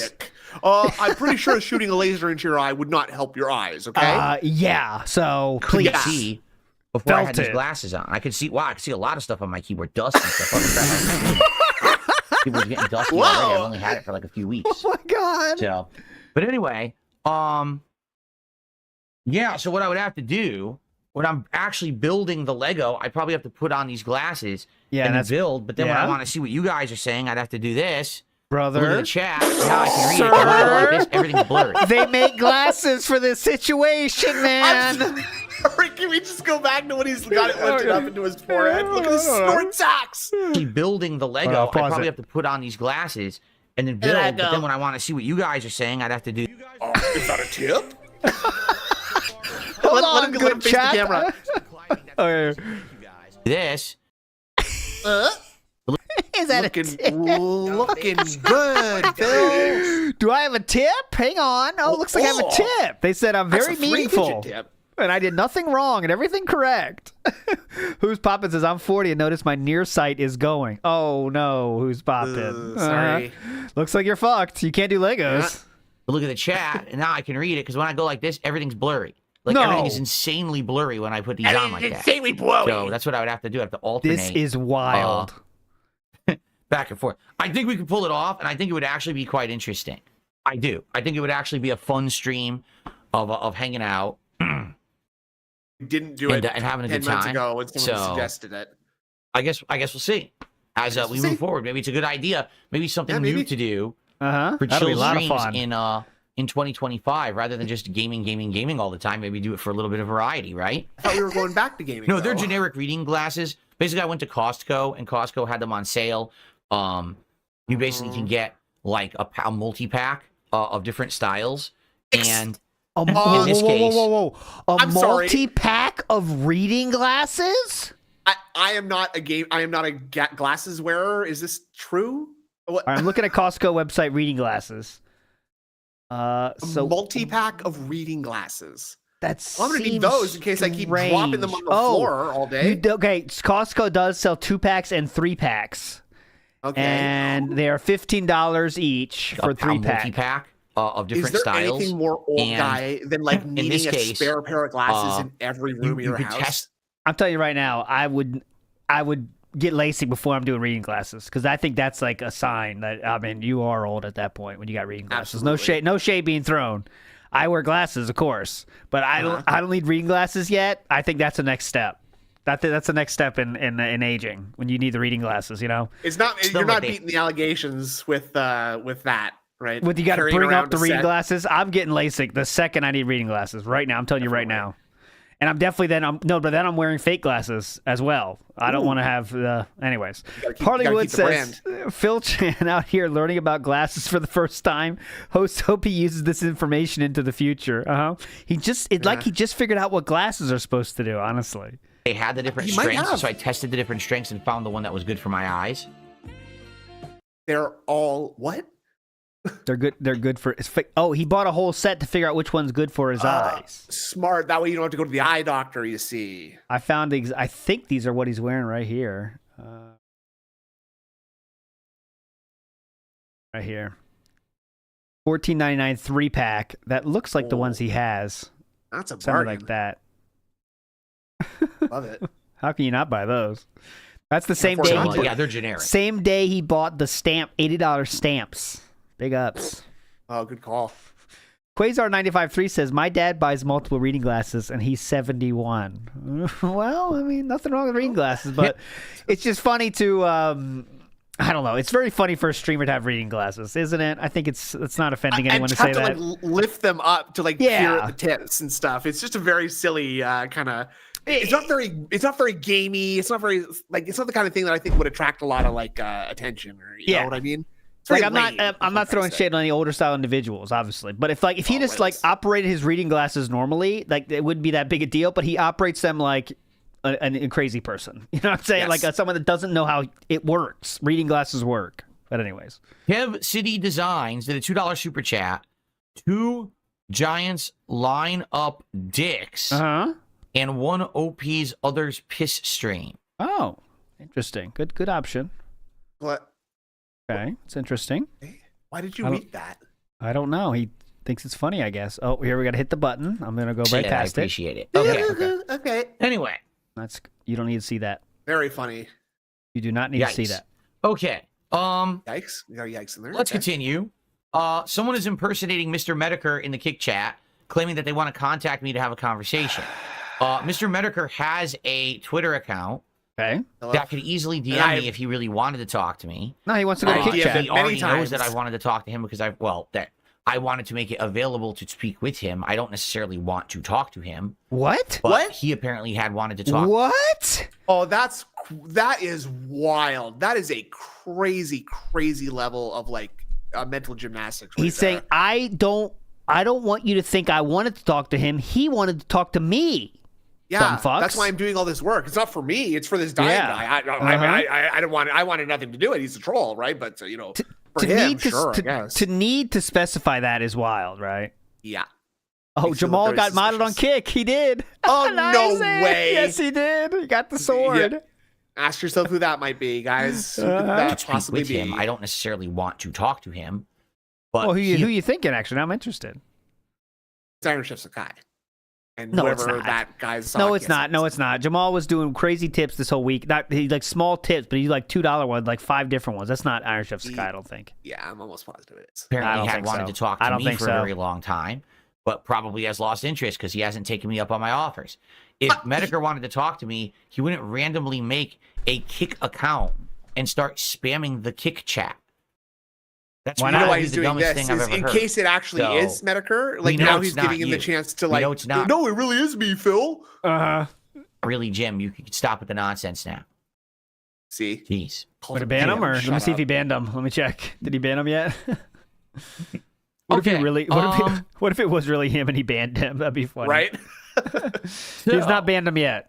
I'm pretty sure shooting a laser into your eye would not help your eyes. Okay. Yeah. So please. See before I had these glasses on, I could see. Wow, I could see a lot of stuff on my keyboard, dust and stuff. Keyboard's getting dusty already. I've only had it for like a few weeks. Oh my god. So, but anyway, yeah. So what I would have to do when I'm actually building the Lego, I probably have to put on these glasses and build. But then when I want to see what you guys are saying, I'd have to do this. Brother. Look at the chat. Now I can read it. When I go like this, everything's blurry. They make glasses for this situation, man. Can we just go back to when he's got it lifted up into his forehead? Look at his snort sacks. Building the Lego, I probably have to put on these glasses and then build. But then when I want to see what you guys are saying, I'd have to do. Is that a tip? Hold on, let him face the camera. Okay. This. Is that looking good, Phil? Do I have a tip? Hang on. Oh, looks like I have a tip. They said I'm very meaningful. Tip. And I did nothing wrong and everything correct. Who's Poppin' says, I'm 40 and notice my near sight is going. Oh, no. Who's Poppin'? Sorry. Looks like you're fucked. You can't do Legos. Look at the chat, and now I can read it, because when I go like this, everything's blurry. Like, everything is insanely blurry when I put these on like that. Insanely blurry. So that's what I would have to do. I have to alternate. This is wild. Back and forth. I think we could pull it off, and I think it would actually be quite interesting. I do. I think it would actually be a fun stream of hanging out. Didn't do it and having a good 10 months time. ago when someone suggested it. I guess we'll see as we move forward. Maybe it's a good idea. Maybe something new to do for That'll be chill a lot of streams fun. in 2025 rather than just gaming all the time. Maybe do it for a little bit of variety, right? I thought we were going back to gaming. No, they're generic reading glasses. Basically, I went to Costco and Costco had them on sale. You basically can get like a multi-pack of different styles, and in this case, a multi-pack of reading glasses? I am not a glasses wearer. Is this true? All right, I'm looking at Costco website reading glasses. So multi-pack of reading glasses. I'm gonna need those in case I keep dropping them on the floor all day. Okay, Costco does sell 2-packs and 3-packs. Okay. And they are $15 each for 3-pack. Multi-pack of different styles. Is there styles. anything more old guy than like needing a spare pair of glasses in every room of your house? I'm telling you right now, I would get LASIK before I'm doing reading glasses, because I think that's like a sign that you are old at that point when you got reading glasses. Absolutely. No shade being thrown. I wear glasses, of course, but I don't need reading glasses yet. I think that's the next step. That's the next step in aging, when you need the reading glasses. It's not. You're not beating the allegations with that, right? With you got to bring up the reading glasses. I'm getting LASIK the second I need reading glasses right now. I'm telling you right now. And I'm definitely but then I'm wearing fake glasses as well. I don't want to have anyways. Harleywood says, Phil Chan out here learning about glasses for the first time. Host hope he uses this information into the future. He just figured out what glasses are supposed to do, honestly. They had the different strengths, so I tested the different strengths and found the one that was good for my eyes. They're all what? They're good. They're good for. Oh, he bought a whole set to figure out which one's good for his eyes. Smart. That way you don't have to go to the eye doctor. You see. I found. I think these are what he's wearing right here. Right here. $14.99 3-pack. That looks like the ones he has. That's a Something bargain. like that. Love it. How can you not buy those? That's the same day. Yeah, they're generic. Same day he bought the $80 stamps. Big ups. Oh, good call. Quasar953 says, my dad buys multiple reading glasses and he's 71. Well, I mean, nothing wrong with reading glasses, but it's just funny to, I don't know. It's very funny for a streamer to have reading glasses, isn't it? I think it's not offending anyone to say that. And like lift them up to like peer at the tips and stuff. It's just a very silly kind of. It's not very gamey. It's not very like. It's not the kind of thing that I think would attract a lot of like attention or you know what I mean. Like I'm not throwing shade on any older style individuals, obviously. But if he just like operated his reading glasses normally, like it wouldn't be that big a deal. But he operates them like a crazy person. You know what I'm saying? Yes. Like someone that doesn't know how it works. Reading glasses work. But anyways, Kev City Designs did a $2 super chat. 2 Giants line up dicks and 1 OP's others piss stream. Oh, interesting. Good option. What? Okay, it's interesting. Why did you read that? I don't know. He thinks it's funny, I guess. Oh, here we got to hit the button. I'm gonna go right I past it. appreciate it. Okay. Okay. Anyway, You don't need to see that. Very funny. You do not need to see that. Okay. Yikes. You got a yikes in there. Let's continue. Someone is impersonating Mr. Mediker in the kick chat, claiming that they want to contact me to have a conversation. Mr. Mediker has a Twitter account. Okay. That could easily DM me if he really wanted to talk to me. No, he wants to go to kick chat. He already knows that I wanted to talk to him because that I wanted to make it available to speak with him. I don't necessarily want to talk to him. What? But he apparently had wanted to talk. What? Oh, that is wild. That is a crazy level of like mental gymnastics. Right He's saying, I don't want you to think I wanted to talk to him. He wanted to talk to me. Yeah, that's why I'm doing all this work. It's not for me. It's for this dying guy. I don't want. I wanted nothing to do it. He's a troll, right? But you know, for him, sure, I guess. To need to specify that is wild, right? Yeah. Oh, Jamal got modded on Kick. He did. Oh, no way. Yes, he did. He got the sword. Yeah. Ask yourself who that might be, guys. Who could that possibly be? Him. I don't necessarily want to talk to him. But who you thinking? Actually, I'm interested. It's Iron Chef Sakai. And no, whoever it's not. that guy's no, it's not. No, it's not. Jamal was doing crazy tips this whole week. He like small tips, but he like $2 ones, like 5 different ones. That's not Iron Chef Sakai, I don't think. Yeah, I'm almost positive it is. Apparently, he had wanted to talk to me for a very long time, but probably has lost interest because he hasn't taken me up on my offers. If Mediker wanted to talk to me, he wouldn't randomly make a Kick account and start spamming the Kick chat. That's why he's doing this is in case it actually is Mediker. Like now he's giving him the chance to like. It's not. No, it really is me, Phil. Really, Jim, you can stop with the nonsense now. See, jeez. Would it ban him or let me see if he banned him? Let me check. Did he ban him yet? What if he really? What if it was really him and he banned him? That'd be funny, right? He's not banned him yit.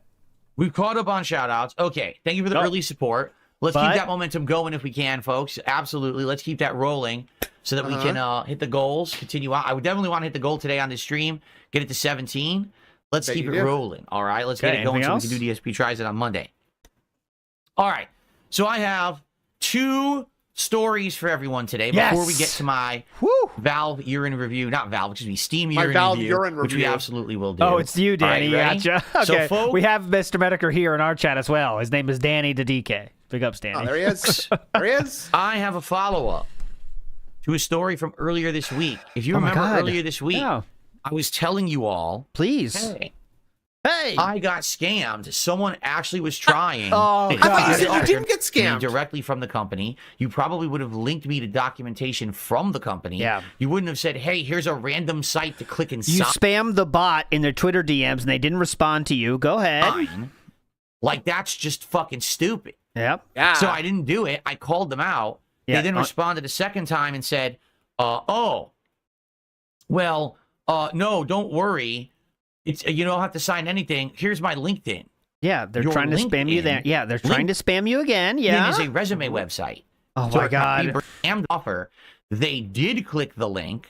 We've caught up on shoutouts. Okay, thank you for the early support. Let's keep that momentum going if we can, folks. Absolutely. Let's keep that rolling so that we can hit the goals, continue on. I would definitely want to hit the goal today on this stream, get it to 17. Let's keep it rolling. All right, let's get it going so we can do DSP Tries It on Monday. All right, so I have 2 stories for everyone today before we get to my Valve urine review. Not Valve, excuse me, Steam urine review, which we absolutely will do. Oh, it's you, Danny. Right, gotcha. Okay, so, folks, we have Mr. Mediker here in our chat as well. His name is Danny the DK. Big ups, Danny. Oh, there he is. There he is. I have a follow-up to a story from earlier this week. If you remember earlier this week, I was telling you all, please, hey, I got scammed. Someone actually was trying. I thought you said you didn't get scammed directly from the company. You probably would have linked me to documentation from the company. Yeah. You wouldn't have said, hey, here's a random site to click and You spammed the bot in their Twitter DMs and they didn't respond to you. Go ahead. Like, that's just fucking stupid. Yep. Yeah. So I didn't do it. I called them out. They then responded a second time and said, no, don't worry. It's you don't have to sign anything. Here's my LinkedIn. Yeah, they're trying to spam you there. Yeah, they're trying to spam you again. Yeah. It is a resume website. Oh my God. Offer they did click the link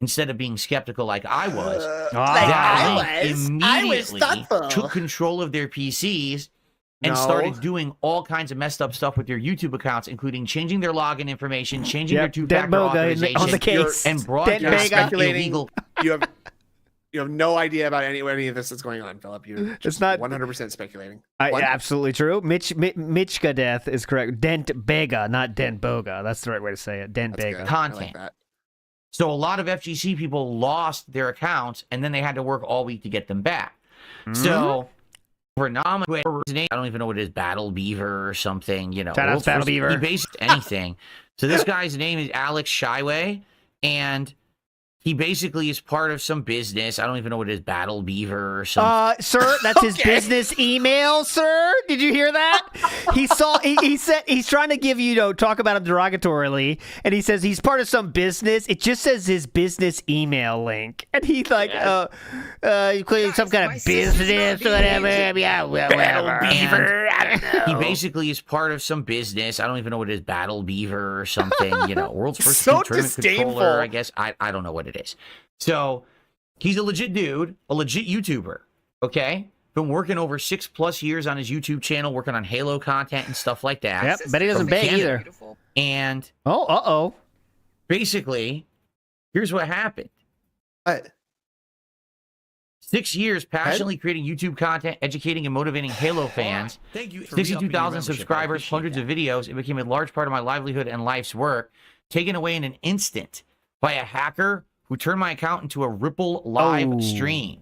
instead of being skeptical like I was. I was Immediately thoughtful. took control of their PCs and started doing all kinds of messed up stuff with their YouTube accounts, including changing their login information, changing their two-factor authorization, on the case. and broadcasting illegal. You have no idea about any of this that's going on, Philip. You're It's not 100% speculating. Absolutely true. Mitchka Death is correct. Dent Bega, not Dent Boga. That's the right way to say it. Dent Bega. Content. Like So a lot of FGC people lost their accounts, and then they had to work all week to get them back. So for I don't even know what it is, Battle Beaver or something. You know, Shout out Battle Beaver. He based anything. So this guy's name is Alex Shyway, and he basically is part of some business. I don't even know what it is, Battle Beaver or something. Sir, that's his business email, sir. Did you hear that? He said he's trying to give you, talk about him derogatorily, and he says he's part of some business. It just says his business email link, and he's like, including some kind of business or whatever. Yeah, Battle Beaver. I don't know. He basically is part of some business. I don't even know what it is, Battle Beaver or something. World's first So tournament disdainful. controller. I guess I don't know what it is. So he's a legit dude, a legit YouTuber. Okay, been working over 6+ years on his YouTube channel, working on Halo content and stuff like that. Yep, but he doesn't beg either. And basically, here's what happened. 6 years passionately creating YouTube content, educating and motivating Halo fans. Thank you. 62,000 subscribers, hundreds of videos. It became a large part of my livelihood and life's work, taken away in an instant by a hacker who turned my account into a Ripple live stream.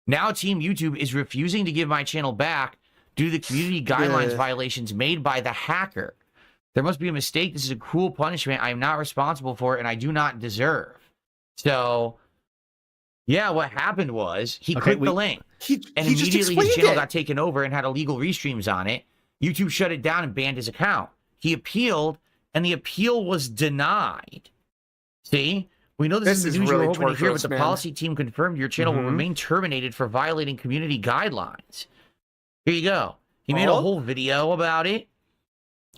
Now Team YouTube is refusing to give my channel back due to the community guidelines violations made by the hacker. There must be a mistake. This is a cruel punishment I am not responsible for and I do not deserve. So, yeah, what happened was he clicked the link. And immediately his channel got taken over and had illegal restreams on it. YouTube shut it down and banned his account. He appealed, and the appeal was denied. See? We know this is the news really you're hoping to hear, but the man. policy team confirmed your channel will remain terminated for violating community guidelines. Here you go. He made a whole video about it,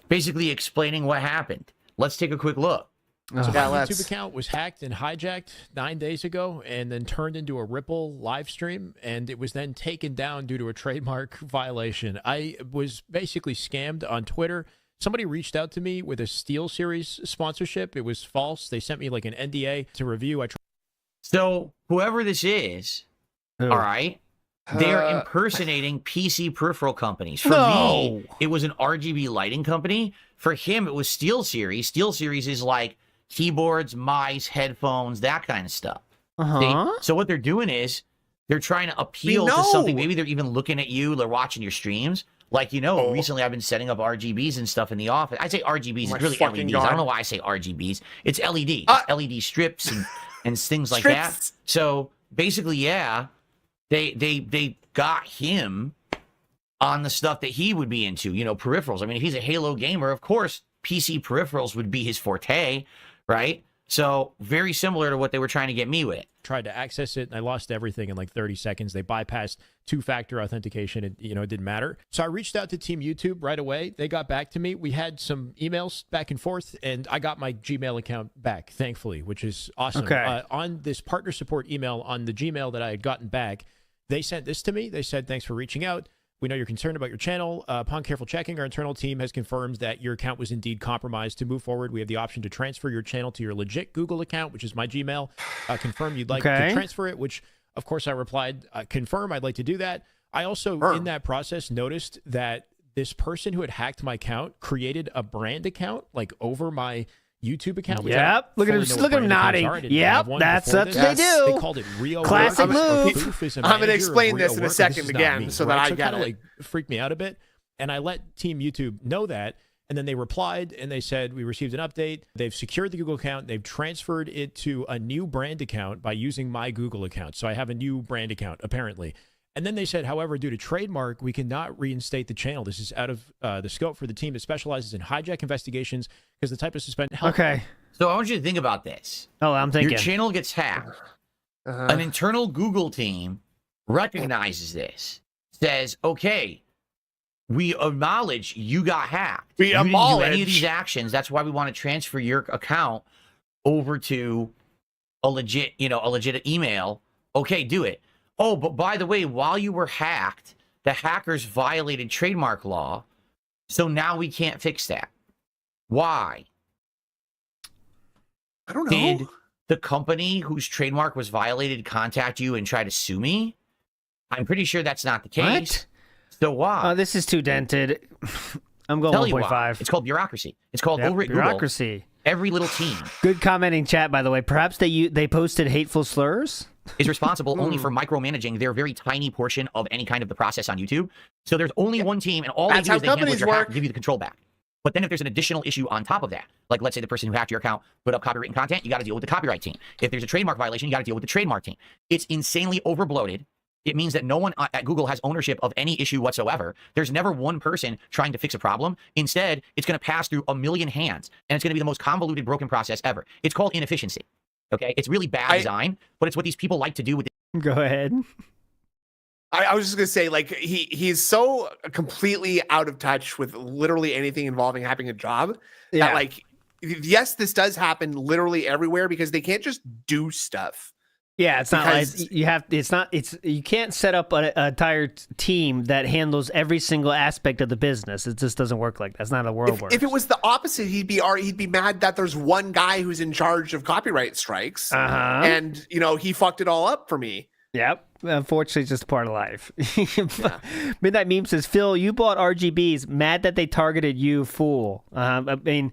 basically explaining what happened. Let's take a quick look. So my YouTube account was hacked and hijacked 9 days ago and then turned into a Ripple live stream, and it was then taken down due to a trademark violation. I was basically scammed on Twitter. Somebody reached out to me with a Steel Series sponsorship. It was false. They sent me like an NDA to review. So whoever this is, all right, they're impersonating PC peripheral companies. For me, it was an RGB lighting company. For him, it was Steel Series. Steel Series is like keyboards, mice, headphones, that kind of stuff. See? So what they're doing is they're trying to appeal to something. Maybe they're even looking at you. They're watching your streams. Like, recently I've been setting up RGBs and stuff in the office. I say RGBs, it's really LEDs. I don't know why I say RGBs. It's LED. It's LED strips and things like that. So basically, yeah, they got him on the stuff that he would be into, peripherals. I mean, if he's a Halo gamer, of course, PC peripherals would be his forte, right? So very similar to what they were trying to get me with. Tried to access it, and I lost everything in like 30 seconds. They bypassed two-factor authentication. It didn't matter. So I reached out to Team YouTube right away. They got back to me. We had some emails back and forth, and I got my Gmail account back, thankfully, which is awesome. Okay. On this partner support email on the Gmail that I had gotten back, they sent this to me. They said, thanks for reaching out. We know you're concerned about your channel. Upon careful checking, our internal team has confirmed that your account was indeed compromised. To move forward, we have the option to transfer your channel to your legit Google account, which is my Gmail. Confirm you'd like to transfer it, which, of course, I replied, confirm, I'd like to do that. I also, in that process, noticed that this person who had hacked my account created a brand account, like, over my YouTube account. Yep. Look at him nodding. Yep. That's what they do. They called it Rio. Classic move. I'm going to explain this in a second again so that I get it. Like, freaked me out a bit. And I let Team YouTube know that. And then they replied and they said, we received an update. They've secured the Google account. They've transferred it to a new brand account by using my Google account. So I have a new brand account, apparently. And then they said, however, due to trademark, we cannot reinstate the channel. This is out of the scope for the team that specializes in hijack investigations because the type of suspension. Okay. So I want you to think about this. Oh, I'm thinking. Your channel gets hacked. An internal Google team recognizes this, says, okay, we acknowledge you got hacked. We you didn't do any of acknowledge. these actions. That's why we want to transfer your account. over to a legit email, okay, do it. Oh, but by the way, while you were hacked, the hackers violated trademark law, so now we can't fix that. Why? I don't know. Did the company whose trademark was violated contact you and try to sue me? I'm pretty sure that's not the case. What? So why? Oh, this is too dented. I'm going Tell you 1.5. why. It's called bureaucracy. It's called over at bureaucracy. Google. Every little team Good commenting chat, by the way. Perhaps they posted hateful slurs. is responsible only for micromanaging their very tiny portion of any kind of the process on YouTube. So there's only one team, and all they do is they handle your hack and give you the control back. But then if there's an additional issue on top of that, like let's say the person who hacked your account put up copywritten content, you got to deal with the copyright team. If there's a trademark violation, you got to deal with the trademark team. It's insanely overbloated. It means that no one at Google has ownership of any issue whatsoever. There's never one person trying to fix a problem. Instead, it's going to pass through a million hands, and it's going to be the most convoluted, broken process ever. It's called inefficiency. Okay? It's really bad design, but it's what these people like to do with it. Go ahead. I was just gonna say, like, he's so completely out of touch with literally anything involving having a job. That, like, yes, this does happen literally everywhere because they can't just do stuff. Yeah, it's not like you have. It's not. It's you can't set up an entire team that handles every single aspect of the business. It just doesn't work like that. That's not how the world works. If it was the opposite, he'd be mad that there's one guy who's in charge of copyright strikes, and he fucked it all up for me. Yep. Unfortunately, it's just part of life. Midnight Meme says, Phil, you bought RGBs. Mad that they targeted you, fool. I mean,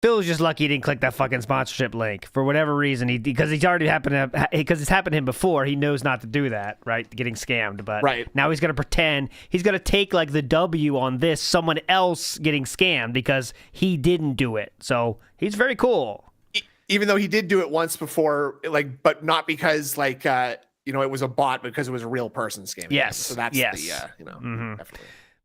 Phil was just lucky he didn't click that fucking sponsorship link for whatever reason. Because it's happened to him before. He knows not to do that, right? Getting scammed, but now he's gonna pretend he's gonna take like the W on this someone else getting scammed because he didn't do it. So he's very cool. Even though he did do it once before, like, but not because like it was a bot, because it was a real person scamming. Yes. So that's definitely.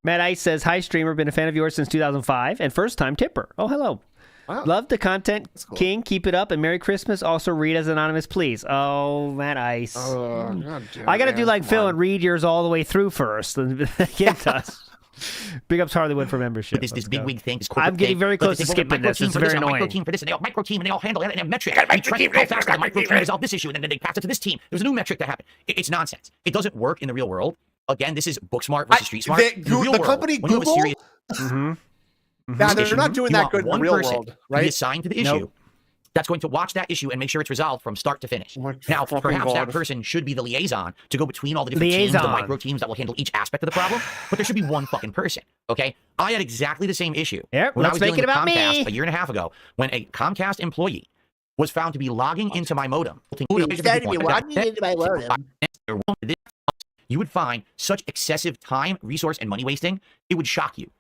Matt Ice says, hi, streamer. Been a fan of yours since 2005 and first time tipper. Oh, hello. Wow. Love the content, cool. King. Keep it up. And Merry Christmas. Also, read as anonymous, please. Oh, Matt Ice. I got to do like Phil and read yours all the way through first. And get us. Big ups Harleywood for membership. This big wig thing. I'm getting very close to skipping this. It's very annoying. Micro team for this, and they all micro team, and they all handle it, and metric. Micro team resolve this issue, and then they pass it to this team. There's a new metric that happened. It's nonsense. It doesn't work in the real world. Again, this is book smart versus street smart. The company Google. Now they're not doing that good in the real world, right? Assigned to the issue. That's going to watch that issue and make sure it's resolved from start to finish. Now, perhaps that person should be the liaison to go between all the different teams, the micro teams that will handle each aspect of the problem. But there should be one fucking person, okay? I had exactly the same issue when I was dealing with Comcast a year and a half ago, when a Comcast employee was found to be logging into my modem. You would find such excessive time, resource, and money wasting, it would shock you.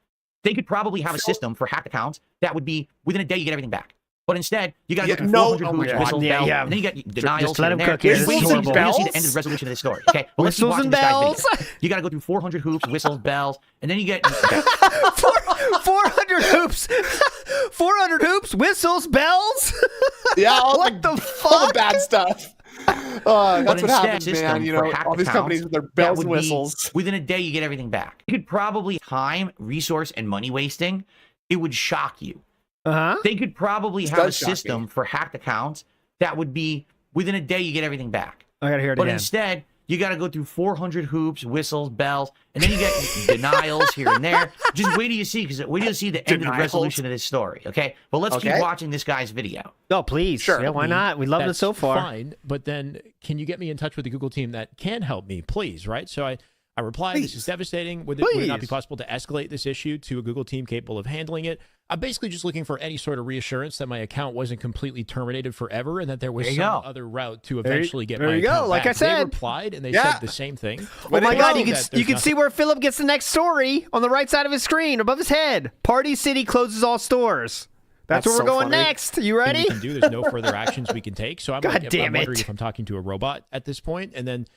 They could probably have a system for hacked accounts that would be within a day you get everything back. But instead, you got to go through 400 hoops, whistles, bells, and then you get denials. Just let him cook here. This Wait is horrible. till you see the end of the resolution of this story. Okay, well, let's keep watching this guy's video. You got to go through 400 hoops, whistles, bells, and then you get 400 hoops, 400 hoops, whistles, bells. Yeah, what the fuck? All the bad stuff. That's what happens, man. All these companies with their bells and whistles. Within a day, you get everything back. You could probably time, resource, and money wasting. It would shock you. They could probably have a system for hacked accounts that would be within a day you get everything back. I gotta hear it but again. Instead, you got to go through 400 hoops, whistles, bells, and then you get denials here and there. Just wait till you see, wait till you see the end of the resolution of this story. Okay, but let's keep watching this guy's video. Oh, please, sure. Yeah, why not? We love it so far. Fine, but then can you get me in touch with the Google team that can help me, please? Right. So I replied, this is devastating. Would it not be possible to escalate this issue to a Google team capable of handling it? I'm basically just looking for any sort of reassurance that my account wasn't completely terminated forever and that there was some other route to eventually get my account Like back. I said. They replied and they said the same thing. Oh my God, you can see where Philip gets the next story on the right side of his screen, above his head. Party City closes all stores. That's where we're going next. You ready? There's no further actions we can take. So I'm wondering if I'm talking to a robot at this point, and then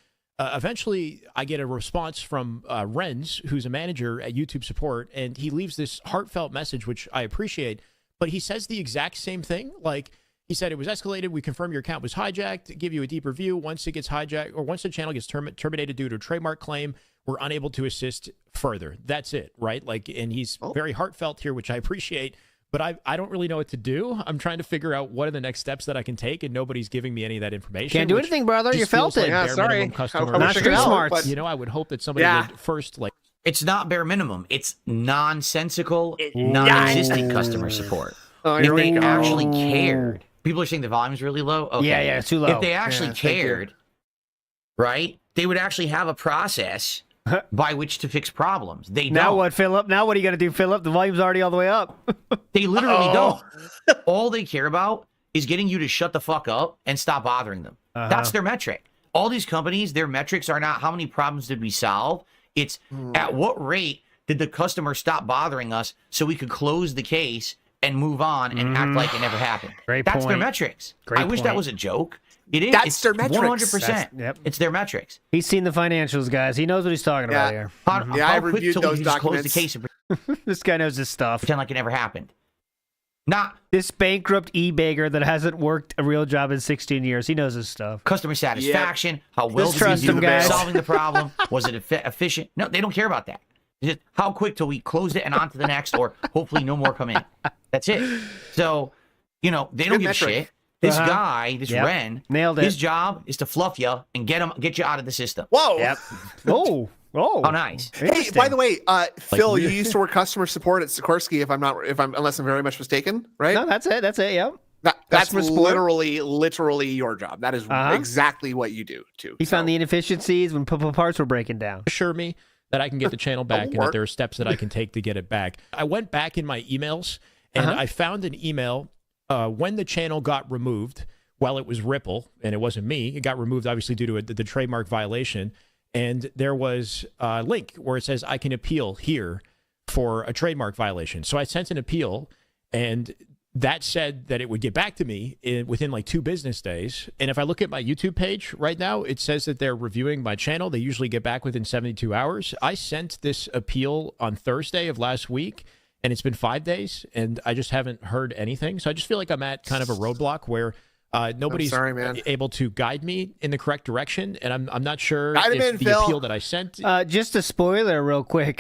eventually, I get a response from Renz, who's a manager at YouTube support, and he leaves this heartfelt message, which I appreciate, but he says the exact same thing. Like, he said, it was escalated. We confirm your account was hijacked. Give you a deep review. Once it gets hijacked, or once the channel gets terminated due to a trademark claim, we're unable to assist further. That's it, right? Like, and he's very heartfelt here, which I appreciate. but I don't really know what to do. I'm trying to figure out what are the next steps that I can take, and nobody's giving me any of that information. Can't do anything, brother. You felt it. Bare minimum customer Not street smarts. You know, I would hope that somebody would first like. It's not bare minimum. It's nonsensical, non-existent customer support. If they actually cared, people are saying the volume's really low. Okay. Yeah, it's too low. If they actually cared, right, they would actually have a process by which to fix problems. They don't. Now what, Philip? Now what are you going to do, Philip? The volume's already all the way up. They literally don't. All they care about is getting you to shut the fuck up and stop bothering them. That's their metric. All these companies, their metrics are not how many problems did we solve. It's at what rate did the customer stop bothering us so we could close the case and move on and act like it never happened. That's their metrics. I wish that was a joke. It is. That's their metrics. 100%. It's their metrics. He's seen the financials, guys. He knows what he's talking about here. I reviewed those documents. Close the case and This guy knows his stuff. pretend like it never happened. This bankrupt e-bagger that hasn't worked a real job in 16 years. He knows his stuff. Customer satisfaction, how well Just did trust we do him, guys. solving the problem? Was it efficient? No, they don't care about that. Just how quick till we close it and on to the next, or hopefully no more come in. That's it. So, they don't give a shit. This guy, this Ren, nailed it. His job is to fluff you and get you out of the system. Whoa. Yep. Oh. How nice. Hey, by the way, Phil, you used to work customer support at Sikorsky, unless I'm very much mistaken, right? No, that's it. That's it. Yep. That's literally your job. That is exactly what you do too. He found the inefficiencies when parts were breaking down. Assure me that I can get the channel back and that there are steps that I can take to get it back. I went back in my emails and I found an email when the channel got removed. Well, it was Ripple and it wasn't me. It got removed obviously due to the trademark violation. And there was a link where it says I can appeal here for a trademark violation. So I sent an appeal, and that said that it would get back to me within like 2 business days. And if I look at my YouTube page right now, it says that they're reviewing my channel. They usually get back within 72 hours. I sent this appeal on Thursday of last week, and it's been 5 days, and I just haven't heard anything. So I just feel like I'm at kind of a roadblock where nobody's able to guide me in the correct direction, and I'm not sure if the appeal that I sent. Just a spoiler, real quick.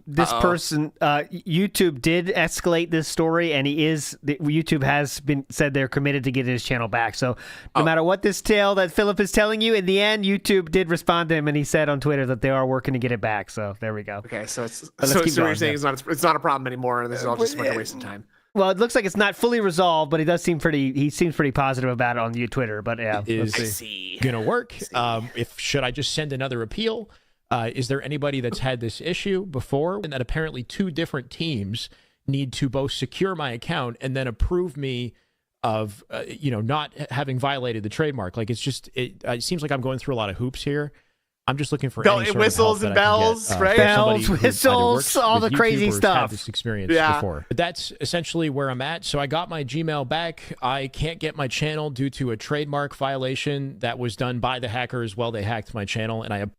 This person, YouTube did escalate this story, and YouTube has said they're committed to getting his channel back. So no matter what this tale that Philip is telling you, in the end, YouTube did respond to him, and he said on Twitter that they are working to get it back. So there we go. Okay, so you're saying it's not a problem anymore, and this is all just a waste of time. Well, it looks like it's not fully resolved, but he seems pretty positive about it on Twitter. But yeah, is gonna work. Should I just send another appeal? Is there anybody that's had this issue before? And that apparently 2 different teams need to both secure my account and then approve me of not having violated the trademark. Like it seems like I'm going through a lot of hoops here. I'm just looking for any sort whistles of help and bells, right? Bells, whistles, all the crazy stuff. Had this experience before. But that's essentially where I'm at. So I got my Gmail back. I can't get my channel due to a trademark violation that was done by the hackers while they hacked my channel, and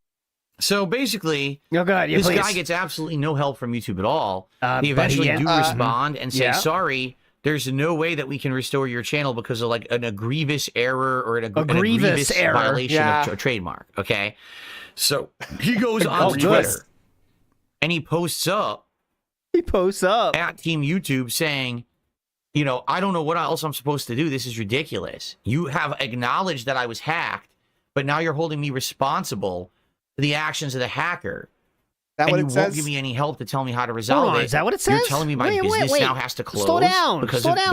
So basically, this guy gets absolutely no help from YouTube at all. They eventually do respond and say, sorry, there's no way that we can restore your channel because of like an grievous error or an grievous violation of a trademark. Okay. So he goes on Twitter and he posts up at Team YouTube saying, I don't know what else I'm supposed to do. This is ridiculous. You have acknowledged that I was hacked, but now you're holding me responsible for the actions of the hacker. And you won't give me any help to tell me how to resolve it. Is that what it says? You're telling me my business now has to close. Slow down,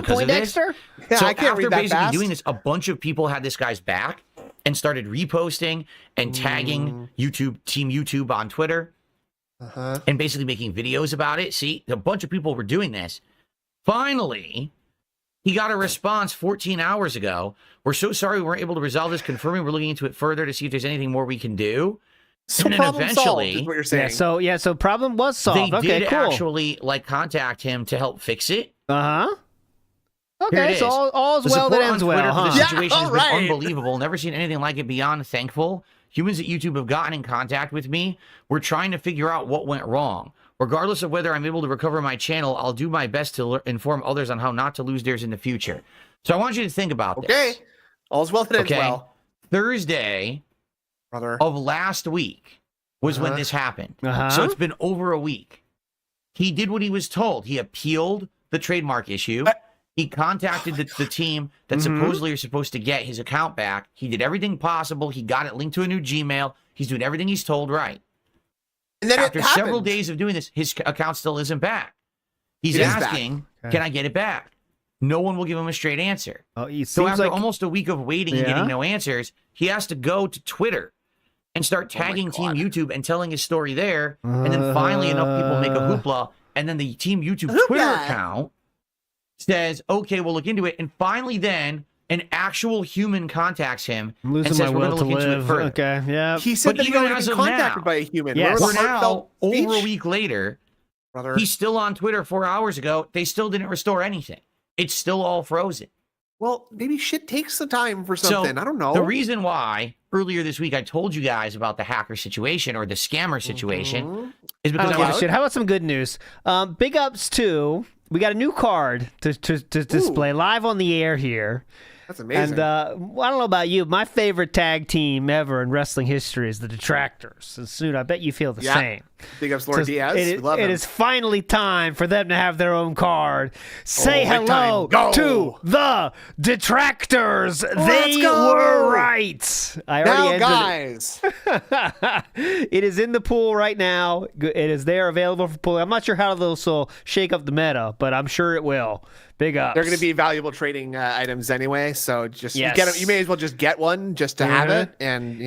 Poindexter. Yeah, so I can't after read that basically fast. doing this, a bunch of people had this guy's back and started reposting and tagging Team YouTube on Twitter and basically making videos about it. See, a bunch of people were doing this. Finally, he got a response 14 hours ago. We're so sorry we weren't able to resolve this, confirming we're looking into it further to see if there's anything more we can do. So and then problem solved eventually, is what you're saying. So problem was solved. They Okay, did cool. actually contact him to help fix it. Okay, so all's The well that support ends on Twitter well, for huh? this situation has been unbelievable. Never seen anything like it. Beyond thankful. Humans at YouTube have gotten in contact with me. We're trying to figure out what went wrong. Regardless of whether I'm able to recover my channel, I'll do my best to inform others on how not to lose theirs in the future. So I want you to think about this. Okay, all's well that ends well. Thursday of last week was when this happened. So it's been over a week. He did what he was told. He appealed the trademark issue. He contacted the team that supposedly are supposed to get his account back. He did everything possible. He got it linked to a new Gmail. He's doing everything he's told right. And then after several days of doing this, his account still isn't back. He's asking, can I get it back? No one will give him a straight answer. So after almost a week of waiting and getting no answers, he has to go to Twitter and start tagging Team YouTube and telling his story there. And then finally enough people make a hoopla. And then the Team YouTube Twitter account says, okay, we'll look into it. And finally then an actual human contacts him and says, we're going to look into it further. Okay, yeah. He said that he was contacted by a human. Yes. We're now over a week later. He's still on Twitter 4 hours ago. They still didn't restore anything. It's still all frozen. Well, maybe shit takes some time for something. So, I don't know. The reason why earlier this week I told you guys about the hacker situation or the scammer situation is because How about some good news? Big ups to, we got a new card to display live on the air here. That's amazing. And I don't know about you, my favorite tag team ever in wrestling history is the Detractors. And soon, I bet you feel the same. Big ups, Lord Diaz. It is finally time for them to have their own card. Say hello to the Detractors. They were right. I already guys. It is in the pool right now. It is there available for pulling. I'm not sure how this will shake up the meta, but I'm sure it will. Big ups. They're going to be valuable trading items anyway, so just you get them. You may as well just get one just to have it, and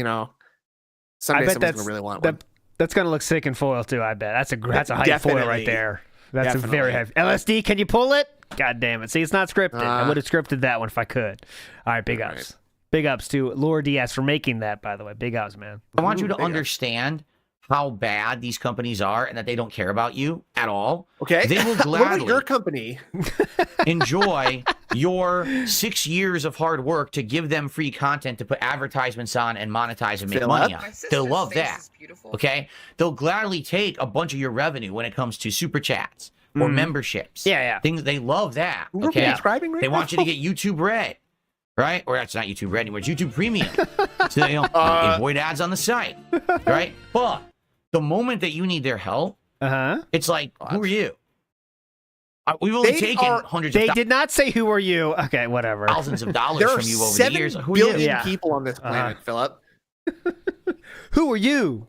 someday someone's going to really want one. That's going to look sick in foil too. I bet that's a hype foil right there. That's a very hype. LSD, can you pull it? God damn it! See, it's not scripted. I would have scripted that one if I could. All right, big ups. Big ups to Lord Diaz for making that. By the way, big ups, man. I want you to understand how bad these companies are and that they don't care about you at all. Okay. They will what gladly about your company? enjoy your 6 years of hard work to give them free content to put advertisements on and monetize and make money on. They'll love that. Okay. They'll gladly take a bunch of your revenue when it comes to super chats or memberships. Yeah. Things they love that. Okay. Subscribing right they want you to get YouTube Red. Right? Or that's not YouTube Red anymore. It's YouTube Premium. So avoid ads on the site. Right? But the moment that you need their help, it's like, who are you? We've only taken hundreds of They did not say who are you. Okay, whatever. thousands of dollars from you over the years. Who are you? People on this planet, Philip. Who are you?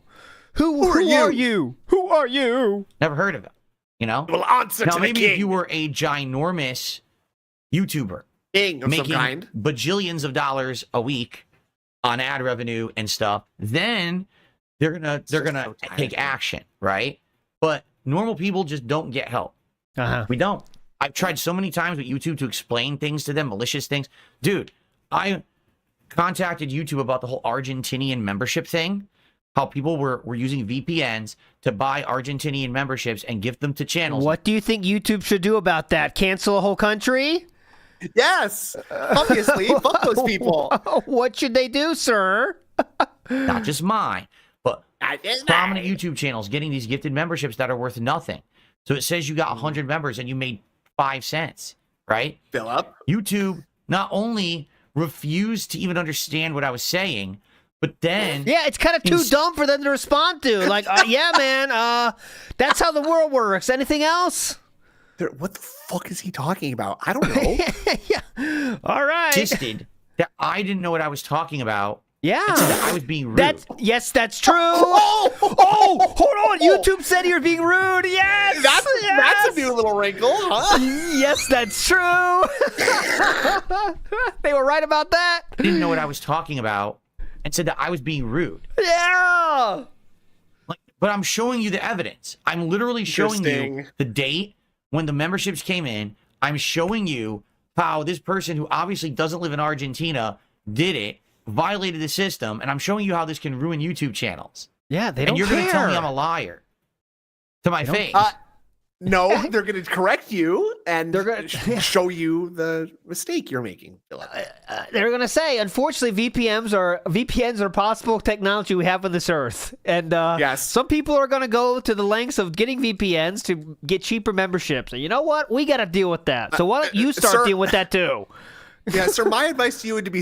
Who are you? Who are you? Never heard of it. Well, answer now, to maybe the king. if you were a ginormous YouTuber making bajillions of dollars a week on ad revenue and stuff, then they're gonna take action, right? But normal people just don't get help. We don't. I've tried so many times with YouTube to explain things to them, malicious things. Dude, I contacted YouTube about the whole Argentinian membership thing, how people were using VPNs to buy Argentinian memberships and gift them to channels. What do you think YouTube should do about that? Cancel a whole country? Yes, obviously. Fuck those people. What should they do, sir? Not just mine, but prominent YouTube channels getting these gifted memberships that are worth nothing. So it says you got 100 members and you made 5 cents, right? Philip. YouTube not only refused to even understand what I was saying, but then it's kind of too dumb for them to respond to. Like, yeah, man, that's how the world works. Anything else? What the fuck is he talking about? I don't know. All right. Insisted that I didn't know what I was talking about. Yeah. That I was being rude. That's true. Hold on. YouTube said you were being rude. Yes. That's a new little wrinkle, huh? Yes, that's true. They were right about that. I didn't know what I was talking about and said that I was being rude. Yeah. But I'm showing you the evidence. I'm literally showing you the date when the memberships came in. I'm showing you how this person who obviously doesn't live in Argentina did it, violated the system, and I'm showing you how this can ruin YouTube channels. Yeah, they don't And you're care. going to tell me I'm a liar to my face. No, they're going to correct you and they're going to show you the mistake you're making. They're going to say, unfortunately, VPNs are possible technology we have on this earth. And some people are going to go to the lengths of getting VPNs to get cheaper memberships. And you know what? We got to deal with that. So why don't you start dealing with that too? Yeah, sir. My advice to you would to be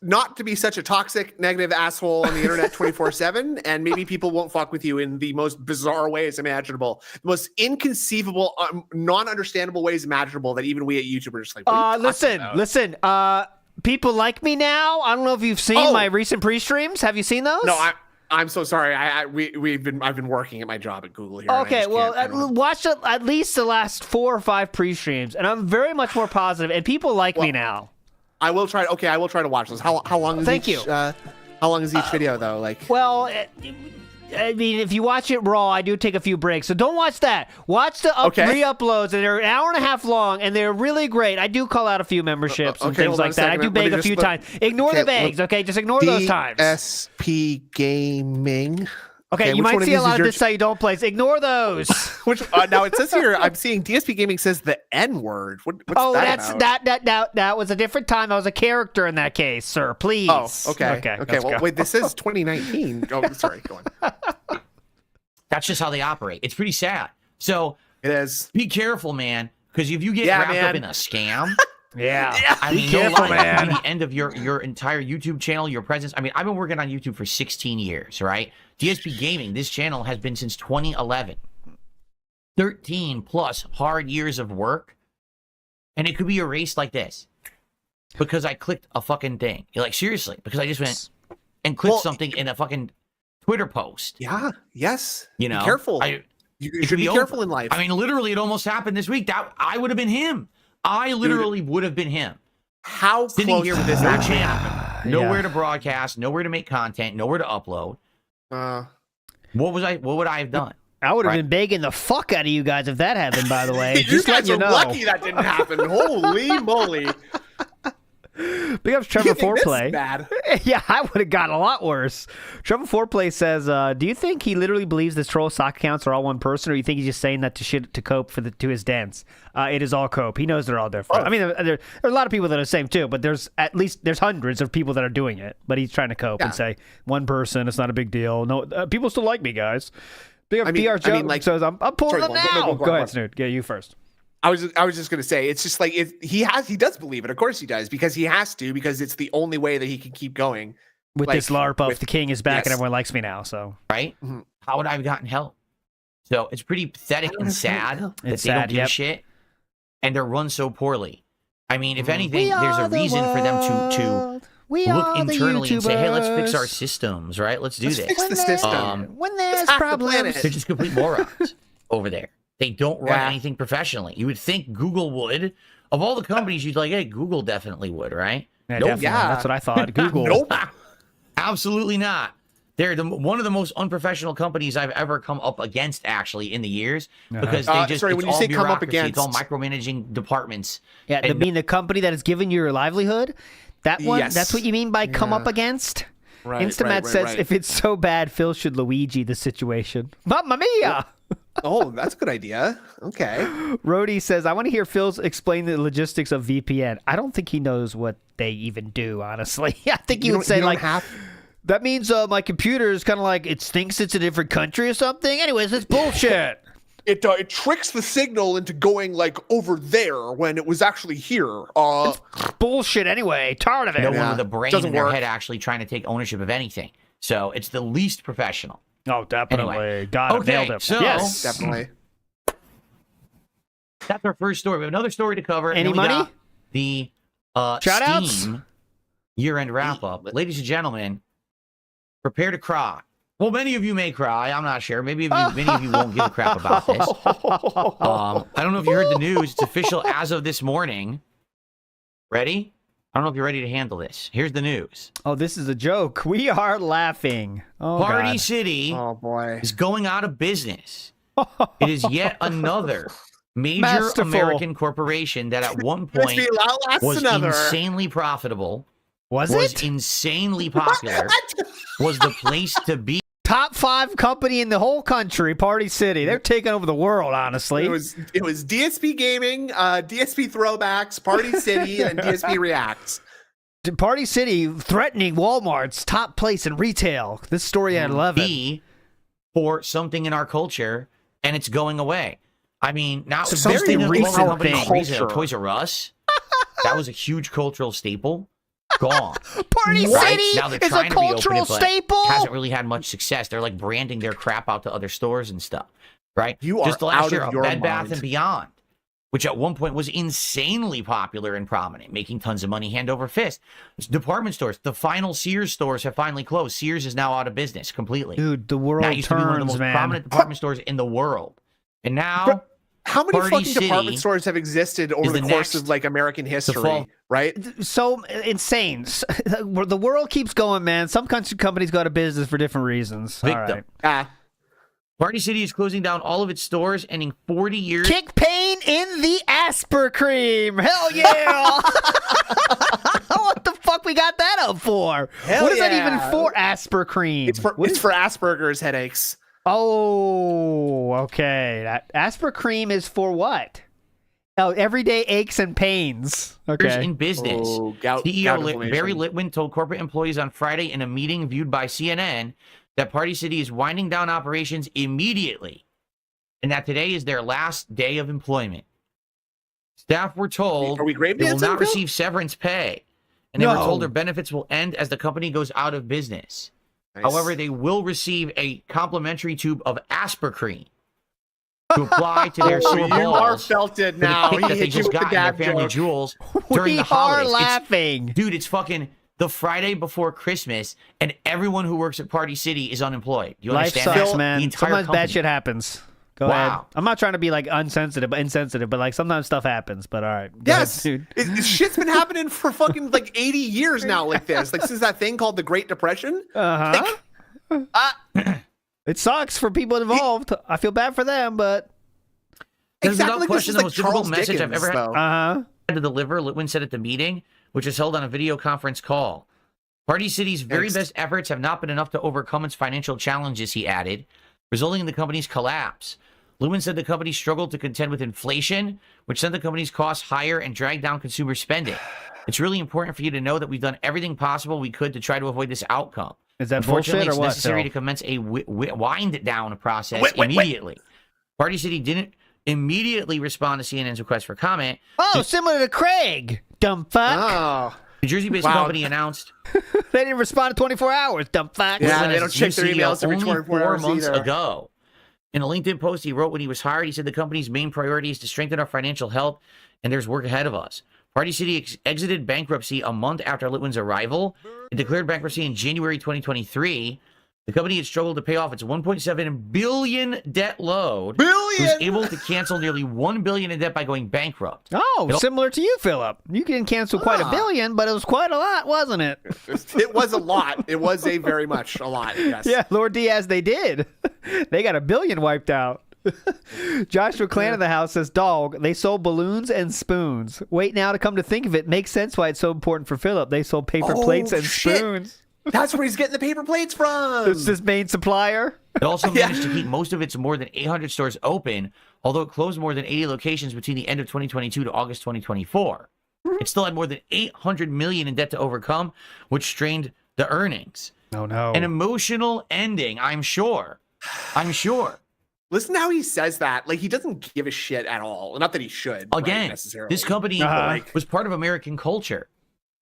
not to be such a toxic, negative asshole on the internet 24/7, and maybe people won't fuck with you in the most bizarre ways imaginable, the most inconceivable, non-understandable ways imaginable that even we at YouTube are just like. Listen. People like me now. I don't know if you've seen my recent pre-streams. Have you seen those? No, I'm so sorry. I've been working at my job at Google here. Okay, well, watch at least the last 4 or 5 pre-streams, and I'm very much more positive, and people like me now. I will try. Okay, I will try to watch those. How long is how long is each video though? Like, well, I mean, if you watch it raw, I do take a few breaks, so don't watch that. Watch the re-uploads, and they're an hour and a half long, and they're really great. I do call out a few memberships and things like that. I do beg a few times. Ignore the begs, okay? Just ignore those times. dspgaming. Okay, you might see a lot of this that you don't place. Ignore those. Which now it says here, I'm seeing DSP Gaming says the N word. What's that was a different time. I was a character in that case, sir. Please. Oh, okay. Well, wait, this is 2019. Oh, sorry. Go on. That's just how they operate. It's pretty sad. So it is. Be careful, man, because if you get wrapped up in a scam. Yeah. I mean, careful, man. The end of your entire YouTube channel, your presence. I mean, I've been working on YouTube for 16 years, right? DSP Gaming, this channel has been since 2011. 13 plus hard years of work. And it could be erased like this. Because I clicked a fucking thing. You're like, seriously, because I just went and clicked something in a fucking Twitter post. Yeah, yes. You know? Be careful. You should be careful in life. I mean, literally, it almost happened this week. That I would have been him. I literally would have been him. How sitting close here did with this no actually channel, happen? nowhere to broadcast, nowhere to make content, nowhere to upload. What would I have done? I would have been begging the fuck out of you guys if that happened, by the way. You guys are lucky that didn't happen. Holy moly. Big ups Trevor Foreplay. Bad. Yeah, I would have gotten a lot worse. Trevor Foreplay says, do you think he literally believes his troll sock accounts are all one person, or you think he's just saying that to cope to his dance? It is all cope. He knows they're all different. I mean, there are a lot of people that are the same too, but there's hundreds of people that are doing it. But he's trying to cope and say one person, it's not a big deal. No, people still like me, guys. Big up PR Joe says, I'm pulling them now. Go ahead, Snoot. Yeah, you first. I was just gonna say, it's just like he does believe it. Of course he does, because he has to, because it's the only way that he can keep going. With this LARP of the king is back and everyone likes me now. So right, how would I have gotten help? So it's pretty pathetic and sad that they don't give a shit, and they're run so poorly. I mean, if anything, there's a reason for them to look internally and say, hey, let's fix our systems, right? Let's do this. Fix the system. When there's problems, they're just complete morons over there. They don't run anything professionally. You would think Google would. Of all the companies, you'd like, hey, Google definitely would, right? Nope. Yeah, that's what I thought. Google. Nope. Absolutely not. They're one of the most unprofessional companies I've ever come up against, actually, in the years. Because they just, when you say come up against, it's all micromanaging departments. Yeah, you mean the company that has given you your livelihood? That one? Yes. That's what you mean by come up against? Right, Instamat says, if it's so bad, Phil should Luigi the situation. Mamma mia! Oh, that's a good idea. Okay. Rhodey says, I want to hear Phil's explain the logistics of VPN. I don't think he knows what they even do, honestly. I think he would say, like, that means my computer is kind of like, it thinks it's a different country or something. Anyways, it's bullshit. It tricks the signal into going, like, over there when it was actually here. It's bullshit anyway. Tired of it. No one with a brain in their head actually trying to take ownership of anything. So it's the least professional. Oh, definitely. Anyway. God, nailed it. So, yes, definitely. That's our first story. We have another story to cover. Any money? The Shoutouts? Steam year-end wrap-up. Ladies and gentlemen, prepare to cry. Well, many of you may cry. I'm not sure. Many of you won't give a crap about this. I don't know if you heard the news. It's official as of this morning. Ready? I don't know if you're ready to handle this. Here's the news. Oh, this is a joke. We are laughing. Oh, Party God. City boy. is going out of business. It is yet another major Masterful. American corporation that at one point was insanely profitable. Was it? Insanely popular. Was the place to be. Top 5 company in the whole country, Party City. They're taking over the world, honestly. It was DSP Gaming, DSP Throwbacks, Party City, and DSP Reacts. Party City threatening Walmart's top place in retail. This story at 11. Be for something in our culture, and it's going away. I mean, now it's a very recent thing. Toys R Us. That was a huge cultural staple. Gone. Party Right? City Now they're is a trying to reopen cultural it, but staple. hasn't really had much success. They're like branding their crap out to other stores and stuff. Right? You are Just last out year, of your Bed Bath mind. and Beyond, which at one point was insanely popular and prominent, making tons of money hand over fist. Department stores, the final Sears stores have finally closed. Sears is now out of business completely. Dude, the world That used to be one of the turns, most man. prominent department stores in the world. And now, How many Party fucking department City stores have existed over is the the course next of like American history, fall. right? So insane. The world keeps going, man. Some companies go out of business for different reasons. All Victim. right. Ah, Party City is closing down all of its stores, ending 40 years. Kick pain in the Asper cream. Hell yeah. What the fuck we got that up for? Hell what is that yeah. even for, Asper cream? it's for Asperger's headaches. Oh, okay. That Asper cream is for what? Oh, everyday aches and pains. Okay. In business. Oh, gout CEO inflammation. Barry Litwin told corporate employees on Friday in a meeting viewed by CNN that Party City is winding down operations immediately and that today is their last day of employment. Staff were told Are we grave they will dancing, not Phil? receive severance pay, and they were No. told their benefits will end as the company goes out of business. Nice. However, they will receive a complimentary tube of Asper cream to apply to their Oh, sore you are balls felted for the now. kick He that they hit you just with the got in their dad family joke. jewels during We the holidays. are laughing. Dude, it's fucking the Friday before Christmas, and everyone who works at Party City is unemployed. You Life understand sucks, that? The man. entire Sometimes company. bad shit happens. Go Wow. ahead. I'm not trying to be like insensitive, but like sometimes stuff happens. But all right. Go Yes, ahead, dude. shit's been happening for fucking like 80 years now, like this. Like since that thing called the Great Depression. It sucks for people involved. I feel bad for them, but This is Exactly without like question this the most is like difficult Charles message I've Dickens, ever though. had to deliver, Litwin said at the meeting, which was held on a video conference call. Party City's very Thanks. best efforts have not been enough to overcome its financial challenges, he added, resulting in the company's collapse. Lewin said the company struggled to contend with inflation, which sent the company's costs higher and dragged down consumer spending. It's really important for you to know that we've done everything possible we could to try to avoid this outcome. is that Unfortunately, bullshit or it's what? necessary Phil? to commence a wind down process Wait. immediately. Party City didn't immediately respond to CNN's request for comment. Oh, similar to Craig. Dumb fuck. Oh, The Jersey-based Wow. company announced They didn't respond in 24 hours. Dumb fuck. Yeah, Litwin they as don't check new their CEO emails every only 24 4 hours months either. ago. In a LinkedIn post he wrote when he was hired, he said the company's main priority is to strengthen our financial health, and there's work ahead of us. Party City exited bankruptcy a month after Litwin's arrival. It declared bankruptcy in January 2023. The company had struggled to pay off its $1.7 billion debt load. It was able to cancel nearly $1 billion in debt by going bankrupt. Oh, similar to you, Philip. You can cancel quite a billion, but it was quite a lot, wasn't it? it was a lot. It was a very much a lot. Yes. Yeah, Lord Diaz, they did. They got $1 billion wiped out. Joshua Clan in the house says, dog, they sold balloons and spoons. Wait, now to come to think of it, makes sense why it's so important for Philip. They sold paper Oh, plates and shit. spoons. That's where he's getting the paper plates from. It's his main supplier. It also managed to keep most of its more than 800 stores open, although it closed more than 80 locations between the end of 2022 to August 2024. It still had more than $800 million in debt to overcome, which strained the earnings. Oh, no. An emotional ending, I'm sure. I'm sure. Listen to how he says that. Like he doesn't give a shit at all. Not that he should. right, Again, necessarily. this company was part of American culture.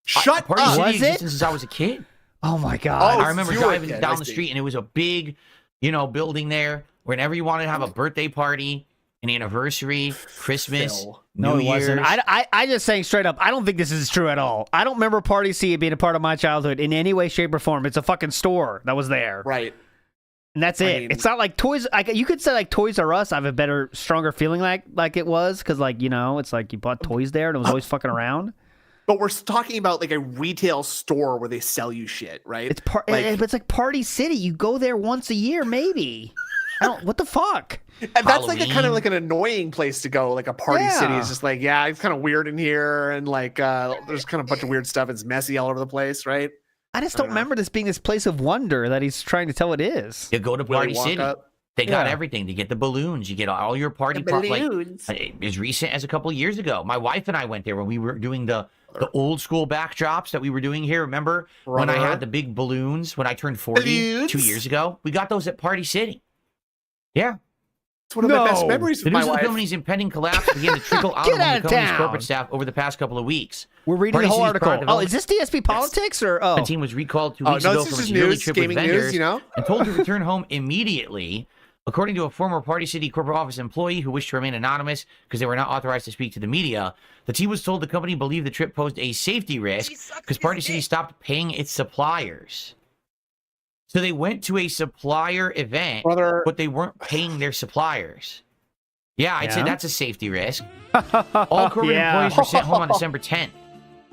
Shut Party up. City Was existed it? since I was a kid. Oh, my God. Oh, I remember you were a driving kid, down I the see. street, and it was a big, building there. Whenever you wanted to have a birthday party, an anniversary, Christmas, Phil. No, New it Year's. wasn't. I just saying straight up, I don't think this is true at all. I don't remember Party City being a part of my childhood in any way, shape, or form. It's a fucking store that was there. Right. And that's I it. mean- It's not like Toys. You could say like Toys R Us. I have a better, stronger feeling like it was because like it's like you bought toys there and it was always fucking around. But we're talking about like a retail store where they sell you shit, right? It's Like- it's like Party City. You go there once a year, maybe. I don't. What the fuck? And that's like a kind Halloween. of like an annoying place to go. Like a party Yeah. city is just like, yeah, it's kind of weird in here, and like there's kind of a bunch of weird stuff. It's messy all over the place, right? I just don't remember this being this place of wonder that he's trying to tell it is. You go to Willy Party City. Wonka. They got Yeah. everything. You get the balloons. You get all your party balloons. Like, as recent as a couple of years ago. My wife and I went there when we were doing the old school backdrops that we were doing here. Remember when I Brother. had the big balloons when I turned 40 Balloons. 2 years ago? We got those at Party City. Yeah. It's one of my best No. memories The with my news of the wife. company's impending collapse began to trickle out Get among out the of company's town. corporate staff over the past couple of weeks. We're reading the Party whole City's article. product Oh, is this DSP politics or The team was recalled 2 weeks no, ago this from is its yearly news, trip with gaming news, vendors you know? and told to return home immediately. According to a former Party City corporate office employee who wished to remain anonymous because they were not authorized to speak to the media, the team was told the company believed the trip posed a safety risk because Party City stopped paying its suppliers. So they went to a supplier event, but they weren't paying their suppliers. Yeah, I'd say that's a safety risk. All corporate employees were sent home on December 10th.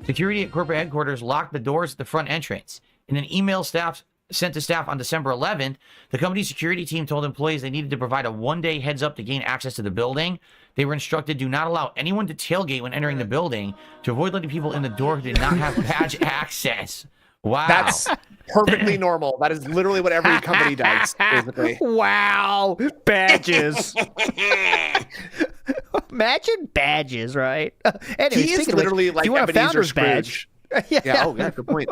Security at corporate headquarters locked the doors at the front entrance. In an email sent to staff on December 11th, the company's security team told employees they needed to provide a one-day heads up to gain access to the building. They were instructed do not allow anyone to tailgate when entering the building to avoid letting people in the door who did not have badge access. Wow. That's perfectly normal. That is literally what every company does, basically. Wow. Badges. Imagine badges, right? Anyway, He is speaking of literally which, like do you want a Ebenezer founder's Scrooge. badge? Yeah. Oh, yeah. Good point.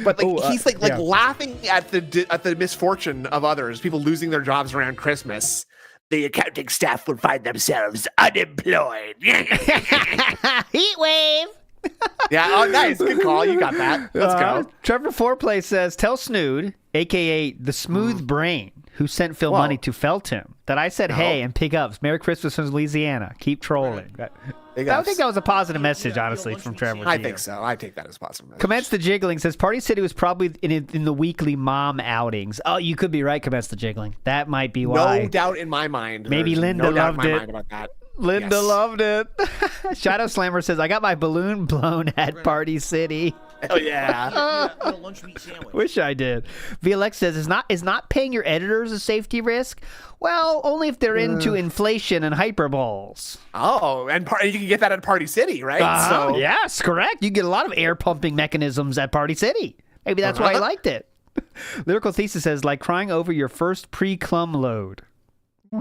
But like he's like laughing at the misfortune of others, people losing their jobs around Christmas. The accounting staff will find themselves unemployed. Heat wave. Yeah. Oh, nice. Good call. You got that. Let's go. Trevor Foreplay says, tell Snood, a.k.a. the Smooth Brain, who sent Phil money to felt him, that I said hey and pick ups. Merry Christmas from Louisiana. Keep trolling. I don't think that was a positive message, honestly, from Trevor. I think so. I take that as positive. Commence the Jiggling says, Party City was probably in the weekly mom outings. Oh, you could be right, Commence the Jiggling. That might be why. No doubt in my mind. Maybe There's Linda no doubt in loved my it. mind about that. Linda loved it. Shadow Slammer says, I got my balloon blown at Party City. Oh yeah. Wish I did. VLX says, is not paying your editors a safety risk? Well, only if they're into inflation and hyperballs. Oh, and you can get that at Party City, right? So yes, correct. You get a lot of air pumping mechanisms at Party City. Maybe that's why I liked it. Lyrical Thesis says, like crying over your first pre-clum load.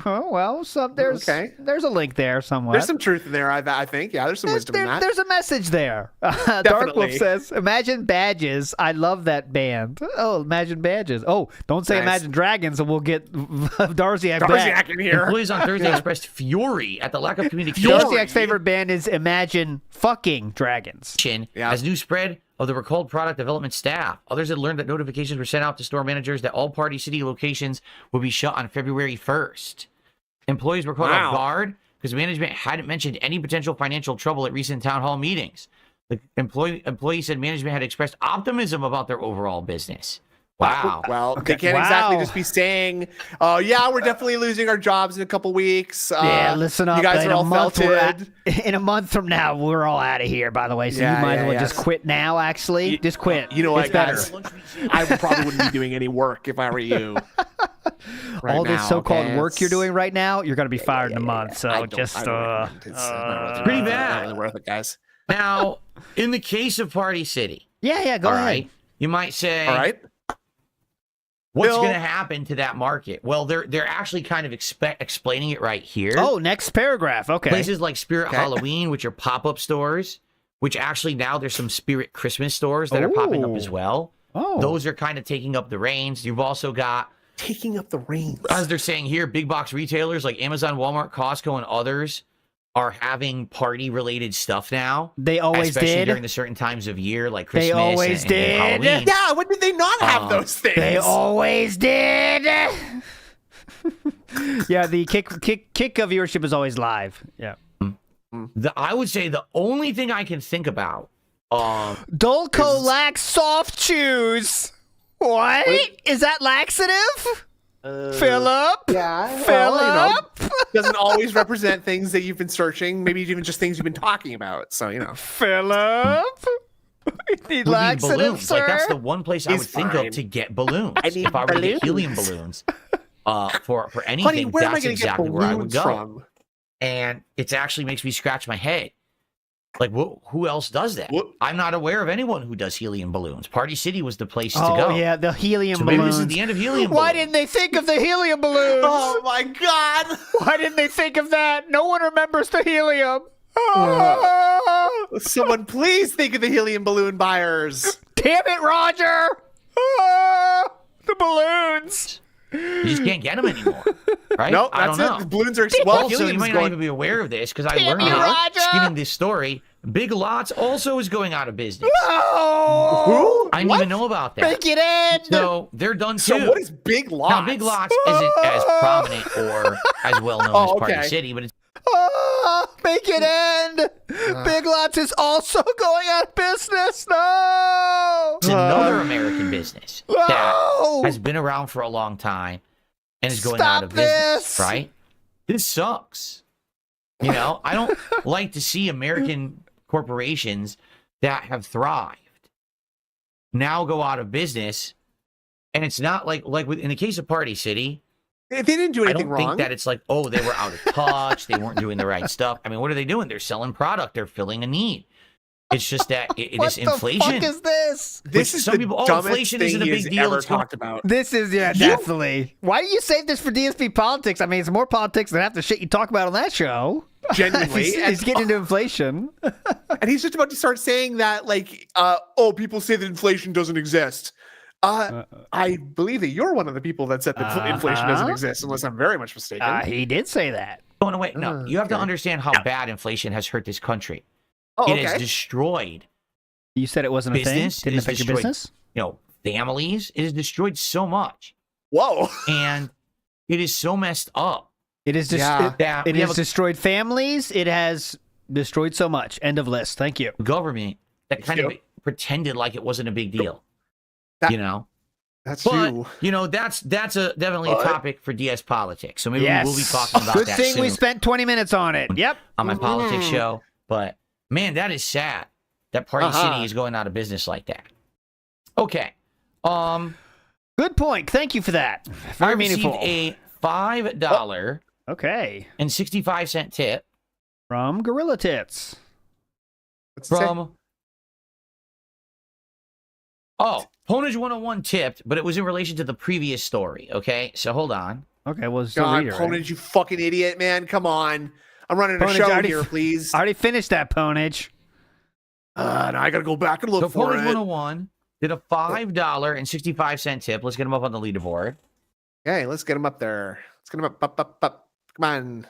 Well, there's a link there somewhere. There's some truth in there, I think. Yeah, there's some wisdom in that. There's a message there. Dark Wolf says, Imagine Badges. I love that band. Oh, Imagine Badges. Oh, don't say Imagine Dragons and we'll get Darziak back. in here. Employees on Thursday expressed fury at the lack of communication. Darziak's favorite band is Imagine Fucking Dragons. As news spread of the recalled product development staff. Others had learned that notifications were sent out to store managers that all Party City locations would be shut on February 1st. Employees were caught off guard because management hadn't mentioned any potential financial trouble at recent town hall meetings. The employee said management had expressed optimism about their overall business. Wow. Well, they can't exactly just be saying, yeah, we're definitely losing our jobs in a couple weeks. Listen up. You guys are all melted. In a month from now, we're all out of here, by the way. So you might as well just quit now, actually. Just quit. You know what, it's better. I probably wouldn't be doing any work if I were you. All this so-called work you're doing right now, you're going to be fired in a month. So just... it's not pretty bad. Not really worth it, guys. Now, in the case of Party City. Go ahead. Right, you might say... All right. What's going to happen to that market? Well, they're actually kind of explaining it right here. Oh, next paragraph. Okay. Places like Spirit Halloween, which are pop-up stores, which actually now there's some Spirit Christmas stores that are popping up as well. Oh. Those are kind of taking up the reins. You've also got... Taking up the reins. As they're saying here, big box retailers like Amazon, Walmart, Costco, and others are having party-related stuff now. They always especially did. during the certain times of year, like Christmas. They always and did. Halloween. Yeah, when did they not have those things? They always did. Yeah, the kick of viewership is always live. Yeah. I would say the only thing I can think about. Dulco Lax soft chews. What? Is that laxative? Philip? Yeah. Philip? Doesn't always represent things that you've been searching. Maybe even just things you've been talking about. So, Philip? Need laxative, balloons. sir? Like, that's the one place I would think fine. of to get balloons. I need if I were to get balloons. helium balloons. For anything, Honey, where am I that's going to get exactly where I would balloons go. from? And it actually makes me scratch my head. Like, who else does that? I'm not aware of anyone who does helium balloons. Party City was the place to go. Oh, yeah, the helium so balloons. maybe this is the end of helium Why balloons. didn't they think of the helium balloons? Oh, my God. Why didn't they think of that? No one remembers the helium. Someone please think of the helium balloon buyers. Damn it, Roger. The balloons. You just can't get them anymore, right? No, I that's don't know. it. The balloons are Also, helium's you might not going- even be aware of this because I learned it skimming this story. Big Lots also is going out of business. Oh, Who? I didn't even know about that. make it end. So they're done too. So what is Big Lots? Now, Big Lots isn't as prominent or as well known as Party okay. City, but it's Make it end. Big Lots is also going out of business. No. another American business that No. has been around for a long time and is going Stop out of business, this. right? This sucks. You know, I don't like to see American corporations that have thrived now go out of business. And it's not like in the case of Party City, If they didn't do I anything don't wrong. think that it's like, oh, they were out of touch. They weren't doing the right stuff. I mean, what are they doing? They're selling product. They're filling a need. It's just that it What is the inflation. fuck is this? This Which is some the people, oh, dumbest inflation thing isn't a he big has deal. ever It's gonna- talked about. This is definitely. Why do you save this for DSP politics? I mean, it's more politics than half the shit you talk about on that show. Genuinely. He's getting into inflation. And he's just about to start saying that, like, people say that inflation doesn't exist. I believe that you're one of the people that said that inflation doesn't exist, unless I'm very much mistaken. He did say that. Going away. No, you have to okay. understand how bad inflation has hurt this country. Oh, It has okay. destroyed, You said it wasn't a Business thing. Didn't is affect your destroyed. business. families. It has destroyed so much, Whoa. and it is so messed up. It is just. Yeah. That It we have has a destroyed families. It has destroyed so much. End of list. Thank you. government that kind of you. pretended like it wasn't a big deal. That- you know, That's but you. that's definitely a But- topic for DS politics. So maybe Yes. we'll be talking about Good that thing soon we spent 20 minutes on it. Yep. on my politics show. But man, that is sad that Party City is going out of business like that. Okay. Good point. Thank you for that. I Very received meaningful. a $5 Okay. and 65-cent tip From Gorilla Tits. What's it say? from Ponage 101 tipped, but it was in relation to the previous story. Okay, so hold on. Okay. Well, still God, read it, right? Ponage, you fucking idiot, man. Come on. I'm running a Ponage, show I already- here, please. I already finished that Ponage. Now I gotta go back and So look for Ponage it. 101 did a $5.65 tip. Let's get him up on the leaderboard. Okay, let's get him up there. Let's get him up. Come on.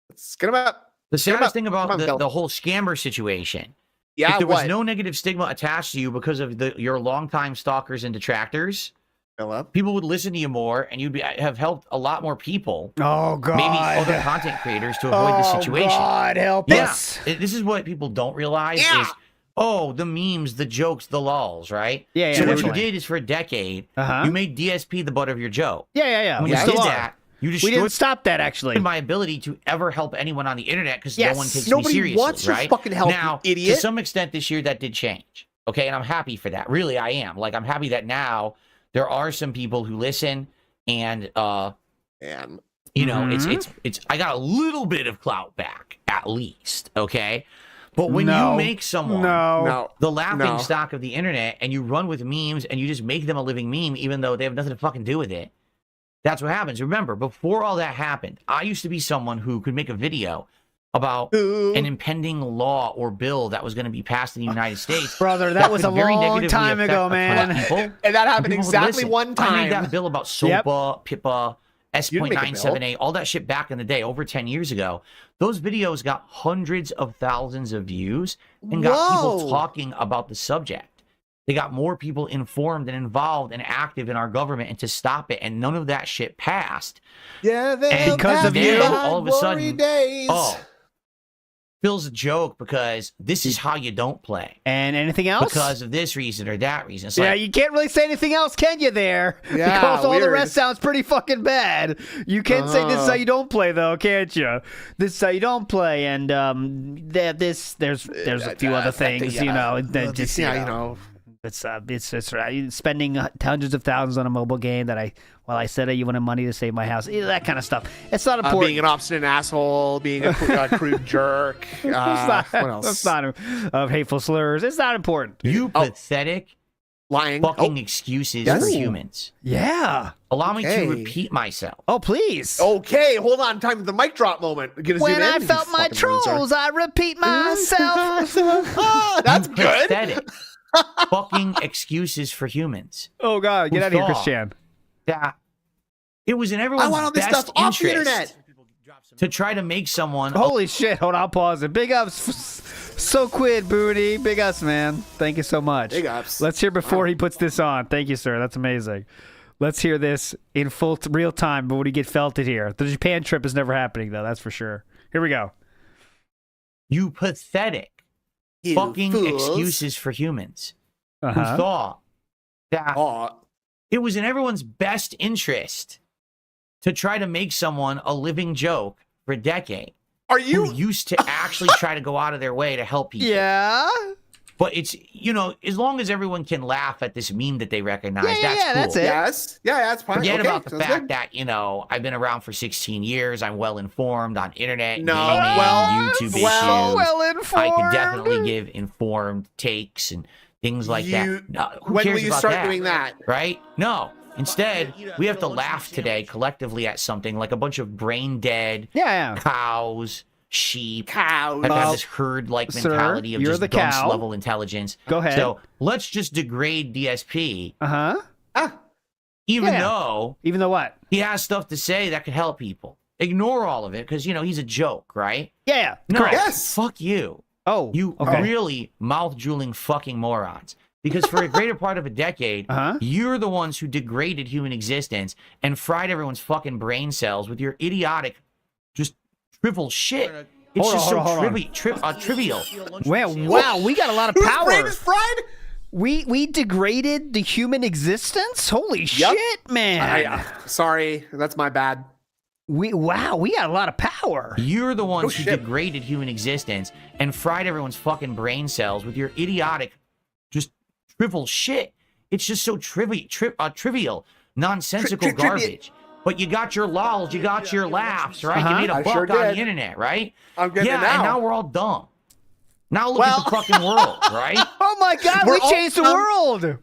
Let's get him up. The Get him saddest up. thing about Come on, Bill. the whole scammer situation, Yeah, if there was what? no negative stigma attached to you because of your longtime stalkers and detractors, Philip. people would listen to you more, and you'd have helped a lot more people, Oh, God. maybe other content creators, to avoid the situation. God, help Yeah, us. this is what people don't realize Yeah. is, the memes, the jokes, the lulls, right? Yeah, So what you definitely. did is for a decade, Uh-huh. you made DSP the butt of your joke. Yeah. When We you still did are. that, you We destroyed didn't stop that, actually. my ability to ever help anyone on the internet because Yes. no one takes Nobody me seriously, wants your right? fucking help, you now, idiot. to some extent this year that did change. Okay, and I'm happy for that. Really, I am. Like, I'm happy that now there are some people who listen and Man. you know, Mm-hmm. it's I got a little bit of clout back, at least. Okay. But when No. you make someone No. the laughing No. stock of the internet and you run with memes and you just make them a living meme even though they have nothing to fucking do with it, that's what happens. Remember, before all that happened, I used to be someone who could make a video about an impending law or bill that was going to be passed in the United States. Brother, that was could a very long negatively time affect ago, a ton of man. people, And that happened people would exactly listen. one I made time. that bill about Yep. SOPA, PIPA, You didn't make a bill. S.978, all that shit back in the day, over 10 years ago. Those videos got hundreds of thousands of views and got people Whoa. talking about the subject. They got more people informed and involved and active in our government, and to stop it, and none of that shit passed. Yeah, And because of then you, all of a sudden, days. Phil's a joke because this is how you don't play. And anything else? Because of this reason or that reason. It's Yeah, like, you can't really say anything else, can you, there? Yeah, because all the weird. rest sounds pretty fucking bad. You can't say this is how you don't play, though, can't you? This is how you don't play, and there's a few other things, you know. That just yeah, you know. It's right. Spending hundreds of thousands on a mobile game that I said you wanted money to save my house, that kind of stuff. It's not important. Being an obstinate asshole, being a crude jerk. It's not, What else? That's not hateful slurs. It's not important. you pathetic Lying. fucking excuses Yes. for humans. Yeah. Allow me Okay. to repeat myself. Oh, please. Okay, hold on. Time for the mic drop moment. Get a When zoom in, I you felt my fucking loser. trolls, I repeat myself. That's You good. Pathetic fucking excuses for humans. Oh God, get Who out of here, thought Christian. that it was in I everyone's want all this best stuff off the interest internet. to try to make someone Holy shit. Hold on, I'll pause it. Big ups. So quid, Booty. Big ups, man. Thank you so much. Big ups. Let's hear before he puts this on. Thank you, sir. That's amazing. Let's hear this in full real time, but when you get felted here. The Japan trip is never happening, though. That's for sure. Here we go. you pathetic You fucking fools. excuses for humans who Uh-huh. thought that Oh, it was in everyone's best interest to try to make someone a living joke for a decade are who you? used to actually try to go out of their way to help people. Yeah. But it's, as long as everyone can laugh at this meme that they recognize, that's cool. that's it. Yes. Yeah, that's fine. Forget okay, about the sounds fact good. that, I've been around for 16 years. I'm well informed on internet, No, gaming, well, YouTube issues. well informed. I could definitely give informed takes and things like that. No, who when cares will you about start that? doing that? Right? No. Instead, we have to laugh today collectively at something like a bunch of brain dead Yeah. cows, sheep, Cows. have got this herd-like sir, mentality of you're just the dunce cow. level intelligence. Go ahead. So let's just degrade DSP, Uh-huh. Ah, even Yeah. though Even though what? he has stuff to say that could help people. Ignore all of it because, he's a joke, right? Yeah. No, Correct. Yes. fuck you. Oh. You okay. really mouth-drooling fucking morons. Because for a greater part of a decade, Uh-huh. you're the ones who degraded human existence and fried everyone's fucking brain cells with your idiotic, just trivial shit. It's Hold on, just hold on, hold so trivial. Wow, we got a lot of whose power. brain is fried? We degraded the human existence? Holy shit, man. Sorry, that's my bad. We got a lot of power. You're the ones who shit. degraded human existence and fried everyone's fucking brain cells with your idiotic, just trivial shit. It's just so trivial, nonsensical garbage. But you got your lols, you got your laughs, right? Uh-huh. You made a I buck sure on did. the internet, right? I'm getting yeah, it now. and now we're all dumb. Now look at the fucking world, right? Oh my god, We're we all changed the dumb. world.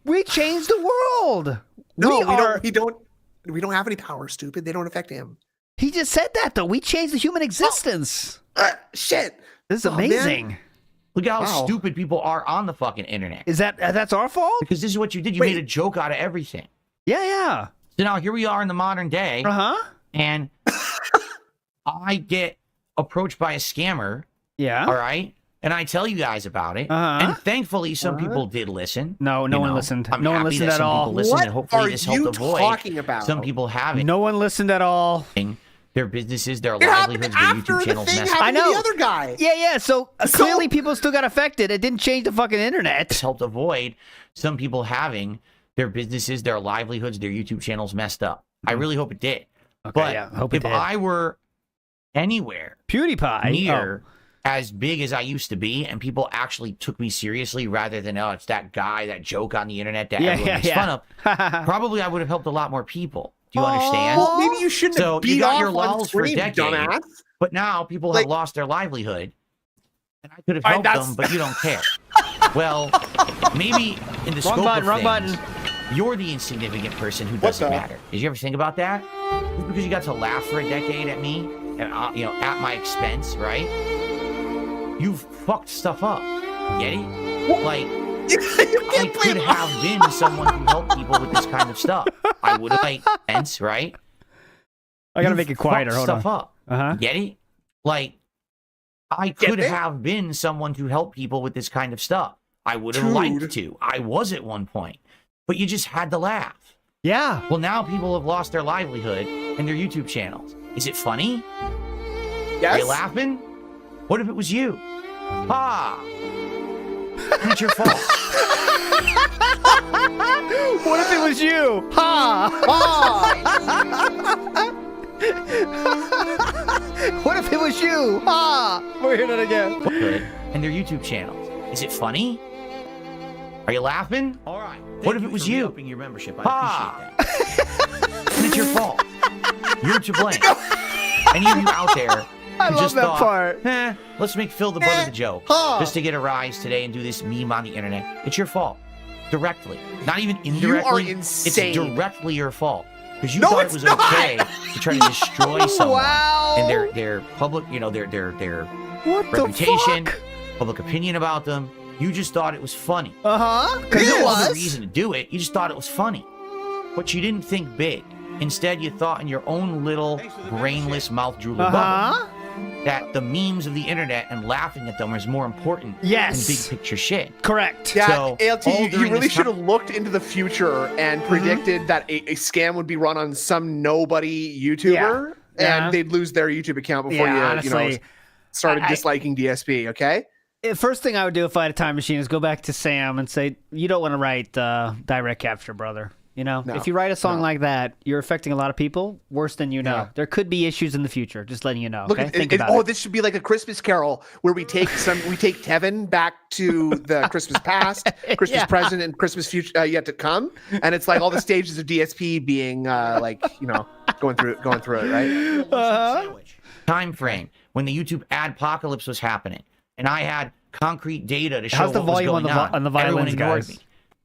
We changed the world. No, we are. don't. We don't have any power, stupid. They don't affect him. He just said that though. We changed the human existence. Shit. This is Oh, man. amazing. Look at how Wow. stupid people are on the fucking internet. Is that's our fault? Because this is what you did. You Wait. made a joke out of everything. Yeah. So now here we are in the modern day. Uh-huh. And I get approached by a scammer, Yeah. all right? And I tell you guys about it. Uh-huh. And thankfully, some people did listen. No one You know, listened. I'm No one happy listened that at some all. people listened, What and hopefully are this you helped avoid talking about? some people having No one listened at all. their businesses, their It happened livelihoods, their after YouTube the channels thing messed happened I to know. the other guy. Yeah. So, So- clearly people still got affected. It didn't change the fucking internet. This helped avoid some people having their businesses, their livelihoods, their YouTube channels messed up. I really hope it did. But yeah, hope it if did. I were anywhere PewDiePie. near as big as I used to be, and people actually took me seriously rather than, oh, it's that guy, that joke on the internet that everyone makes fun of, probably I would have helped a lot more people. Do you understand? Well, maybe you shouldn't So have you beat got off your on lulls for a screen, decade. dumbass. But now people Like- have lost their livelihood, and I could have All right, helped that's- them, but you don't care. Well, maybe in the Wrong scope button, of wrong things, you're the insignificant person who What doesn't the- matter. Did you ever think about that? Just because you got to laugh for a decade at me, and at my expense, right? You've fucked stuff up. Get it? Like, You I can't could blame have been someone who helped people with this kind of stuff. I would have made sense, right? I gotta You've make it quieter. fucked Hold on. stuff up. Uh-huh. Get it? Like, I Get could it? have been someone to help people with this kind of stuff. I would have Dude. liked to. I was at one point. But you just had to laugh. Yeah. Well, now people have lost their livelihood and their YouTube channels. Is it funny? Are you Yes. laughing? What if it was you? Ah! And it's your fault. What if it was you? Ha! What if it was you? Ha! We're hearing it again. Good. And their YouTube channels. Is it funny? Are you laughing? All right. What if it was you? Your membership. I appreciate that. And it's your fault. You're to blame. Any of you out there I who love just that thought, part. let's make Phil the butt of the joke Huh. just to get a rise today and do this meme on the internet. It's your fault. Directly. Not even You are indirectly. insane. It's directly your fault. Because you No, thought it it's was not. okay to try to destroy someone. Wow. And their public, their What reputation, the fuck? public opinion about them. You just thought it was funny. Uh-huh. Because There's it no other was. reason to do it. You just thought it was funny. but you didn't think big. Instead, you thought in your own little brainless mouth drooler bubble that the memes of the internet and laughing at them is more important than big picture shit. Correct. Yeah, So, ALT, all you during really this should have looked into the future and predicted that a scam would be run on some nobody YouTuber and they'd lose their YouTube account before you started disliking DSP, okay? First thing I would do if I had a time machine is go back to Sam and say, you don't want to write direct capture, brother. You know, if you write a song like that, you're affecting a lot of people worse than you know. Yeah. There could be issues in the future. Just letting you know. Look, okay? Think about it. This should be like a Christmas Carol where we take Tevin back to the Christmas past, Christmas present, and Christmas future yet to come, and it's like all the stages of DSP being going through it, right? Time frame when the YouTube adpocalypse was happening, and I had concrete data to show How's the what was volume going on. on the violins, guys? Me.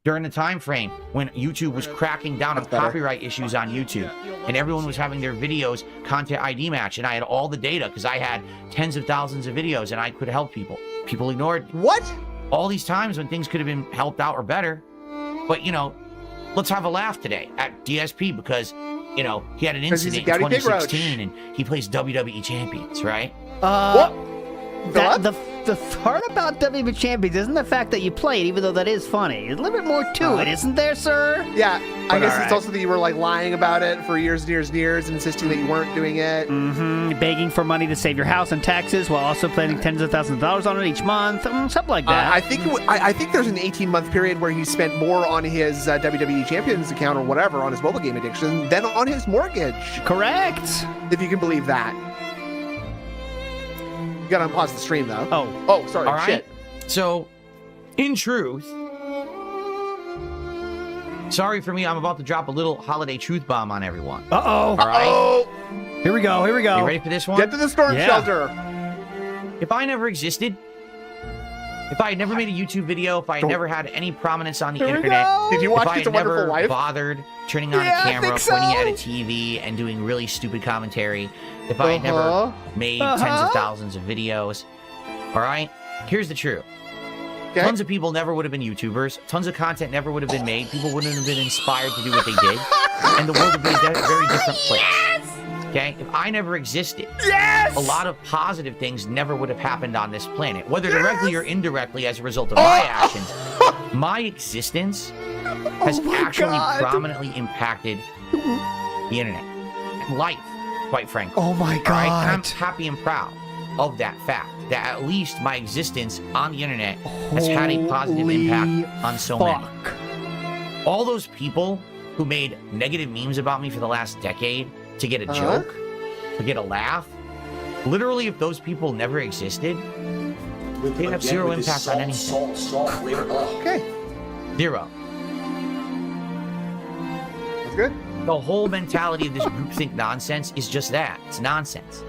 During the time frame when YouTube was cracking down on copyright issues on YouTube, and everyone was having their videos content ID match, and I had all the data because I had tens of thousands of videos, and I could help people. People ignored me. What? All these times when things could have been helped out or better, but let's have a laugh today at DSP because he had an incident in 2016 and he plays WWE champions, right? What? The part about WWE Champions isn't the fact that you play it, even though that is funny. There's a little bit more to it, isn't there, sir? Yeah, I guess it's also that you were like lying about it for years and years and years and insisting that you weren't doing it. Begging for money to save your house and taxes while also planning tens of thousands of dollars on it each month. Something like that. I think there's an 18-month period where he spent more on his WWE Champions account or whatever on his mobile game addiction than on his mortgage. Correct. If you can believe that. You gotta unpause the stream, though. Oh, sorry. All right. Shit. So, in truth, sorry for me, I'm about to drop a little holiday truth bomb on everyone. All right. Here we go. You ready for this one? Get to the storm shelter. If I never existed, if I had never made a YouTube video, if I had never had any prominence on the internet, did you watch if I It's a had never Wonderful Life? bothered turning on a camera, pointing at a TV, and doing really stupid commentary, if I had never made tens of thousands of videos, all right? Here's the truth. Okay. Tons of people never would have been YouTubers. Tons of content never would have been made. People wouldn't have been inspired to do what they did. And the world would be a very different place. Okay? If I never existed, a lot of positive things never would have happened on this planet, whether directly or indirectly as a result of my actions. My existence has actually prominently impacted the internet and life, quite frankly. Oh my God. Right? And I'm happy and proud of that fact, that at least my existence on the internet has had a positive impact on so many. All those people who made negative memes about me for the last decade to get a joke, to get a laugh, literally if those people never existed, they have zero impact on anything. Okay. Zero. That's good. The whole mentality of this groupthink nonsense is just that. It's nonsense.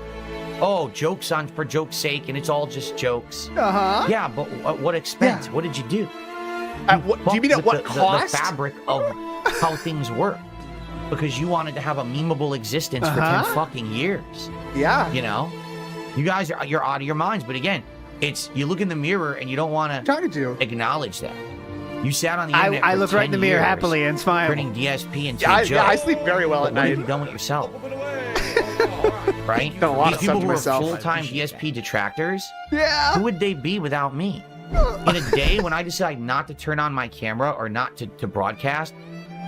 Oh, jokes for joke's sake, and it's all just jokes. Yeah, but at what expense? Yeah. What did you do? Do you mean at what cost? The fabric of how things work. Because you wanted to have a memeable existence for 10 fucking years. Yeah. You guys you're out of your minds. But again, it's you look in the mirror and you don't want to acknowledge that. You sat on the internet I for look 10 right in the mirror years, happily and smile. Turning DSP into a joke. Yeah, I sleep very well at night. What have you done with yourself? Right? These people who are full-time DSP detractors, who would they be without me? In a day when I decide not to turn on my camera or not to broadcast,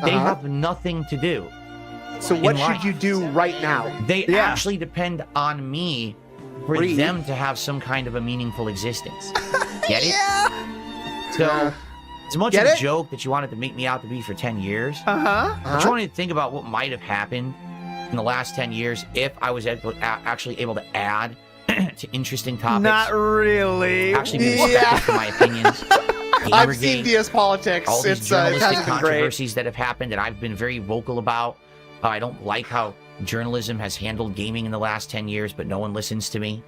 they have nothing to do. So what should you do right now? They actually depend on me for them to have some kind of a meaningful existence. Get it? So, as much of a joke that you wanted to make me out to be for 10 years, I just wanted to think about what might have happened in the last 10 years if I was actually able to add to interesting topics. Not really. Actually be respected for my opinions. I've seen DS Politics. All these journalistic controversies that have happened that I've been very vocal about. I don't like how journalism has handled gaming in the last 10 years, but no one listens to me,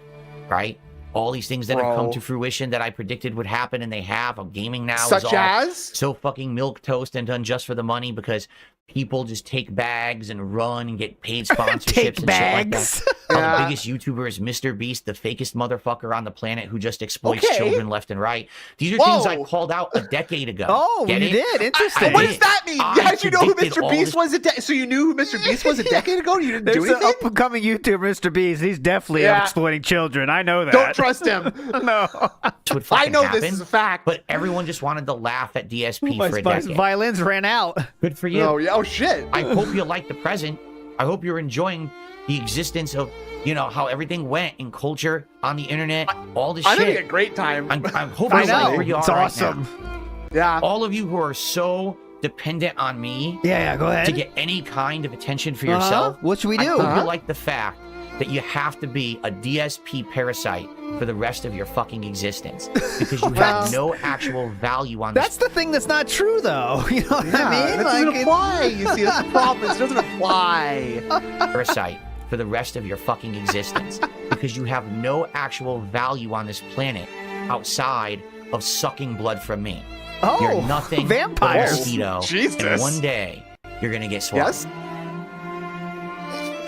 right? All these things that have come to fruition that I predicted would happen, and they have. Gaming now is all so fucking milquetoast and done just for the money because people just take bags and run and get paid sponsorships Take and bags. shit like that. How the biggest YouTuber is Mr. Beast, the fakest motherfucker on the planet who just exploits children left and right. These are things I called out a decade ago. Oh, Get you it? did. Interesting. What does that mean? How'd you know who predicted Mr. all Beast this- was? So you knew who Mr. Beast was a decade ago? You didn't do There's an anything? up-and-coming YouTuber, Mr. Beast. He's definitely exploiting children. I know that. Don't trust him. No. That's what I fucking know happened, this is a fact. but everyone just wanted to laugh at DSP My for a decade. violins ran out. Good for you. Oh, yeah. Oh, shit. I hope you like the present. I hope you're enjoying the existence of, how everything went in culture, on the internet, all this I'm shit. having a great time. I'm hoping I you know. like where you It's are right awesome. now. Yeah. All of you who are so dependent on me Yeah, go ahead. to get any kind of attention for yourself, What should we I do? hope you like the fact that you have to be a DSP parasite for the rest of your fucking existence because you have no actual value on That's this the thing that's not true, though. You know what I mean? That doesn't apply. You see, that's the problem. It doesn't apply. parasite for the rest of your fucking existence because you have no actual value on this planet outside of sucking blood from me. Oh, You're nothing vampires. but a mosquito. Jesus. And one day you're gonna get swatted. Yes?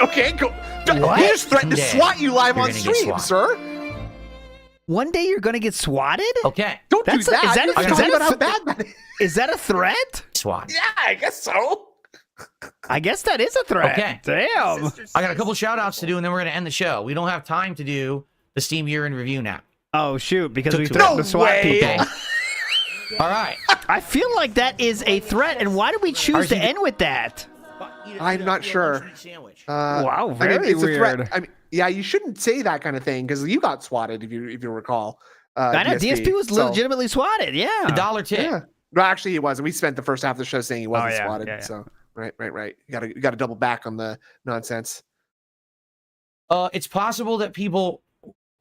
Okay, go. What? He just threatened to Someday swat you live you're on gonna get stream, swatted. sir. One day you're going to get swatted? Okay. Don't That's do that. is that You're is talking that about how bad that is. Is that a threat? SWAT. Yeah, I guess so. I guess that is a threat. Okay. Damn. I got a couple shout outs to do and then we're gonna end the show. We don't have time to do the Steam Year in Review now. Oh, shoot, because we No threatened to swat way. people. Okay. All right. I feel like that is a threat, and why did we choose to end with that? I'm not sure. Wow, I mean, very it's a threat. weird. I mean, yeah, you shouldn't say that kind of thing because you got swatted if you recall. I know, DSP was so- legitimately swatted, yeah. The dollar tip. Yeah. No, actually, he wasn't. We spent the first half of the show saying he wasn't yeah, swatted. yeah. So right. You got to double back on the nonsense. It's possible that people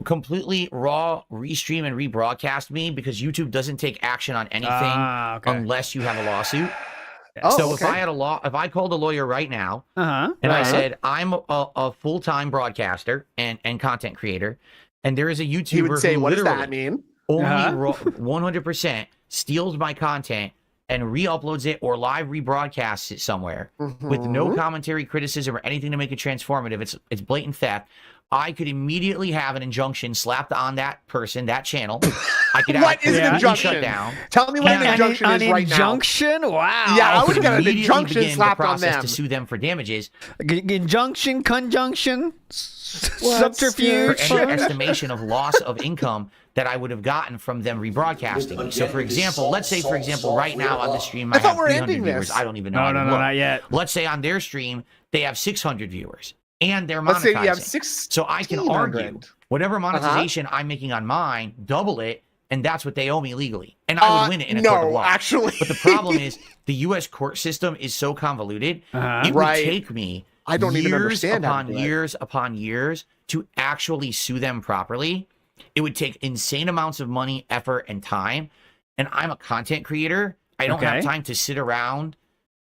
completely restream and rebroadcast me because YouTube doesn't take action on anything Okay. unless you have a lawsuit. Oh, So okay. if I called a lawyer right now Uh-huh. and I said I'm a full-time broadcaster and content creator, and there is a YouTuber He would say, who "What does literally that mean?" only Uh-huh. 100% steals my content and re-uploads it or live rebroadcasts it somewhere with no Mhm. commentary, criticism, or anything to make it transformative. It's blatant theft. I could immediately have an injunction slapped on that person, that channel. I could have What is an it injunction? shut down. Tell me what Yeah. an injunction An is right now. injunction? Wow. Yeah, I I would could get an immediately injunction begin the slapped on process them. to sue them for damages Injunction, conjunction, for subterfuge. any estimation of loss of income that I would have gotten from them rebroadcasting me. So, for example, let's say, right now on the stream, I I thought have we were 300 ending viewers. this. I don't even know. No, I no, didn't no, look. not yet. Let's say on their stream, they have 600 viewers and they're monetizing. Let's say you have 6. So I can argue whatever monetization I'm making on mine, double it, and that's what they owe me legally. And I would win it in a court of No, law. actually. But the problem is the U.S. court system is so convoluted, it would Right. take me I don't even understand how to upon do it. years upon years to actually sue them properly. It would take insane amounts of money, effort, and time. And I'm a content creator. I don't have Okay. time to sit around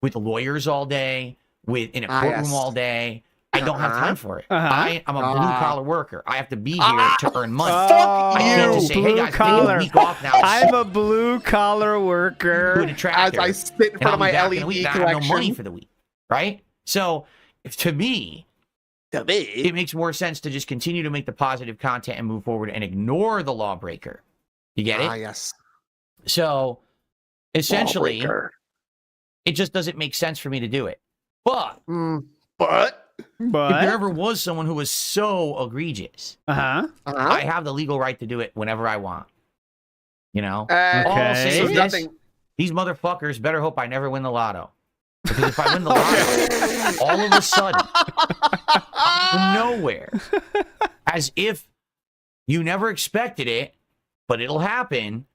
with lawyers all day, in a courtroom yes. all day. I don't have time for it. Uh-huh. I'm a blue collar worker. I have to be here to earn money. Oh, I can't just say, hey guys, take a blue-collar. week off now. I'm a blue collar doing worker. a tractor, As I sit in and front I'll of my be back in a week, LED and I have no money collection. for the week, right? So, to me, To me. it makes more sense to just continue to make the positive content and move forward and ignore the lawbreaker. You get it? Yes. So, essentially, Lawbreaker. it just doesn't make sense for me to do it. But But. if there But, ever was someone who was so egregious, uh-huh. I have the legal right to do it whenever I want. You know? All Okay. I'll say So is this, nothing. these motherfuckers better hope I never win the lotto. Because if I win the lotto, all of a sudden, out of nowhere, as if you never expected it, but it'll happen,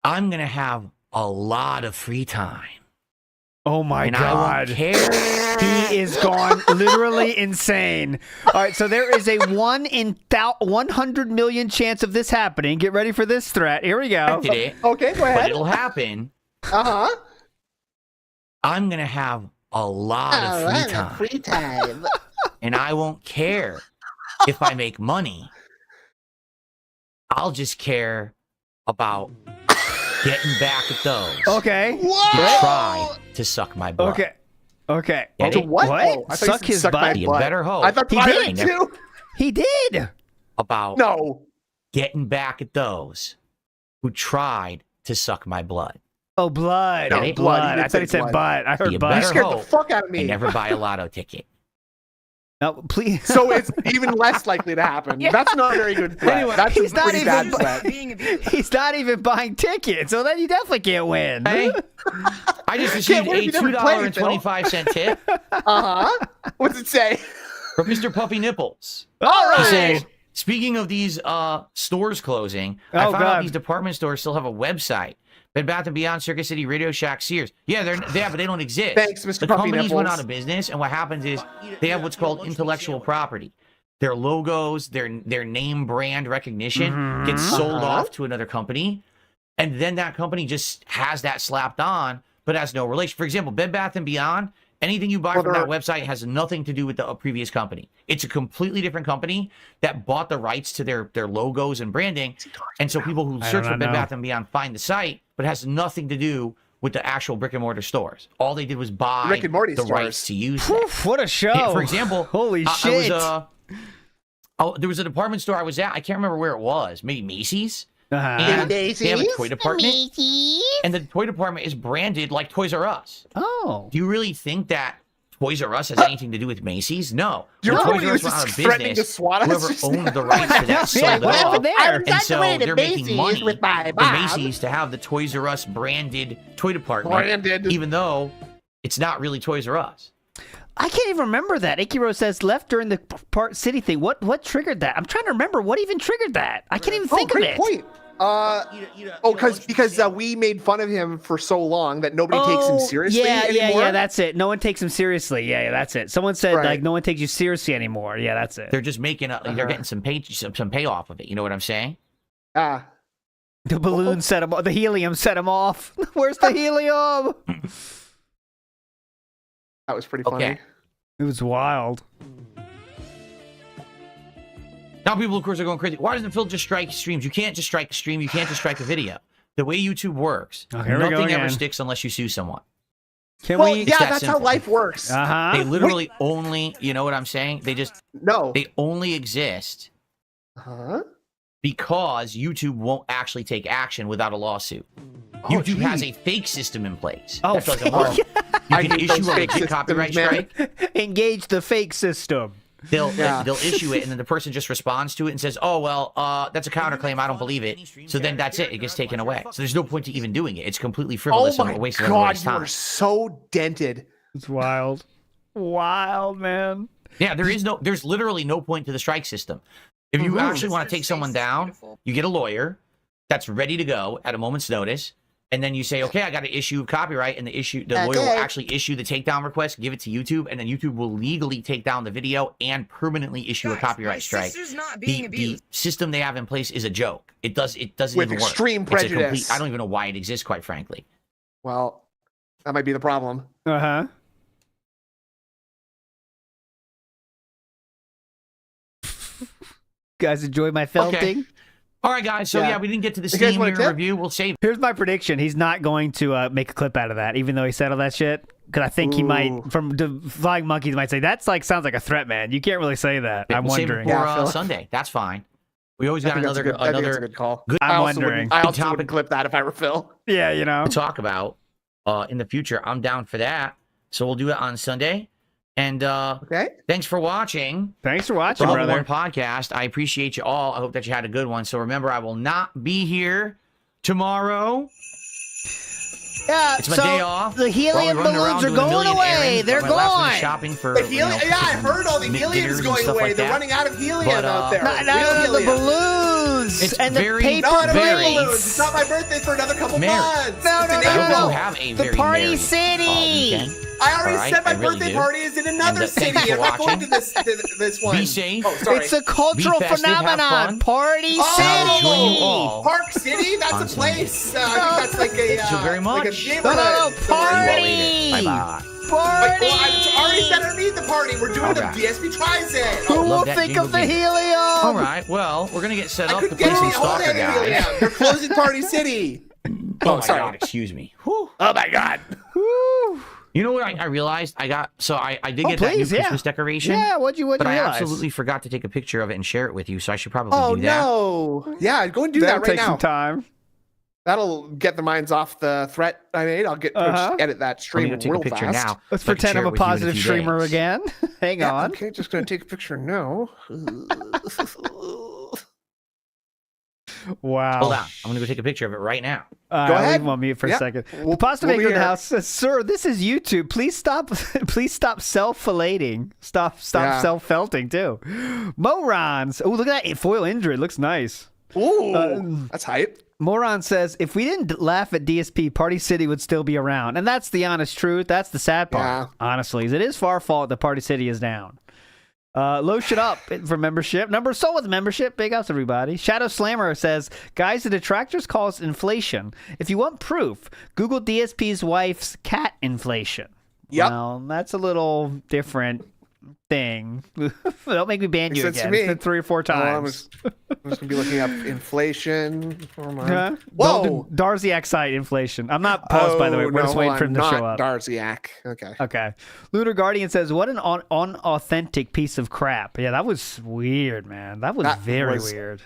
I'm going to have a lot of free time. Oh my And I won't God. care. He is gone literally insane. All right, so there is a 1 in 100 million chance of this happening. Get ready for this threat. Here we go. Did it, Okay, go but ahead. it'll happen. Uh-huh. I'm going to have a lot of free time. And I won't care if I make money. I'll just care about Getting back at those. Okay. Who tried to suck my blood. Okay. Okay. Get it? What? What? Oh, I thought you Suck said his suck my butt? You butt. better hope. I thought He I did. did too. He did. About No. getting back at those who tried to suck my blood. Oh, blood. No, Oh, blood. blood. He did I thought he say said blood. butt. I heard You butt. better Scared the hope fuck out of and me. never buy a lotto ticket. No, please. So it's even less likely to happen. That's not a very good threat. Anyway, That's a he's not pretty bad even- threat. He's not even buying tickets, so then you definitely can't win. Hey, I just received what if a you never play, $2.25 tip Uh-huh. What's it say? from Mr. Puffy Nipples. All He right. says, speaking of these stores closing, I Oh, found out God. these department stores still have a website. Bed Bath & Beyond, Circuit City, Radio Shack, Sears. Yeah, but they don't exist. Thanks, Mr. The Puffy companies went Nipples. out of business, and what happens is they have what's called intellectual property. Their logos, their name brand recognition gets sold off to another company, and then that company just has that slapped on, but has no relation. For example, Bed Bath & Beyond, anything you buy from that website has nothing to do with the previous company. It's a completely different company that bought the rights to their logos and branding, and so people who search for Bed Bath & Beyond find the site, but it has nothing to do with the actual brick and mortar stores. All they did was buy Rick and Morty the stores. rights to use them. Oof, what a show. Yeah, for example, holy I shit. there was a department store I was at. I can't remember where it was. Maybe Macy's. Uh-huh. And they have a toy department. Macy's. And the toy department is branded like Toys R Us. Oh. Do you really think that Toys R Us has anything to do with Macy's? No. Do you When remember Toys when R he Us was went out just of threatening to business, swat us whoever just owned now? the rights to that Yeah, sold it what off. happened there? And so they're making money with my for mom. Macy's to have the Toys R Us branded toy department, Branded. even though it's not really Toys R Us. I can't even remember that. Ikiro says left during the Park City thing. What triggered that? I'm trying to remember what even triggered that. I can't even think of Great it. point. Because we made fun of him for so long that nobody takes him seriously anymore. Yeah, that's it. No one takes him seriously. Yeah, that's it. Someone said Right. like no one takes you seriously anymore. Yeah, that's it. They're just making they're getting some payoff of it. You know what I'm saying? Ah, The balloon set him off. The helium set him off. Where's the helium? that was pretty funny. Okay. It was wild. Now people, of course, are going crazy. Why doesn't Phil just strike streams? You can't just strike a stream. You can't just strike a video. The way YouTube works, Oh, here we go nothing ever again. sticks unless you sue someone. Can Well, we? yeah, that that's how simple. life works. Uh They huh. literally only, you know what I'm saying? They only exist Huh? because YouTube won't actually take action without a lawsuit. Oh, YouTube has gee. a fake system in place. Oh, that doesn't fake. work. You I can hate issue those a fake legit copyright systems, man. strike. Engage the fake system. They'll Yeah. they'll issue it, and then the person just responds to it and says, "Oh well, that's a counterclaim. I don't believe it." So then that's it. It gets taken away. So there's no point to even doing it. It's completely Oh frivolous my and a waste of god, everybody's you time. are so dented. It's wild. Wild, man. Yeah, there's literally no point to the strike system. If you actually want to take someone down, you get a lawyer that's ready to go at a moment's notice, and then you say, okay, I got to issue copyright, and the lawyer will actually issue the takedown request, give it to YouTube, and then YouTube will legally take down the video and permanently issue a copyright strike. The system they have in place is a joke. It doesn't With even work. extreme It's a complete- prejudice. I don't even know why it exists, quite frankly. Well, that might be the problem. Uh huh. Guys, enjoy my felting. All right, guys. So Yeah. yeah, we didn't get to the You guys Steam want a tip? review. We'll save it. Here's my prediction. He's not going to make a clip out of that, even though he said all that shit. Because I think he might, Ooh. from the Flying Monkeys, might say that's like sounds like a threat, man. You can't really say that. I'm We'll save it wondering. for Yeah, Phil. Sunday. That's fine. We always I got think that's another I think that's a good call. good I'm I also wondering. wouldn't- I also topic. wouldn't clip that if I were Phil. Yeah, you know. to talk about in the future. I'm down for that. So we'll do it on Sunday. And Okay. thanks for watching Thanks for watching, the brother. One Podcast. I appreciate you all. I hope that you had a good one. So remember, I will not be here tomorrow. Yeah, It's my so day off. the helium We're all running balloons around are doing a going million away. errands. They're My last week gone. shopping for The helium, yeah, I heard all the dinners helium's and going stuff away. like They're that. running out of helium But, out there. No, Real the helium. balloons It's and the very, paper No, I don't very- want balloons. It's plates. not my birthday for another couple Mary. months. No, It's no, in no, I hope April. you have a The very Party merry, City. weekend. I already All right, said my I really birthday do. party is in another And, city. thanks for I'm not going to watching. this one. Be safe. Oh, sorry. It's a cultural Be festive, have phenomenon. fun. Party Oh, City. join you all Park City? That's on a place. Sunday. I think that's like a. Thank you very Like a much. neighborhood. No, See you all party. later. Bye-bye. Party. Well, I already said I don't need the party. We're doing Okay. the DSP tries it. Who love will that think jingle of the jingle. helium? All right. Well, we're gonna get set I up to couldn't play get some any hold Stalker any helium. guys. They're closing Party City. Oh my sorry. God, excuse me. Oh my God. You know what I realized? I did get that new please, yeah. Christmas decoration. Yeah, what'd you But I realize? absolutely forgot to take a picture of it and share it with you, so I should probably Oh do that. no. Yeah, go and do That'll that right take now. some time. That'll get the minds off the threat I made. I'll get edit that Let me stream go take real a picture fast. now. Let's so I can pretend share I'm it a with you in positive few streamer days. again. Hang Yeah, on. okay, just gonna take a picture now. Wow. Hold on. I'm gonna go take a picture of it right now. Go ahead. Leave him on mute for a Yep. second. We'll- the pasta we'll be maker in the here. house says, "Sir, this is YouTube. Please stop. Please stop self-fillating. Stop Yeah. self-felting too." Morons. Oh, look at that foil injury. It looks nice. Ooh, that's hype. Moron says, "If we didn't laugh at DSP, Party City would still be around." And that's the honest truth. That's the sad part. Yeah. Honestly, it is far fault that Party City is down. Lotion up for membership. Number sold with membership. Big ups, everybody. Shadow Slammer says, "Guys, the detractors call us inflation. If you want proof, Google DSP's wife's cat inflation." Yep. Well, that's a little different thing. Don't make me ban you Makes sense to again. me. It's been 3 or 4 Oh, I'm times. just gonna be looking up inflation. Huh? Whoa. Darziak site inflation. I'm not paused, by the way. We're just waiting for him to show up. Darziak. Okay. Okay. Lunar Guardian says, "What an unauthentic piece of crap." Yeah, that was weird, man. That was very weird.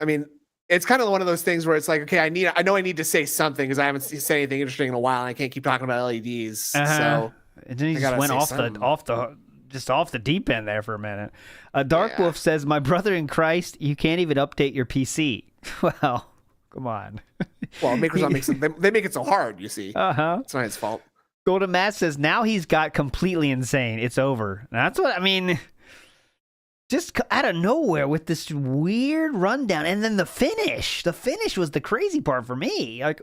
I mean, it's kind of one of those things where it's like, okay, I know I need to say something because I haven't said anything interesting in a while, and I can't keep talking about LEDs. So And then he I just gotta went say off the deep end there for a minute. Dark Wolf says, "My brother in Christ, you can't even update your PC." Well, come on. well, Microsoft makes it, they make it so hard. You see, it's not his fault. Golden Matt says, "Now he's got completely insane. It's over." And that's what I mean. Just out of nowhere with this weird rundown, and then the finish. The finish was the crazy part for me. Like,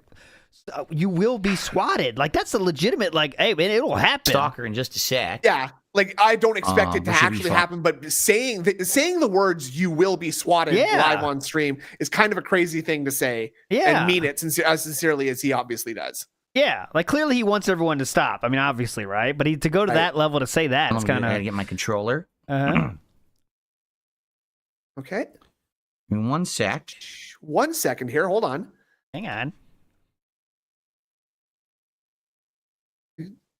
you will be swatted. Like, that's a legitimate. Like, hey man, it'll happen. Stalker in just a sec. Yeah, like I don't expect it to that should be actually fun. happen, but saying the words "you will be swatted" live on stream is kind of a crazy thing to say. Yeah. And mean it as sincerely as he obviously does. Yeah, like clearly he wants everyone to stop. I mean, obviously, right? But to go to that level to say that, it's kind I of. gotta get my controller. Okay. In 1 sec. 1 second here. Hold on. Hang on.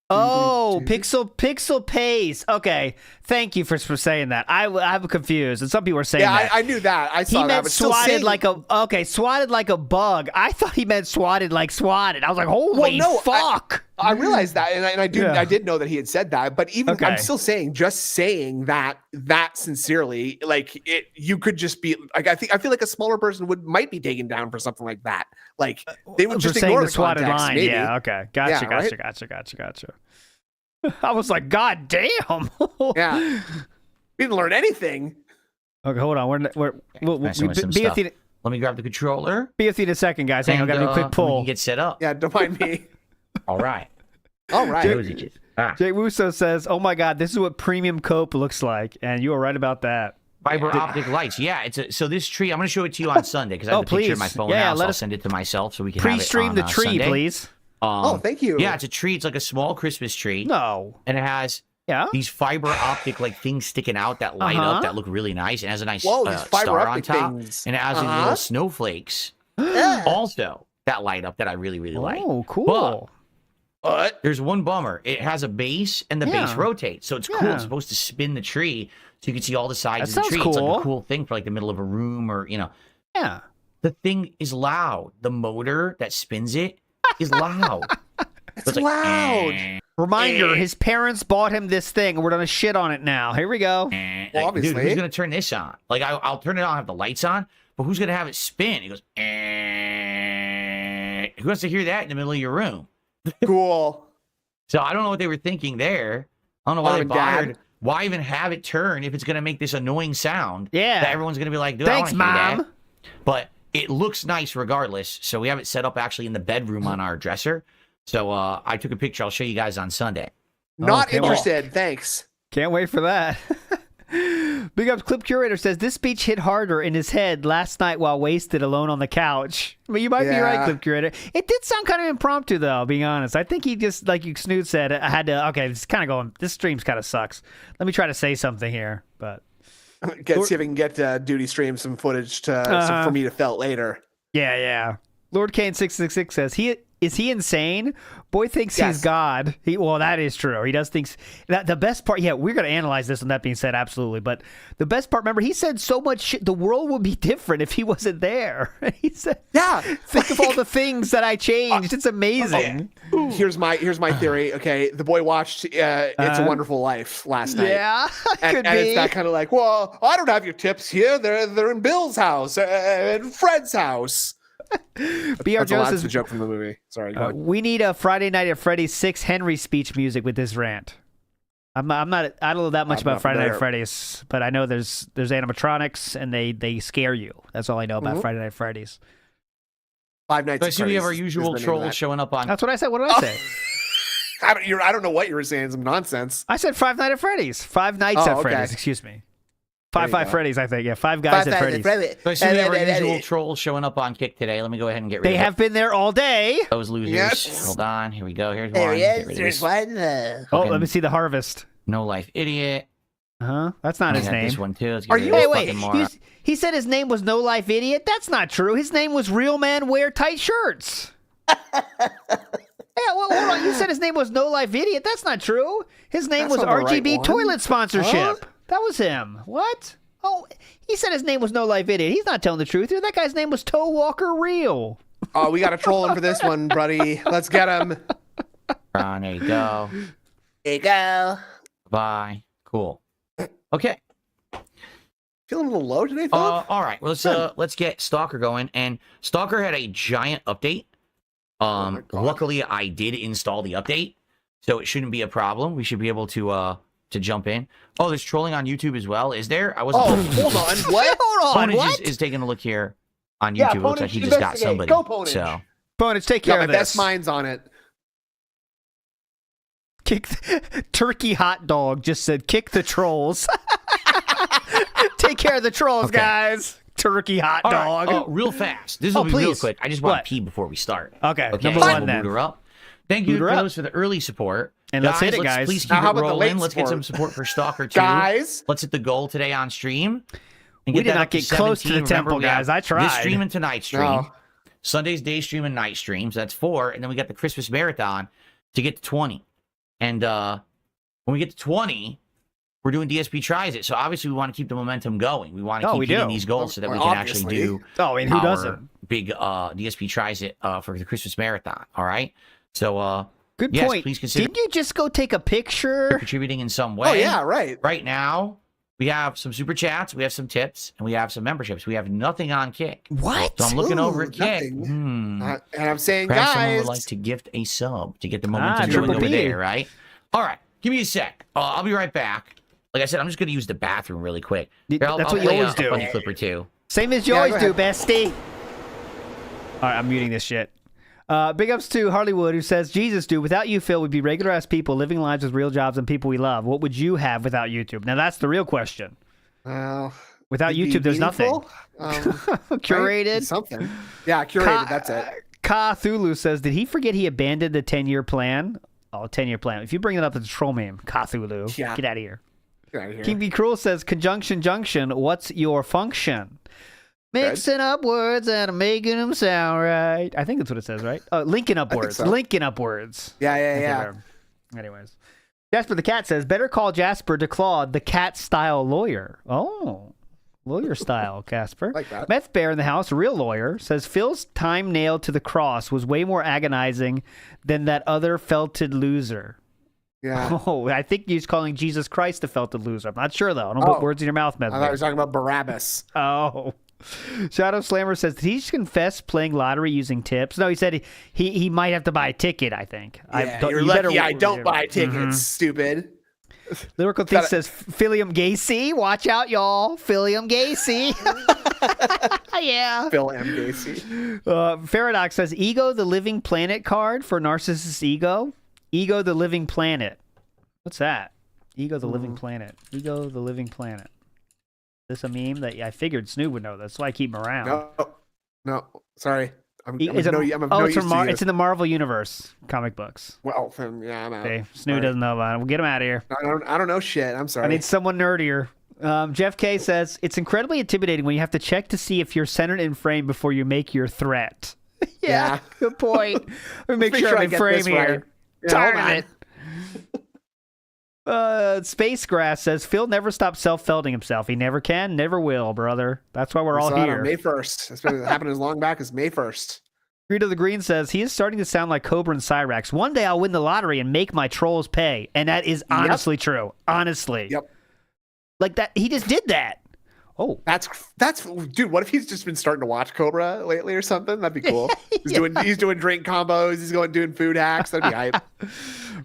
Oh, Pixel Pays. Okay, thank you for saying that. I'm confused, and some people are saying that. Yeah, I knew that. I saw he that. meant But still swatted saying, swatted like a bug. I thought he meant swatted like swatted. I was like, holy fuck! I realized that, and I did know that he had said that. But even Okay. I'm still saying, just saying that sincerely, like you could just be like, I feel like a smaller person might be taken down for something like that. Like they would For just saying ignore the the swatted context, line. maybe. Yeah, okay, gotcha. I was like, God damn. Yeah. We didn't learn anything. Okay, hold on. We'll Messing with some be stuff. with you. Let me grab the controller. Be with you in a second, guys. Hang on, I gotta do a quick we pull. can get set up. Yeah, don't mind me. All right. All right. Jay Wuso says, "Oh my God, this is what premium cope looks like," and you are right about that. Fiber optic lights. Yeah, so this tree, I'm going to show it to you on Sunday because I have the picture in my phone now, so I'll send it to myself so we can have it Pre-stream on the tree, Sunday. please. Thank you. Yeah, it's a tree. It's like a small Christmas tree. No. And it has these fiber optic like things sticking out that light up that look really nice. It has a nice these fiber star on optic top. things. And it has these little snowflakes also that light up that I really, really like. Oh, cool. But there's one bummer. It has a base and the base rotates. So it's cool. It's supposed to spin the tree so you can see all the sides That of the tree. sounds It's like cool. a cool thing for like the middle of a room or, Yeah. The thing is loud. The motor that spins it is loud. it's loud. Reminder, his parents bought him this thing, and we're going to shit on it now. Here we go. Well, obviously. Dude, who's going to turn this on? Like, I'll turn it on, have the lights on, but who's going to have it spin? He goes, who wants to hear that in the middle of your room? Cool. So I don't know what they were thinking there. I don't know why they Mom and Dad. bothered. Why even have it turn if it's going to make this annoying sound? Yeah. That everyone's going to be like, dude, Thanks, I want to hear Mom. that. But it looks nice regardless. So we have it set up actually in the bedroom on our dresser. So I took a picture. I'll show you guys on Sunday. Not Okay, interested. Thanks. Can't wait for that. Big Ups Clip Curator says, this speech hit harder in his head last night while wasted alone on the couch. I mean, you might be right, Clip Curator. It did sound kind of impromptu, though, being honest. I think he just, like you Snoot said, I had to, okay, it's kind of going, this stream's kind of sucks. Let me try to say something here, but. See if I can get Duty Stream some footage for me to felt later. Yeah. Lord Kane 666 says is he insane? Boy thinks Yes. he's God. Well, that is true. He does think that the best part. Yeah, we're gonna analyze this. And that being said, absolutely. But the best part, remember, he said so much shit. The world would be different if he wasn't there. He said, Yeah. think of all the things that I changed. It's amazing. Here's my theory. Okay, the boy watched It's a Wonderful Life last night. Yeah, and it's that kind of like, well, I don't have your tips here. They're in Bill's house and Fred's house. BR That's Jones says, a joke from the movie. Sorry. Go ahead. we need a Friday Night at Freddy's 6 Henry speech music with this rant. I don't know that much I'm about not Friday Night there. at Freddy's, but I know there's animatronics and they scare you. That's all I know about Friday Night at Freddy's. Five Nights So I at see we have our Freddy's usual is the name of trolls that. showing up on. That's what I said. What did I say? I don't know what you were saying. Some nonsense. I said Five Nights at Freddy's. Five Nights Oh, at okay. Freddy's. Excuse me. There you Five go. Freddy's, I think. Yeah, Five Guys at Freddy's. So I see we have our usual trolls showing up on Kick today. Let me go ahead and get rid They of have been there all day. those losers. Yes. Hold on. Here we go. Here's one. Get rid of this Oh, let me see the harvest. No life idiot. That's not I his got name. This one too. Let's get Are rid you- of this Hey, wait. fucking moron. He said his name was No Life Idiot. That's not true. His name was Real Man Wear Tight Shirts. Yeah, well, hold on. You said his name was No Life Idiot. That's not true. His name That's was not the right RGB one. Toilet Sponsorship. Huh? That was him. What? Oh, he said his name was No Life Idiot. He's not telling the truth here. That guy's name was Toe Walker Real. Oh, we got to troll him for this one, buddy. Let's get him. Ron, there you go. There you go. Bye. Cool. Okay. Feeling a little low today, Philip? All right. Well, let's get Stalker going. And Stalker had a giant update. my God. Luckily, I did install the update, so it shouldn't be a problem. We should be able to jump in. Oh, there's trolling on YouTube as well. Is there? I wasn't. Oh, hold on. What? Hold on. Ponage What? is taking a look here on YouTube. Yeah, It looks like Ponage, he just got investigate. somebody. Go, Ponage. So Bonus, take Yeah, care my of this. best mind's on it. Turkey hot dog just said, kick the trolls. Take care of the trolls, Okay. guys. Turkey hot all dog. right. Oh, real fast. This will be real please. quick. I just want What? to pee before we start. Okay, Okay. number so one we'll then. boot her up. Thank you Boot her for up. those for the early support. And let's hit it, guys. Please keep Now, how it about the rolling. late Let's get some support? support for Stalker too. Guys. Let's hit the goal today on stream. And We get did that not up to get close to the 17. Remember, tempo, we have guys. I tried. This stream and tonight stream. No. Sunday's day stream and night streams. That's 4. And then we got the Christmas marathon to get to 20. And when we get to 20, we're doing DSP Tries It. So obviously we want to keep the momentum going. We want to keep we hitting do. these goals so that we Well, can actually obviously. do Oh, and who our doesn't? big DSP Tries It for the Christmas marathon. All right. So Good yes, point. please consider Didn't you just go take a picture? contributing in some way. Oh, yeah, right. Right now, we have some super chats, we have some tips, and we have some memberships. We have nothing on Kick. What? So I'm looking over Ooh, at Kick. nothing. And I'm saying, Perhaps someone guys. would like to gift a sub to get the momentum going Triple over P. there, right? All right, give me a sec. I'll be right back. Like I said, I'm just going to use the bathroom really quick. Here, That's what you play always a do. funny clip or two. Same as you Yeah, always go do, ahead. bestie. All right, I'm muting this shit. Big ups to Harleywood, who says, Jesus, dude, without you, Phil, we'd be regular-ass people living lives with real jobs and people we love. What would you have without YouTube? Now, that's the real question. Well, Without it'd be YouTube, there's nothing. meaningful. Curated. Right? Something. Yeah, curated. That's it. Cthulhu says, did he forget he abandoned the 10-year plan? Oh, 10-year plan. If you bring it up, it's a troll meme. Cthulhu. Yeah. Get out of here. Get out of here. King Be Cruel says, conjunction junction, what's your function? Mixing up words and making them sound right. I think that's what it says, right? Linking up think words. so. Linking up words. Yeah, Okay, whatever. Anyways. Jasper the Cat says, better call Jasper to Claude the cat-style lawyer. Oh, lawyer style, Casper. Like that. Meth Bear in the house, a real lawyer, says Phil's time nailed to the cross was way more agonizing than that other felted loser. Yeah. Oh, I think he's calling Jesus Christ a felted loser. I'm not sure, though. I don't put words in your mouth, Meth I thought Bear. you were talking about Barabbas. Oh. Shadow Slammer says, did he just confess playing lottery using tips? No, he said he might have to buy a ticket, I think. Yeah, you're lucky I don't buy tickets, stupid. Lyrical Thief says, Philium Gacy. Watch out, y'all. Philium Gacy. Yeah. Phil M. Gacy. Faradox says, Ego the Living Planet card for Narcissus Ego. Ego the Living Planet. What's that? Ego the Living Planet. Ego the Living Planet. Is this a meme that I figured Snoop would know? That's why I keep him around. No, sorry. It's in the Marvel Universe comic books. Well, then, yeah, I'm out. Okay, Snoop Sorry. doesn't know about it. We'll get him out of here. I don't know shit. I'm sorry. I need someone nerdier. Jeff K says, it's incredibly intimidating when you have to check to see if you're centered in frame before you make your threat. Yeah. Good point. Let me make sure I'm in get frame this here. right. Yeah, hold Darn it. Space Grass says Phil never stops self-felding himself. He never can, never will, brother. That's why we're all saw it here. on May 1st. It's been happening as long back as May 1st. Greed of the Green says he is starting to sound like Cobra and Cyrax. One day I'll win the lottery and make my trolls pay, and that is honestly true. Honestly, Yep. Like that, he just did that. Oh, That's dude. What if he's just been starting to watch Cobra lately or something? That'd be cool. He's doing drink combos. He's doing food hacks. That'd be hype.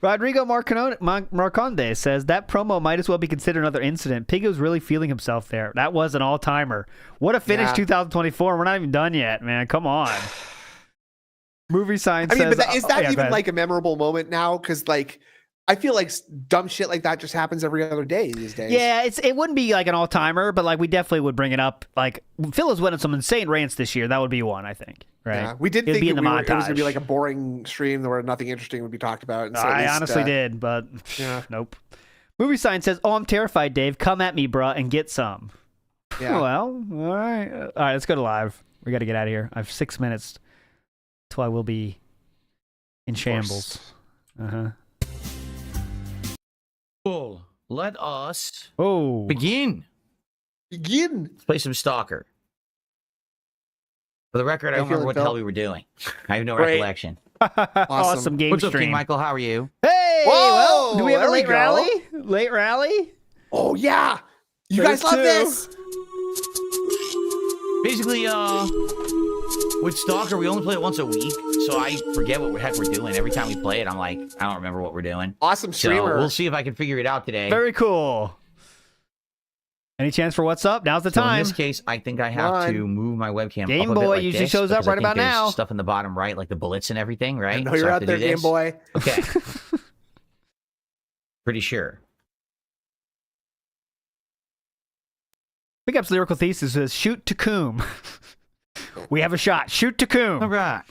Rodrigo Marconde says that promo might as well be considered another incident. Piggy was really feeling himself there. That was an all-timer. What a finish, 2024. We're not even done yet, man. Come on. Movie Sign says... I mean, but is that yeah, even like a memorable moment now? Because like, I feel like dumb shit like that just happens every other day these days. Yeah, it wouldn't be like an all-timer, but like we definitely would bring it up. Like Phil has went on some insane rants this year. That would be one, I think. Right? Yeah, we did It'd think be it in the was going to montage. be like a boring stream where nothing interesting would be talked about. And so I at least, honestly did, but yeah. nope. Movie Sign says, "Oh, I'm terrified, Dave. Come at me, bruh, and get some." Yeah. Well, all right, let's go to live. We got to get out of here. I have 6 minutes till I will be in shambles. Cool. Let us Oh, begin. Let's play some Stalker. For the record, I don't remember what the hell we were doing. I have no recollection. awesome game What's up, stream. King Michael? How are you? Hey, Whoa, well, do we have a there we late go. rally? Late rally? Oh yeah, you There's guys love two. this. Basically, with Stalker, we only play it once a week, so I forget what the heck we're doing. Every time we play it, I'm like, I don't remember what we're doing. Awesome So streamer. we'll see if I can figure it out today. Very cool. Any chance for what's up? Now's the So in time. this case, I think I have to move my webcam Game up a bit Boy like usually this, shows up because I right think about there's now. Stuff in the bottom right, like the bullets and everything, right? I know So you're I have out to there, do Game this. Boy. Okay. Pretty sure. Big Up's Lyrical Thesis says, shoot to Coom. We have a shot. Shoot to Coom. All right.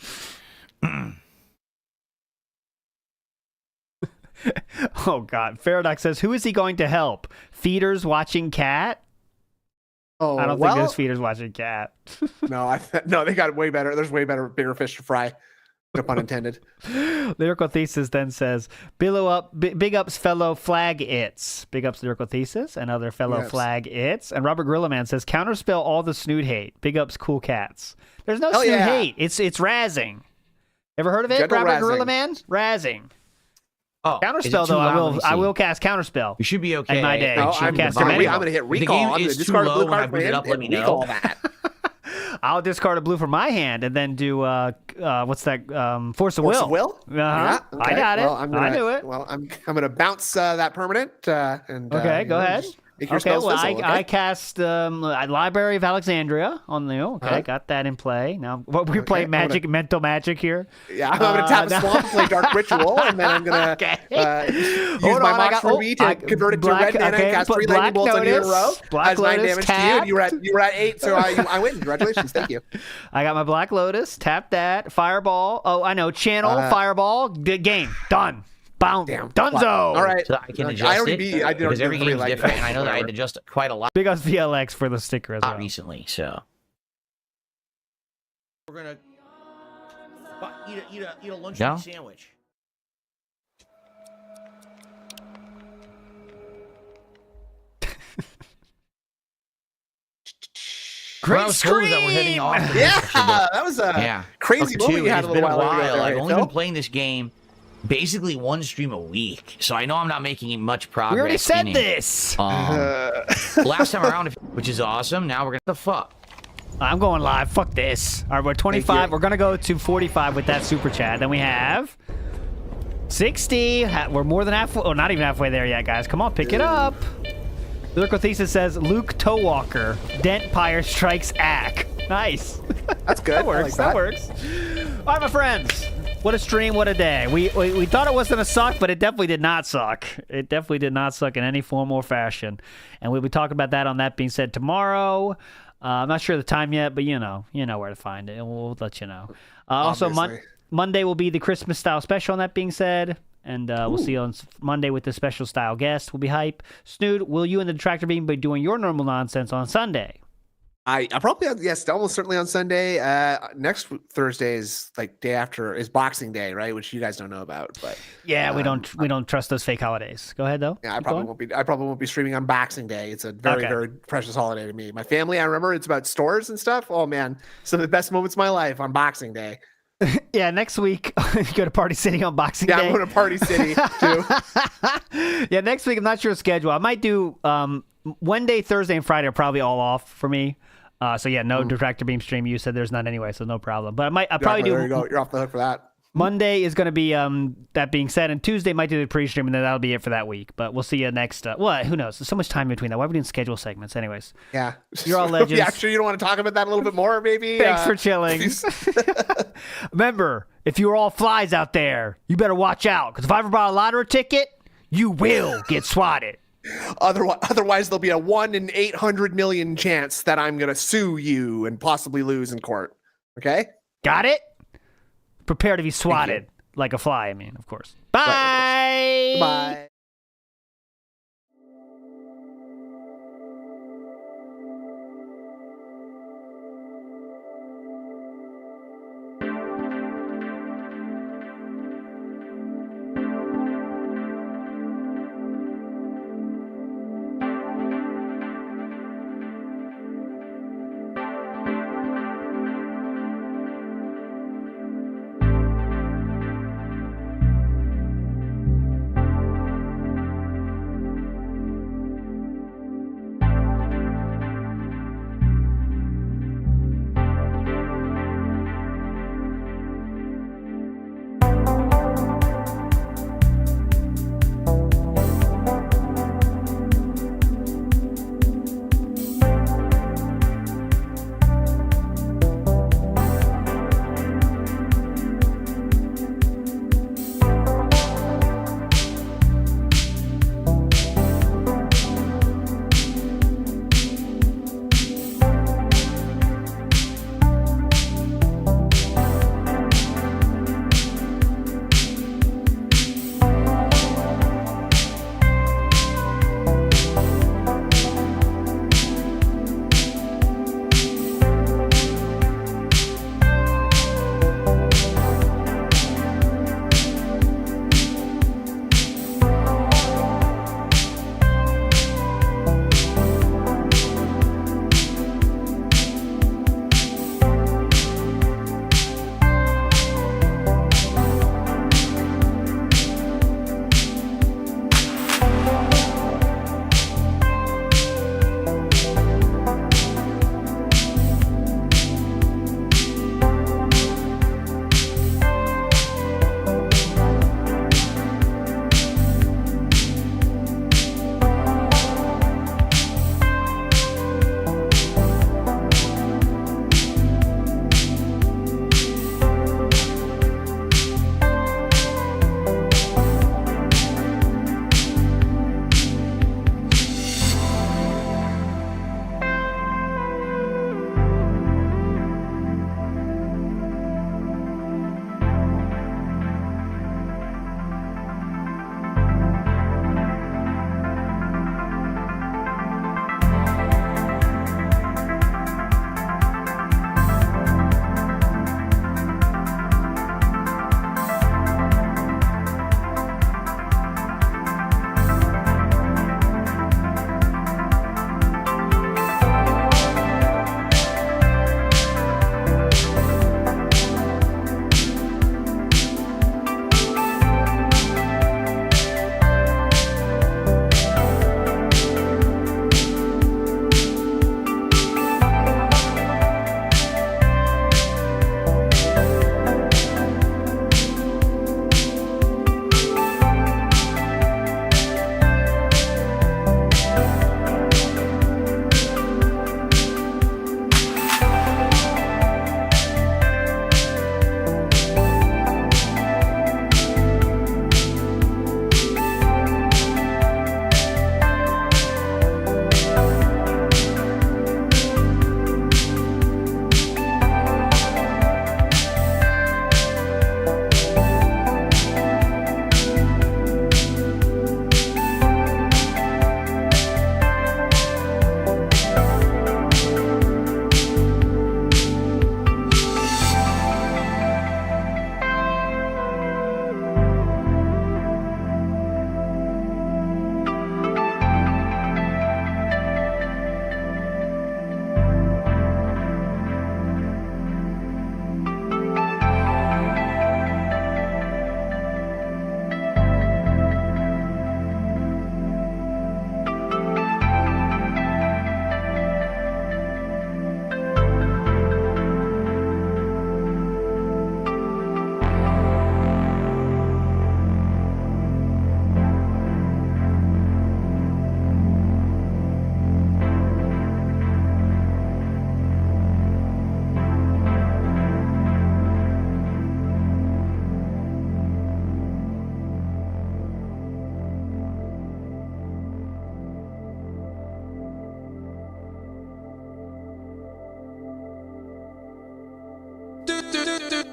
Oh, God. Faradox says, who is he going to help? Feeders watching cat? Oh, I don't think there's feeders watching cat. no, they got way better. There's way better, bigger fish to fry. No pun intended. Lyrical Thesis then says, big ups fellow flag its. Big ups Lyrical Thesis and other fellow flag its. And Robert Grillaman says, counterspell all the snoot hate. Big ups cool cats. There's no snoot hate. It's razzing. Ever heard of it, General Robert razzing. Grillaman? Razzing. Oh, Counterspell, though, I will cast Counterspell. You should be okay. In my day. No, Should I'm cast going him to hit If the recall. game I'm going is to too discard a low blue when I card boot it up, let me know. recall that. I'll discard a blue from my hand and then do what's that? Force of Force Will. of Will? Uh-huh. Yeah, okay. I got it. Well, I knew it. Well, I'm going to bounce that permanent. And Okay, go ahead. Make your Okay, spells well, fizzle, I cast Library of Alexandria on the Okay, got that in play. Now, we're playing mental magic here. Yeah, I'm going to tap a swamp and play Dark Ritual, and then I'm going to use Hold my on, Mox Ruby to convert it to red mana and cast 3 lightning bolts on you in a row. Black That's 9 Lotus, damage to you, tap. and you were at 8, so I win. Congratulations, thank you. I got my Black Lotus, tap that, Fireball. Oh, I know, channel, Fireball, game, done. Bound. Damn. Dunzo. All right. So I can adjust I already it beat. I did because every already game's like different. that. And I know that I had to adjust quite a lot Big ups VLX for the sticker as well. recently. So we're gonna eat a lunch meat sandwich. Great scream! That we're heading off. Yeah, that was a crazy Okay, moment you had it's a been little a while while. ago. I've only been playing this game basically one stream a week, so I know I'm not making much progress. We already said in it. this. Last time around, which is awesome. Now we're gonna the fuck. I'm going live. Fuck this. All right, we're 25. We're going to go to 45 with that super chat. Then we have 60. We're more than halfway. Oh, not even halfway there yet, guys. Come on, pick it up. Lyrical Thesis says Luke Towalker. Dent Pyre strikes Ack. Nice. That's good. That works. That works. All right, my friends. What a stream. What a day. We thought it was going to suck, but it definitely did not suck. It definitely did not suck in any form or fashion. And we'll be talking about that on That Being Said tomorrow. I'm not sure the time yet, but you know where to find it. We'll let you know. Also, Monday will be the Christmas style special. On That Being Said, and we'll see you on Monday with the special style guest. We'll be hype. Snood, will you and the Detractor Beam be doing your normal nonsense on Sunday? I probably yes, almost certainly on Sunday. Next Thursday is like day after is Boxing Day, right? Which you guys don't know about, but yeah, we don't trust those fake holidays. Go ahead though. Yeah, I probably won't be streaming on Boxing Day. It's a very very precious holiday to me. My family, I remember it's about stores and stuff. Oh man, some of the best moments of my life on Boxing Day. Yeah, next week you go to Party City on Boxing Day. Yeah, I'm going to Party City too. Yeah, next week I'm not sure of schedule. I might do Wednesday, Thursday, and Friday are probably all off for me. So yeah, no Director Beam stream. You said there's none anyway, so no problem. But I'll probably do. There you go. You're off the hook for that. Monday is going to be that being said, and Tuesday might do the pre-stream, and then that'll be it for that week. But we'll see you next. Who knows? There's so much time between that. Why are we doing schedule segments, anyways? Yeah, you're all legends. Yeah, sure. You don't want to talk about that a little bit more, maybe. Thanks for chilling. Remember, if you're all flies out there, you better watch out, because if I ever bought a lottery ticket, you will get swatted. Otherwise, there'll be a 1 in 800 million chance that I'm going to sue you and possibly lose in court. Okay? Got it? Prepare to be swatted like a fly, I mean, of course. Bye! Bye.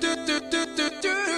do, do, do, do, do.